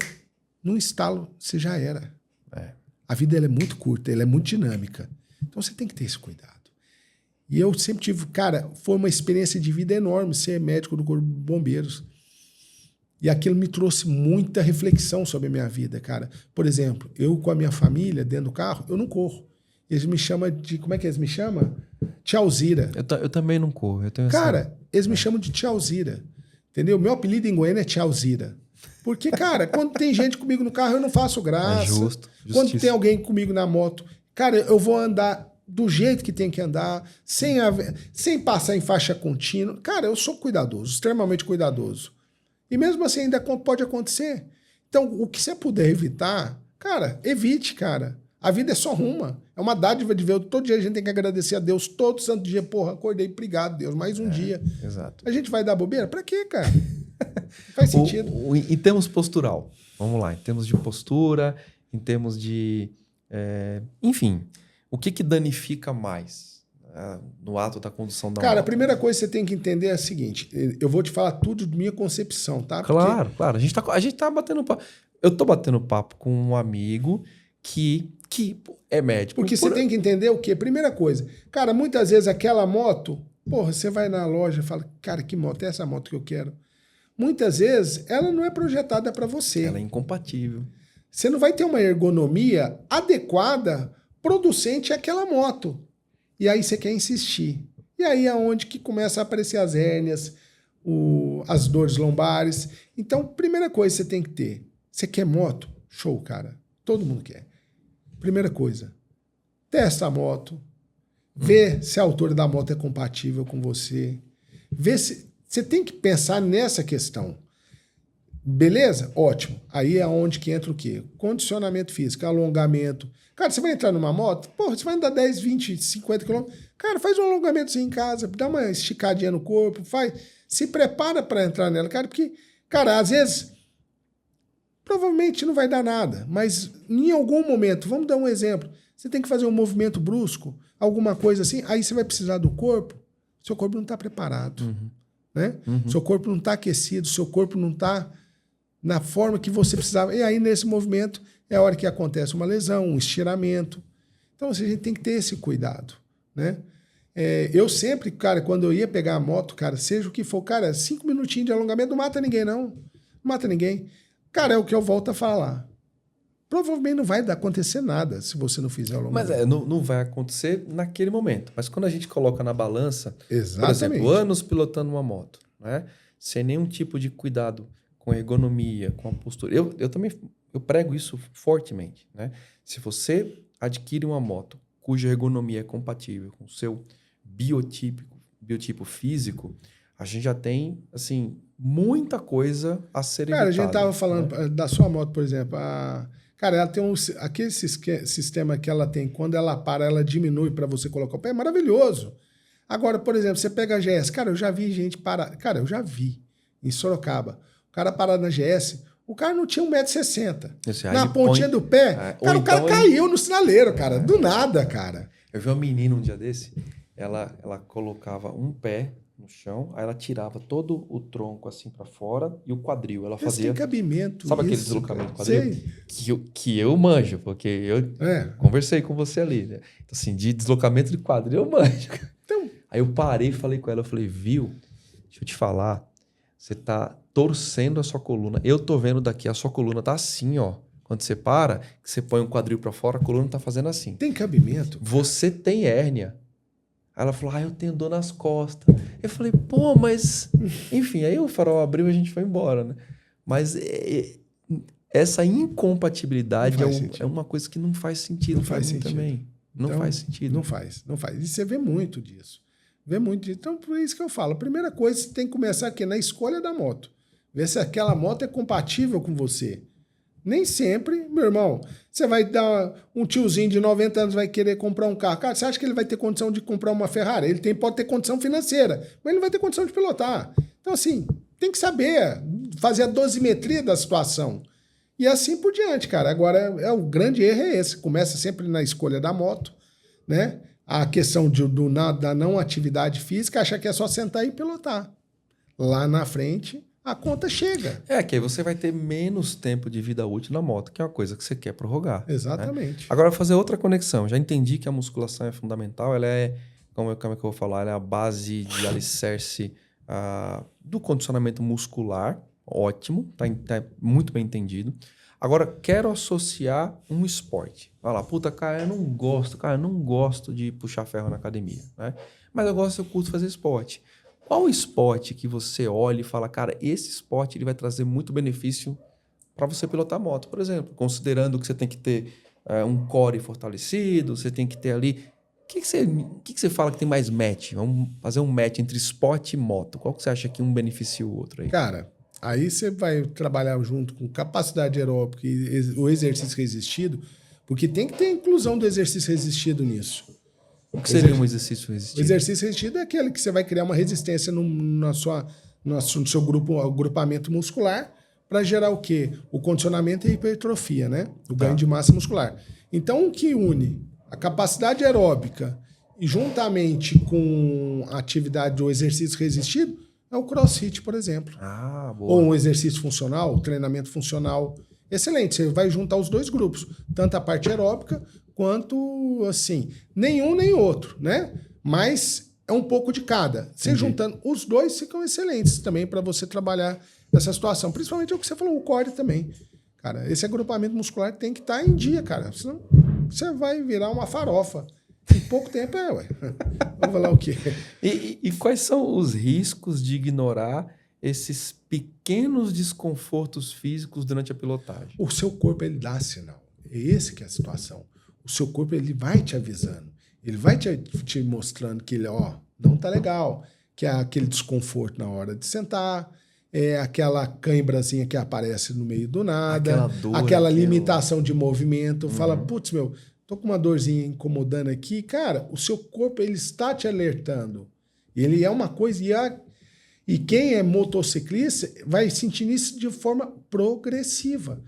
[SPEAKER 2] num estalo, você já era. A vida ela é muito curta, ela é muito dinâmica. Então você tem que ter esse cuidado. E eu sempre tive... Cara, foi uma experiência de vida enorme ser médico do Corpo de Bombeiros. E aquilo me trouxe muita reflexão sobre a minha vida, cara. Por exemplo, eu com a minha família dentro do carro, eu não corro. Eles me chamam de... Como é que eles me chamam? Tchauzira.
[SPEAKER 1] Eu também não corro. Eu tenho
[SPEAKER 2] cara, eles me chamam de Tchauzira. Entendeu? Meu apelido em Goiânia é Tchauzira. Porque, cara, quando tem gente comigo no carro, eu não faço graça.
[SPEAKER 1] É justo.
[SPEAKER 2] Quando tem alguém comigo na moto, cara, eu vou andar do jeito que tem que andar, sem passar em faixa contínua. Cara, eu sou cuidadoso, extremamente cuidadoso. E mesmo assim ainda pode acontecer. Então, o que você puder evitar, cara, evite, cara. A vida é só uma. É uma dádiva de ver. Todo dia a gente tem que agradecer a Deus. Todo santo dia, porra, acordei, obrigado, Deus. Mais um dia.
[SPEAKER 1] Exato.
[SPEAKER 2] A gente vai dar bobeira? Pra quê, cara? Faz sentido.
[SPEAKER 1] Em termos postural, vamos lá. Em termos de postura, em termos de... enfim, o que danifica mais no ato da condução da moto?
[SPEAKER 2] Cara, a primeira coisa que você tem que entender é a seguinte. Eu vou te falar tudo de minha concepção, tá?
[SPEAKER 1] Claro, claro. A gente tá batendo papo. Eu tô batendo papo com um amigo que é médico.
[SPEAKER 2] Porque você tem que entender o quê? Primeira coisa. Cara, muitas vezes aquela moto... Porra, você vai na loja e fala... Cara, que moto é essa moto que eu quero? Muitas vezes, ela não é projetada para você.
[SPEAKER 1] Ela é incompatível.
[SPEAKER 2] Você não vai ter uma ergonomia adequada, producente àquela moto. E aí você quer insistir. E aí é onde que começa a aparecer as hérnias, as dores lombares. Então, primeira coisa que você tem que ter. Você quer moto? Show, cara. Todo mundo quer. Primeira coisa. Testa a moto. Vê se a altura da moto é compatível com você. Vê se... Você tem que pensar nessa questão. Beleza? Ótimo. Aí é onde que entra o quê? Condicionamento físico, alongamento. Cara, você vai entrar numa moto, porra, você vai andar 10, 20, 50 quilômetros. Cara, faz um alongamento em casa, dá uma esticadinha no corpo, se prepara para entrar nela, cara, porque, cara, às vezes, provavelmente não vai dar nada, mas em algum momento, vamos dar um exemplo, você tem que fazer um movimento brusco, alguma coisa assim, aí você vai precisar do corpo, seu corpo não está preparado. Né? Seu corpo não está aquecido, seu corpo não está na forma que você precisava. E aí, nesse movimento, é a hora que acontece uma lesão, um estiramento. Então, a gente tem que ter esse cuidado. Né? Eu sempre, cara, quando eu ia pegar a moto, cara, seja o que for, cara, 5 minutinhos de alongamento não mata ninguém, não. Não mata ninguém. Cara, é o que eu volto a falar. Provavelmente não vai acontecer nada se você não fizer alongamento.
[SPEAKER 1] Mas não vai acontecer naquele momento. Mas quando a gente coloca na balança,
[SPEAKER 2] exatamente,
[SPEAKER 1] por exemplo, anos pilotando uma moto, né? Sem nenhum tipo de cuidado com a ergonomia, com a postura. Eu também prego isso fortemente. Né? Se você adquire uma moto cuja ergonomia é compatível com o seu biotipo físico, a gente já tem, assim, muita coisa a ser evitada.
[SPEAKER 2] Cara, a gente tava falando da sua moto, por exemplo. Cara, ela tem aquele sistema que ela tem, quando ela para, ela diminui para você colocar o pé, é maravilhoso. Agora, por exemplo, você pega a GS, cara, eu já vi gente parar, cara, eu já vi em Sorocaba, o cara parado na GS, o cara não tinha 1,60 m. Na pontinha do pé, cara, o cara caiu no sinaleiro, cara, do nada, cara.
[SPEAKER 1] Eu vi uma menina um dia desse, ela colocava um pé no chão, aí ela tirava todo o tronco assim para fora e o quadril. Ela fazia.
[SPEAKER 2] Tem cabimento.
[SPEAKER 1] Sabe aquele deslocamento do quadril? Que eu manjo, porque eu conversei com você ali, né? Então, assim, de deslocamento de quadril eu manjo.
[SPEAKER 2] Então,
[SPEAKER 1] aí eu parei e falei com ela, eu falei, viu? Deixa eu te falar, você tá torcendo a sua coluna. Eu tô vendo daqui, a sua coluna tá assim, ó. Quando você para, que você põe o quadril para fora, a coluna tá fazendo assim.
[SPEAKER 2] Tem cabimento.
[SPEAKER 1] Você tem hérnia. Aí ela falou, eu tenho dor nas costas. Eu falei, pô, mas... Enfim, aí o farol abriu e a gente foi embora, né? Mas essa incompatibilidade é uma coisa que não faz sentido. Não faz sentido também. Não faz sentido.
[SPEAKER 2] Não faz. E você vê muito disso. Então, por isso que eu falo. A primeira coisa, você tem que começar aqui na escolha da moto. Ver se aquela moto é compatível com você. Nem sempre, meu irmão, você vai dar um tiozinho de 90 anos vai querer comprar um carro. Cara, você acha que ele vai ter condição de comprar uma Ferrari? Ele pode ter condição financeira, mas ele não vai ter condição de pilotar. Então, assim, tem que saber fazer a dosimetria da situação. E assim por diante, cara. Agora, o grande erro é esse. Começa sempre na escolha da moto, né? A questão da não atividade física, achar que é só sentar e pilotar. Lá na frente... a conta chega.
[SPEAKER 1] Que aí você vai ter menos tempo de vida útil na moto, que é uma coisa que você quer prorrogar.
[SPEAKER 2] Exatamente.
[SPEAKER 1] Né? Agora, fazer outra conexão. Já entendi que a musculação é fundamental. Ela é, como é que eu vou falar? Ela é a base de alicerce do condicionamento muscular. Ótimo, tá muito bem entendido. Agora, quero associar um esporte. Vai lá, cara, eu não gosto de puxar ferro na academia, né? Mas eu curto fazer esporte. Qual esporte que você olha e fala, cara, esse esporte ele vai trazer muito benefício para você pilotar moto, por exemplo, considerando que você tem que ter um core fortalecido, você tem que ter ali... O que você fala que tem mais match? Vamos fazer um match entre esporte e moto. Qual que você acha que um beneficia o outro aí?
[SPEAKER 2] Cara, aí você vai trabalhar junto com capacidade aeróbica e o exercício resistido, porque tem que ter inclusão do exercício resistido nisso.
[SPEAKER 1] O que seria um exercício resistido?
[SPEAKER 2] O exercício resistido é aquele que você vai criar uma resistência no seu agrupamento muscular para gerar o quê? O condicionamento e a hipertrofia, né? O ganho de massa muscular. Então, o que une a capacidade aeróbica e juntamente com a atividade do exercício resistido é o crossfit, por exemplo.
[SPEAKER 1] Boa.
[SPEAKER 2] Ou um exercício funcional, treinamento funcional. Excelente, você vai juntar os dois grupos, tanto a parte aeróbica quanto, assim, nenhum nem outro, né? Mas é um pouco de cada. Você juntando os dois ficam excelentes também para você trabalhar essa situação. Principalmente o que você falou, o core também. Cara, esse agrupamento muscular tem que estar em dia, cara. Senão você vai virar uma farofa. Em pouco tempo Vamos falar o quê?
[SPEAKER 1] E quais são os riscos de ignorar esses pequenos desconfortos físicos durante a pilotagem?
[SPEAKER 2] O seu corpo, ele dá sinal. É esse que é a situação. O seu corpo, ele vai te avisando. Ele vai te mostrando que ele, não tá legal. Que é aquele desconforto na hora de sentar, é aquela cãibrazinha que aparece no meio do nada, aquela limitação de movimento. Fala, putz, tô com uma dorzinha incomodando aqui. Cara, o seu corpo, ele está te alertando. Ele é uma coisa... E quem é motociclista vai sentindo isso de forma progressiva.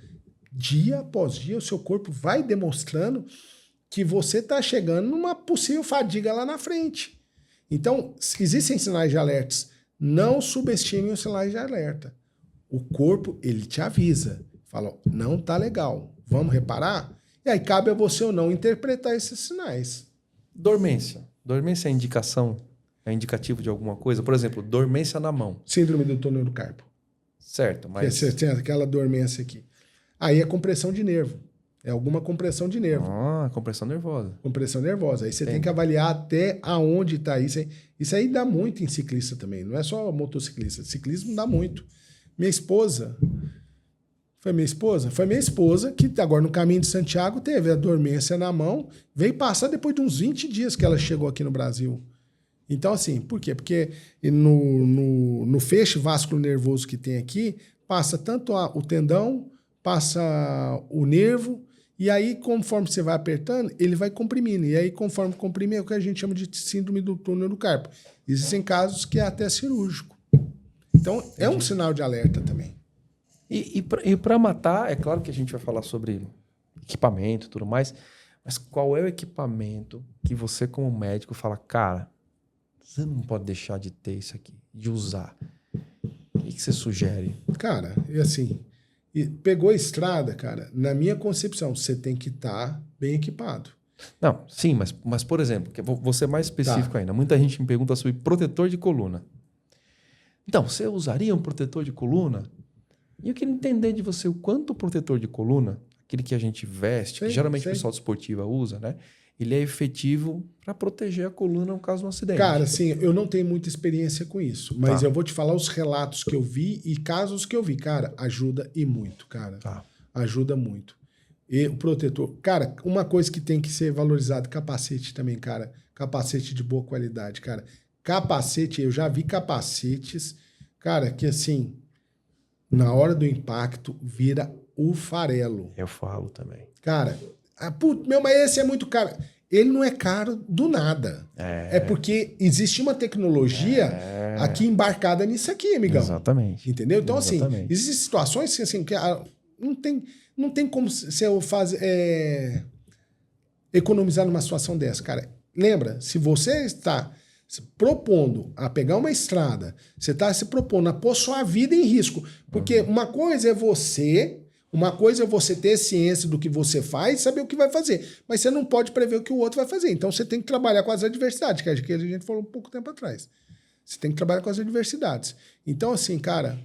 [SPEAKER 2] Dia após dia, o seu corpo vai demonstrando que você está chegando numa possível fadiga lá na frente. Então, existem sinais de alertas. Não subestime os sinais de alerta. O corpo, ele te avisa. Fala, não tá legal, vamos reparar? E aí cabe a você ou não interpretar esses sinais.
[SPEAKER 1] Dormência. Dormência é indicação? É indicativo de alguma coisa? Por exemplo, dormência na mão.
[SPEAKER 2] Síndrome do túnel do carpo.
[SPEAKER 1] Certo, mas...
[SPEAKER 2] Você tem aquela dormência aqui. Aí é compressão de nervo. É alguma compressão de nervo.
[SPEAKER 1] Compressão nervosa.
[SPEAKER 2] Compressão nervosa. Aí você tem que avaliar até aonde está isso. Isso aí dá muito em ciclista também. Não é só motociclista. Ciclismo dá muito. Minha esposa Foi minha esposa? Foi minha esposa que agora no caminho de Santiago teve a dormência na mão, veio passar depois de uns 20 dias que ela chegou aqui no Brasil. Então, assim, por quê? Porque no feixe vasculo nervoso que tem aqui, passa tanto o tendão, passa o nervo, e aí, conforme você vai apertando, ele vai comprimindo. E aí, conforme comprime, é o que a gente chama de síndrome do túnel do carpo. Existem casos que é até cirúrgico. Então, é um sinal de alerta também.
[SPEAKER 1] E para matar, é claro que a gente vai falar sobre equipamento e tudo mais, mas qual é o equipamento que você, como médico, fala, cara, você não pode deixar de ter isso aqui, de usar? O que você sugere?
[SPEAKER 2] Cara, e assim, pegou a estrada, cara, na minha concepção, você tem que estar bem equipado.
[SPEAKER 1] Não, sim, mas por exemplo, vou ser mais específico ainda. Muita gente me pergunta sobre protetor de coluna. Então, você usaria um protetor de coluna? E eu queria entender de você o quanto o protetor de coluna, aquele que a gente veste, que geralmente o pessoal de esportiva usa, né? Ele é efetivo para proteger a coluna no caso de um acidente.
[SPEAKER 2] Cara, assim, eu não tenho muita experiência com isso, mas eu vou te falar os relatos que eu vi e casos que eu vi. Cara, ajuda e muito, cara. Ajuda muito. E o protetor... Cara, uma coisa que tem que ser valorizado, capacete também, cara. Capacete de boa qualidade, cara. Capacete, eu já vi capacetes, cara, que assim... Na hora do impacto, vira o farelo.
[SPEAKER 1] Eu falo também.
[SPEAKER 2] Cara, mas esse é muito caro. Ele não é caro do nada. É porque existe uma tecnologia aqui embarcada nisso aqui, amigão.
[SPEAKER 1] Exatamente.
[SPEAKER 2] Entendeu? Então,
[SPEAKER 1] Exatamente.
[SPEAKER 2] assim, existem situações assim, que não tem como você economizar numa situação dessa, cara. Lembra, se você está se propondo a pegar uma estrada, você está se propondo a pôr sua vida em risco. Porque uma coisa é você ter ciência do que você faz e saber o que vai fazer. Mas você não pode prever o que o outro vai fazer. Então você tem que trabalhar com as adversidades, que a gente falou um pouco tempo atrás. Você tem que trabalhar com as adversidades. Então, assim, cara,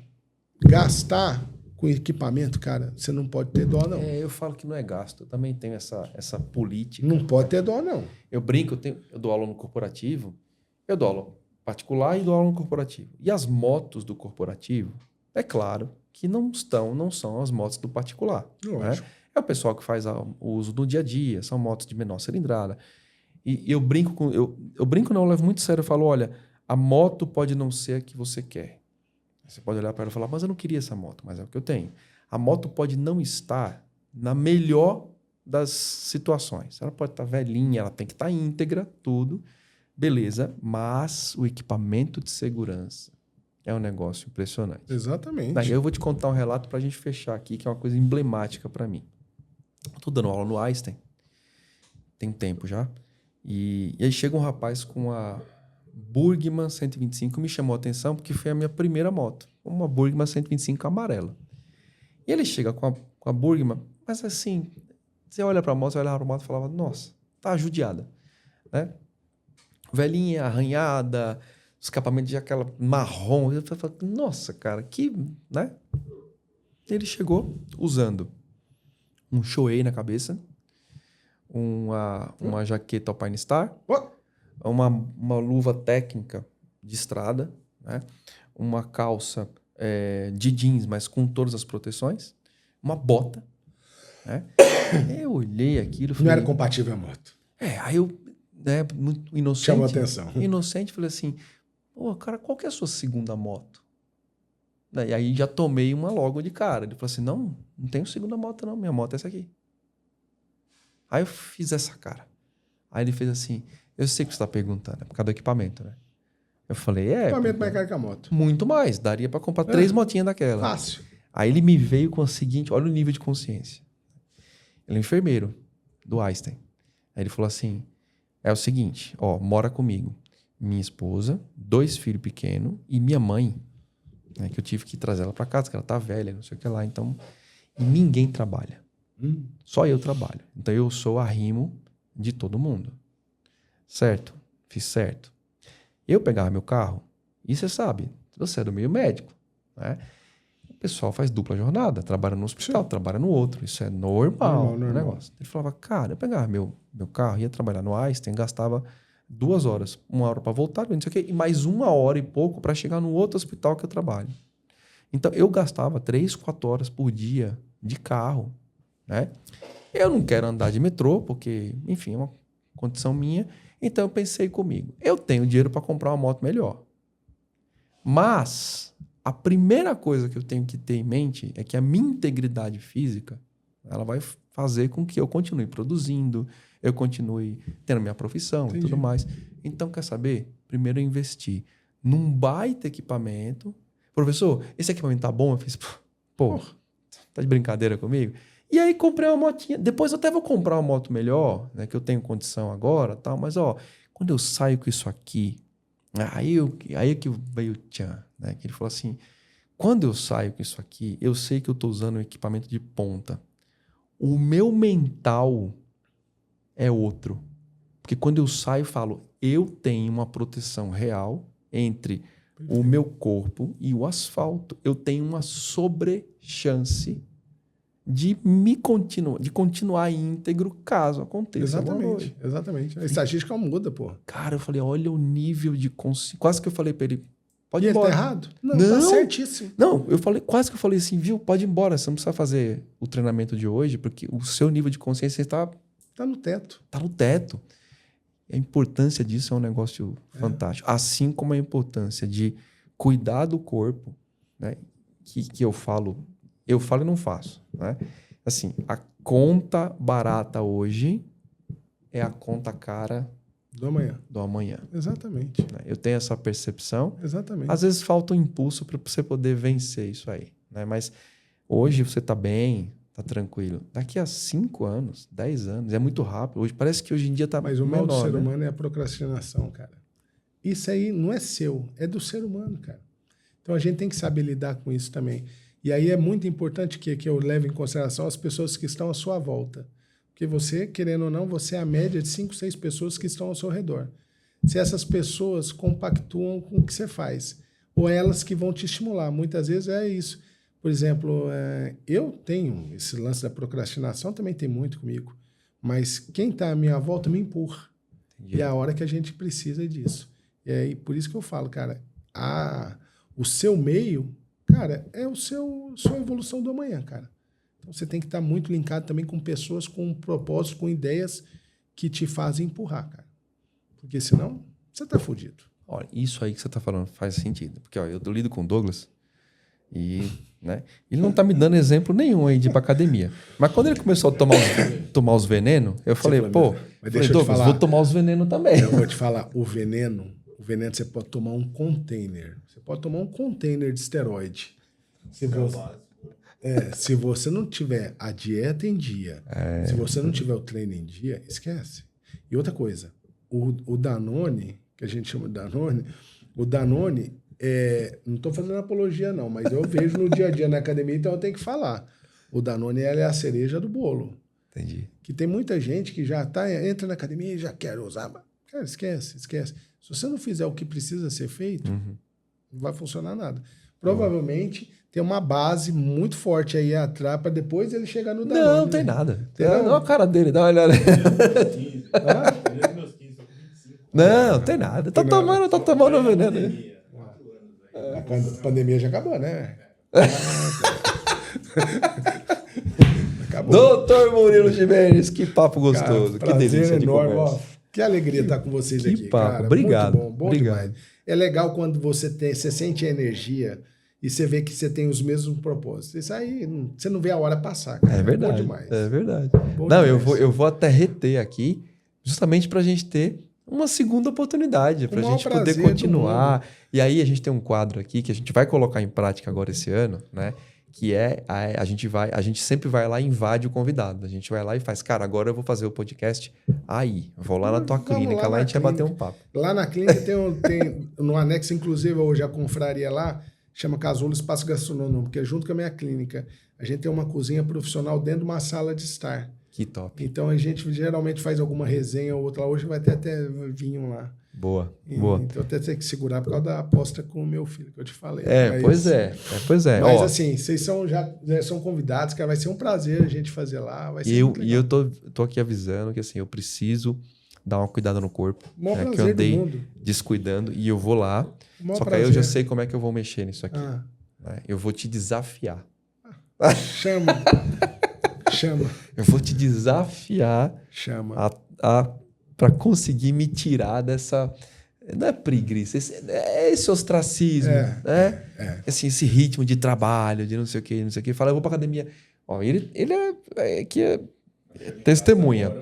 [SPEAKER 2] gastar com equipamento, cara, você não pode ter dó, não.
[SPEAKER 1] Eu falo que não é gasto. Eu também tenho essa política.
[SPEAKER 2] Não pode ter dó, não.
[SPEAKER 1] Eu brinco, eu dou aula no corporativo. Eu dou aula particular e dou aula no corporativo. E as motos do corporativo, é claro que não são as motos do particular. Né? É o pessoal que faz o uso do dia a dia, são motos de menor cilindrada. E eu brinco não, eu levo muito sério, eu falo, olha, a moto pode não ser a que você quer. Você pode olhar para ela e falar, mas eu não queria essa moto, mas é o que eu tenho. A moto pode não estar na melhor das situações. Ela pode estar velhinha, ela tem que estar íntegra, tudo. Beleza, mas o equipamento de segurança é um negócio impressionante.
[SPEAKER 2] Exatamente.
[SPEAKER 1] Daí eu vou te contar um relato para a gente fechar aqui, que é uma coisa emblemática para mim. Estou dando aula no Einstein, tem tempo já, e aí chega um rapaz com a Burgman 125, me chamou a atenção porque foi a minha primeira moto, uma Burgman 125 amarela. E ele chega com a Burgman, mas assim, você olha para a moto e falava, nossa, tá judiada, né? Velhinha, arranhada, escapamento de aquela marrom. Eu falei, nossa, cara, que... né? Ele chegou usando um Shoei na cabeça, uma jaqueta Alpine Star, uma luva técnica de estrada, né? Uma calça de jeans, mas com todas as proteções, uma bota. Né? Eu olhei aquilo...
[SPEAKER 2] Não era compatível a moto.
[SPEAKER 1] Aí eu... muito inocente.
[SPEAKER 2] Chamou a atenção.
[SPEAKER 1] Inocente, falei assim, pô, cara, qual que é a sua segunda moto? E aí já tomei uma logo de cara. Ele falou assim, não tenho segunda moto não, minha moto é essa aqui. Aí eu fiz essa cara. Aí ele fez assim, eu sei que você está perguntando, é por causa do equipamento, né? Eu falei,
[SPEAKER 2] equipamento mais caro que a moto.
[SPEAKER 1] Muito mais, daria para comprar 3 motinhas daquela.
[SPEAKER 2] Fácil.
[SPEAKER 1] Aí ele me veio com a seguinte, olha o nível de consciência. Ele é enfermeiro do Einstein. Aí ele falou assim, é o seguinte, mora comigo. Minha esposa, 2 filhos pequenos e minha mãe, né, que eu tive que trazer ela para casa, que ela tá velha, não sei o que lá. Então, e ninguém trabalha. Só eu trabalho. Então, eu sou arrimo de todo mundo. Certo? Fiz certo. Eu pegava meu carro, e você sabe, você é do meio médico, né? O pessoal faz dupla jornada, trabalha no hospital, trabalha no outro. Isso é normal. O negócio. Ele falava, cara, eu pegava meu carro, ia trabalhar no Einstein, gastava 2 horas, 1 hora para voltar, não sei o quê, e mais 1 hora e pouco para chegar no outro hospital que eu trabalho. Então, eu gastava 3, 4 horas por dia de carro, né? Eu não quero andar de metrô, porque, enfim, é uma condição minha. Então eu pensei comigo, eu tenho dinheiro para comprar uma moto melhor. Mas a primeira coisa que eu tenho que ter em mente é que a minha integridade física, ela vai fazer com que eu continue produzindo, eu continue tendo minha profissão e tudo mais. Então, quer saber? Primeiro eu investi num baita equipamento. Professor, esse equipamento tá bom? Eu fiz, pô, tá de brincadeira comigo? E aí comprei uma motinha. Depois eu até vou comprar uma moto melhor, né, que eu tenho condição agora, tal. Mas ó, quando eu saio com isso aqui, aí que veio o tchan, né? Que ele falou assim: quando eu saio com isso aqui, eu sei que eu tô usando um equipamento de ponta. O meu mental é outro. Porque quando eu saio, eu falo, eu tenho uma proteção real entre o meu corpo e o asfalto. Eu tenho uma sobrechance de continuar íntegro caso aconteça alguma coisa.
[SPEAKER 2] Exatamente. A estatística muda, pô.
[SPEAKER 1] Cara, eu falei, olha o nível de consciência. Quase que eu falei pra ele, pode ir
[SPEAKER 2] ele
[SPEAKER 1] embora.
[SPEAKER 2] tá errado? Não, tá certíssimo.
[SPEAKER 1] Não, quase que eu falei assim, viu, pode ir embora, você não precisa fazer o treinamento de hoje, porque o seu nível de consciência está...
[SPEAKER 2] Tá no teto.
[SPEAKER 1] Tá no teto. A importância disso é um negócio fantástico. Assim como a importância de cuidar do corpo, né? Que eu falo e não faço, né? Assim, a conta barata hoje é a conta cara
[SPEAKER 2] do amanhã. Exatamente.
[SPEAKER 1] Né? Eu tenho essa percepção.
[SPEAKER 2] Exatamente.
[SPEAKER 1] Às vezes falta um impulso para você poder vencer isso aí, né? Mas hoje você tá bem, tá tranquilo. Daqui a 5 anos, 10 anos, é muito rápido. Hoje parece que hoje em dia tá menor.
[SPEAKER 2] Mas o mal do ser
[SPEAKER 1] né?
[SPEAKER 2] humano é a procrastinação, cara. Isso aí não é seu, é do ser humano, cara. Então a gente tem que saber lidar com isso também. E aí é muito importante que eu leve em consideração as pessoas que estão à sua volta. Porque você, querendo ou não, você é a média de 5, 6 pessoas que estão ao seu redor. Se essas pessoas compactuam com o que você faz, ou elas que vão te estimular. Muitas vezes é isso. Por exemplo, eu tenho esse lance da procrastinação, também tem muito comigo. Mas quem está à minha volta me empurra. Entendi. E é a hora que a gente precisa disso. E por isso que eu falo, cara, o seu meio, cara, é sua evolução do amanhã, cara. Então você tem que estar muito linkado também com pessoas com propósitos, com ideias que te fazem empurrar, cara. Porque senão você tá fudido.
[SPEAKER 1] Olha, isso aí que você tá falando faz sentido. Porque ó, eu lido com o Douglas e, né, ele não tá me dando exemplo nenhum aí de ir pra academia. Mas quando ele começou a tomar os venenos, eu falei, Douglas, vou tomar os venenos também.
[SPEAKER 2] Eu vou te falar, o veneno você pode tomar um container. Você pode tomar um container de esteroide. Se você não tiver a dieta em dia, se você não tiver o treino em dia, esquece. E outra coisa, o Danone, que a gente chama de Danone, o Danone, não estou fazendo apologia não, mas eu vejo no dia a dia na academia, então eu tenho que falar. O Danone é a cereja do bolo.
[SPEAKER 1] Entendi.
[SPEAKER 2] Que tem muita gente que já entra na academia e já quer usar. Cara, esquece. Se você não fizer o que precisa ser feito, não vai funcionar nada. Provavelmente tem uma base muito forte aí atrás para depois ele chegar no Danone.
[SPEAKER 1] Não tem nada. Olha a cara dele, dá uma olhada. Não tem nada. Tá tomando veneno.
[SPEAKER 2] A pandemia já acabou, né? Acabou.
[SPEAKER 1] Doutor Murilo Gimenez, que papo gostoso.
[SPEAKER 2] Cara,
[SPEAKER 1] que delícia de
[SPEAKER 2] enorme,
[SPEAKER 1] conversa.
[SPEAKER 2] Que alegria estar com vocês aqui.
[SPEAKER 1] Que papo.
[SPEAKER 2] Cara.
[SPEAKER 1] Obrigado.
[SPEAKER 2] Muito bom
[SPEAKER 1] Obrigado.
[SPEAKER 2] demais. É legal quando você sente a energia e você vê que você tem os mesmos propósitos. Isso aí, você não vê a hora passar. Cara.
[SPEAKER 1] É verdade.
[SPEAKER 2] Bom demais.
[SPEAKER 1] É verdade.
[SPEAKER 2] Bom
[SPEAKER 1] não,
[SPEAKER 2] demais.
[SPEAKER 1] eu vou até reter aqui, justamente pra gente ter uma segunda oportunidade, pra gente poder continuar. E aí a gente tem um quadro aqui que a gente vai colocar em prática agora esse ano, né? Que a gente sempre vai lá e invade o convidado. A gente vai lá e faz, cara, agora eu vou fazer o podcast aí. Vou lá na tua clínica, lá a gente vai bater um papo.
[SPEAKER 2] Lá na clínica tem no anexo, inclusive, hoje a confraria lá, chama Casulo Espaço Gastronômico, que é junto com a minha clínica. A gente tem uma cozinha profissional dentro de uma sala de estar.
[SPEAKER 1] Que top.
[SPEAKER 2] Então a gente geralmente faz alguma resenha ou outra lá. Hoje vai ter até vinho lá.
[SPEAKER 1] Boa.
[SPEAKER 2] Então até tem que segurar por causa da aposta com o meu filho, que eu te falei.
[SPEAKER 1] Pois é.
[SPEAKER 2] Mas assim, vocês já são convidados, cara, vai ser um prazer a gente fazer lá. Vai ser
[SPEAKER 1] e eu tô aqui avisando que assim, eu preciso dar uma cuidada no corpo.
[SPEAKER 2] Prazer
[SPEAKER 1] que eu andei
[SPEAKER 2] do mundo.
[SPEAKER 1] descuidando e eu vou lá. Só que aí eu já sei como é que eu vou mexer nisso aqui. Né? Eu vou te desafiar.
[SPEAKER 2] Chama. Chama.
[SPEAKER 1] Eu vou te desafiar
[SPEAKER 2] Chama.
[SPEAKER 1] para conseguir me tirar dessa... Não é preguiça, esse ostracismo, né? Assim, esse ritmo de trabalho, de não sei o que. Fala, eu vou pra academia. Ó, ele é testemunha.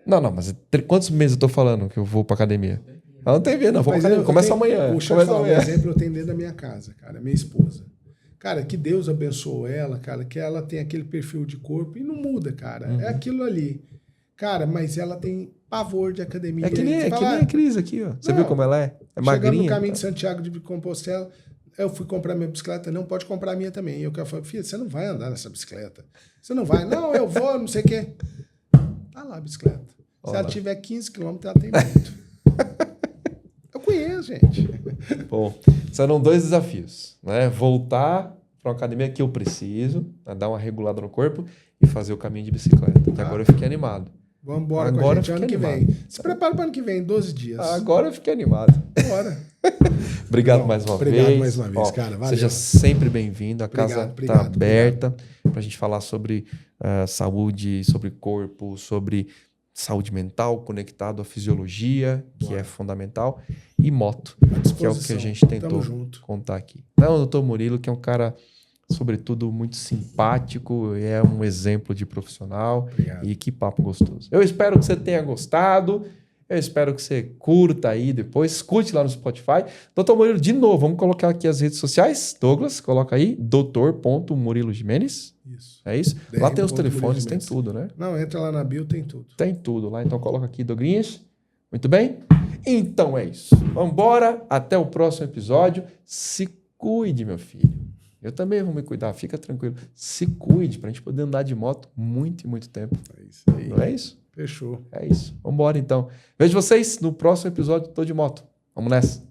[SPEAKER 1] Não, mas quantos meses eu tô falando que eu vou pra academia? Eu não tenho ver, não. Vou pra academia. Começa amanhã.
[SPEAKER 2] Puxa, eu falar um exemplo, eu tenho dentro da minha casa, cara, minha esposa. Cara, que Deus abençoe ela, cara, que ela tem aquele perfil de corpo e não muda, cara. É aquilo ali. Cara, mas ela tem pavor de academia.
[SPEAKER 1] É que nem a Cris aqui, ó. Você viu como ela é? É magrinha.
[SPEAKER 2] Chegando no caminho de Santiago de Compostela, eu fui comprar minha bicicleta. Não, pode comprar a minha também. Eu falei, filha, você não vai andar nessa bicicleta. Você não vai. Não, eu vou, não sei o quê. Tá lá a bicicleta. Se ela tiver 15 km, ela tem muito. Eu conheço, gente.
[SPEAKER 1] Bom, serão 2 desafios, né? Voltar para uma academia que eu preciso, né? Dar uma regulada no corpo e fazer o caminho de bicicleta. Que agora eu fiquei animado.
[SPEAKER 2] Vamos embora com a gente ano que vem. Se prepara para ano que vem, 12 dias.
[SPEAKER 1] Agora eu fiquei animado.
[SPEAKER 2] Bora.
[SPEAKER 1] Obrigado mais uma vez.
[SPEAKER 2] Obrigado mais uma vez, cara. Valeu.
[SPEAKER 1] Seja sempre bem-vindo. A casa está aberta para a gente falar sobre saúde, sobre corpo, sobre saúde mental, conectado à fisiologia, que é fundamental, e moto, que é o que a gente tentou contar aqui. Então, o doutor Murilo, que é um cara, sobretudo, muito simpático, é um exemplo de profissional.
[SPEAKER 2] Obrigado.
[SPEAKER 1] E que papo gostoso. Eu espero que você tenha gostado, eu espero que você curta aí depois, escute lá no Spotify. Doutor Murilo, de novo, vamos colocar aqui as redes sociais. Douglas, coloca aí, doutor.Murilo Gimenez.
[SPEAKER 2] Isso.
[SPEAKER 1] É isso? Lá tem os telefones, tem tudo, né?
[SPEAKER 2] Não, entra lá na bio, tem tudo.
[SPEAKER 1] Tem tudo lá, então coloca aqui, Douglinhas. Muito bem? Então é isso. Vamos embora, até o próximo episódio. Se cuide, meu filho. Eu também vou me cuidar, fica tranquilo. Se cuide pra gente poder andar de moto muito e muito tempo.
[SPEAKER 2] É isso aí.
[SPEAKER 1] Não é isso?
[SPEAKER 2] Fechou.
[SPEAKER 1] É isso. Vamos embora então. Vejo vocês no próximo episódio do Tô de Moto. Vamos nessa.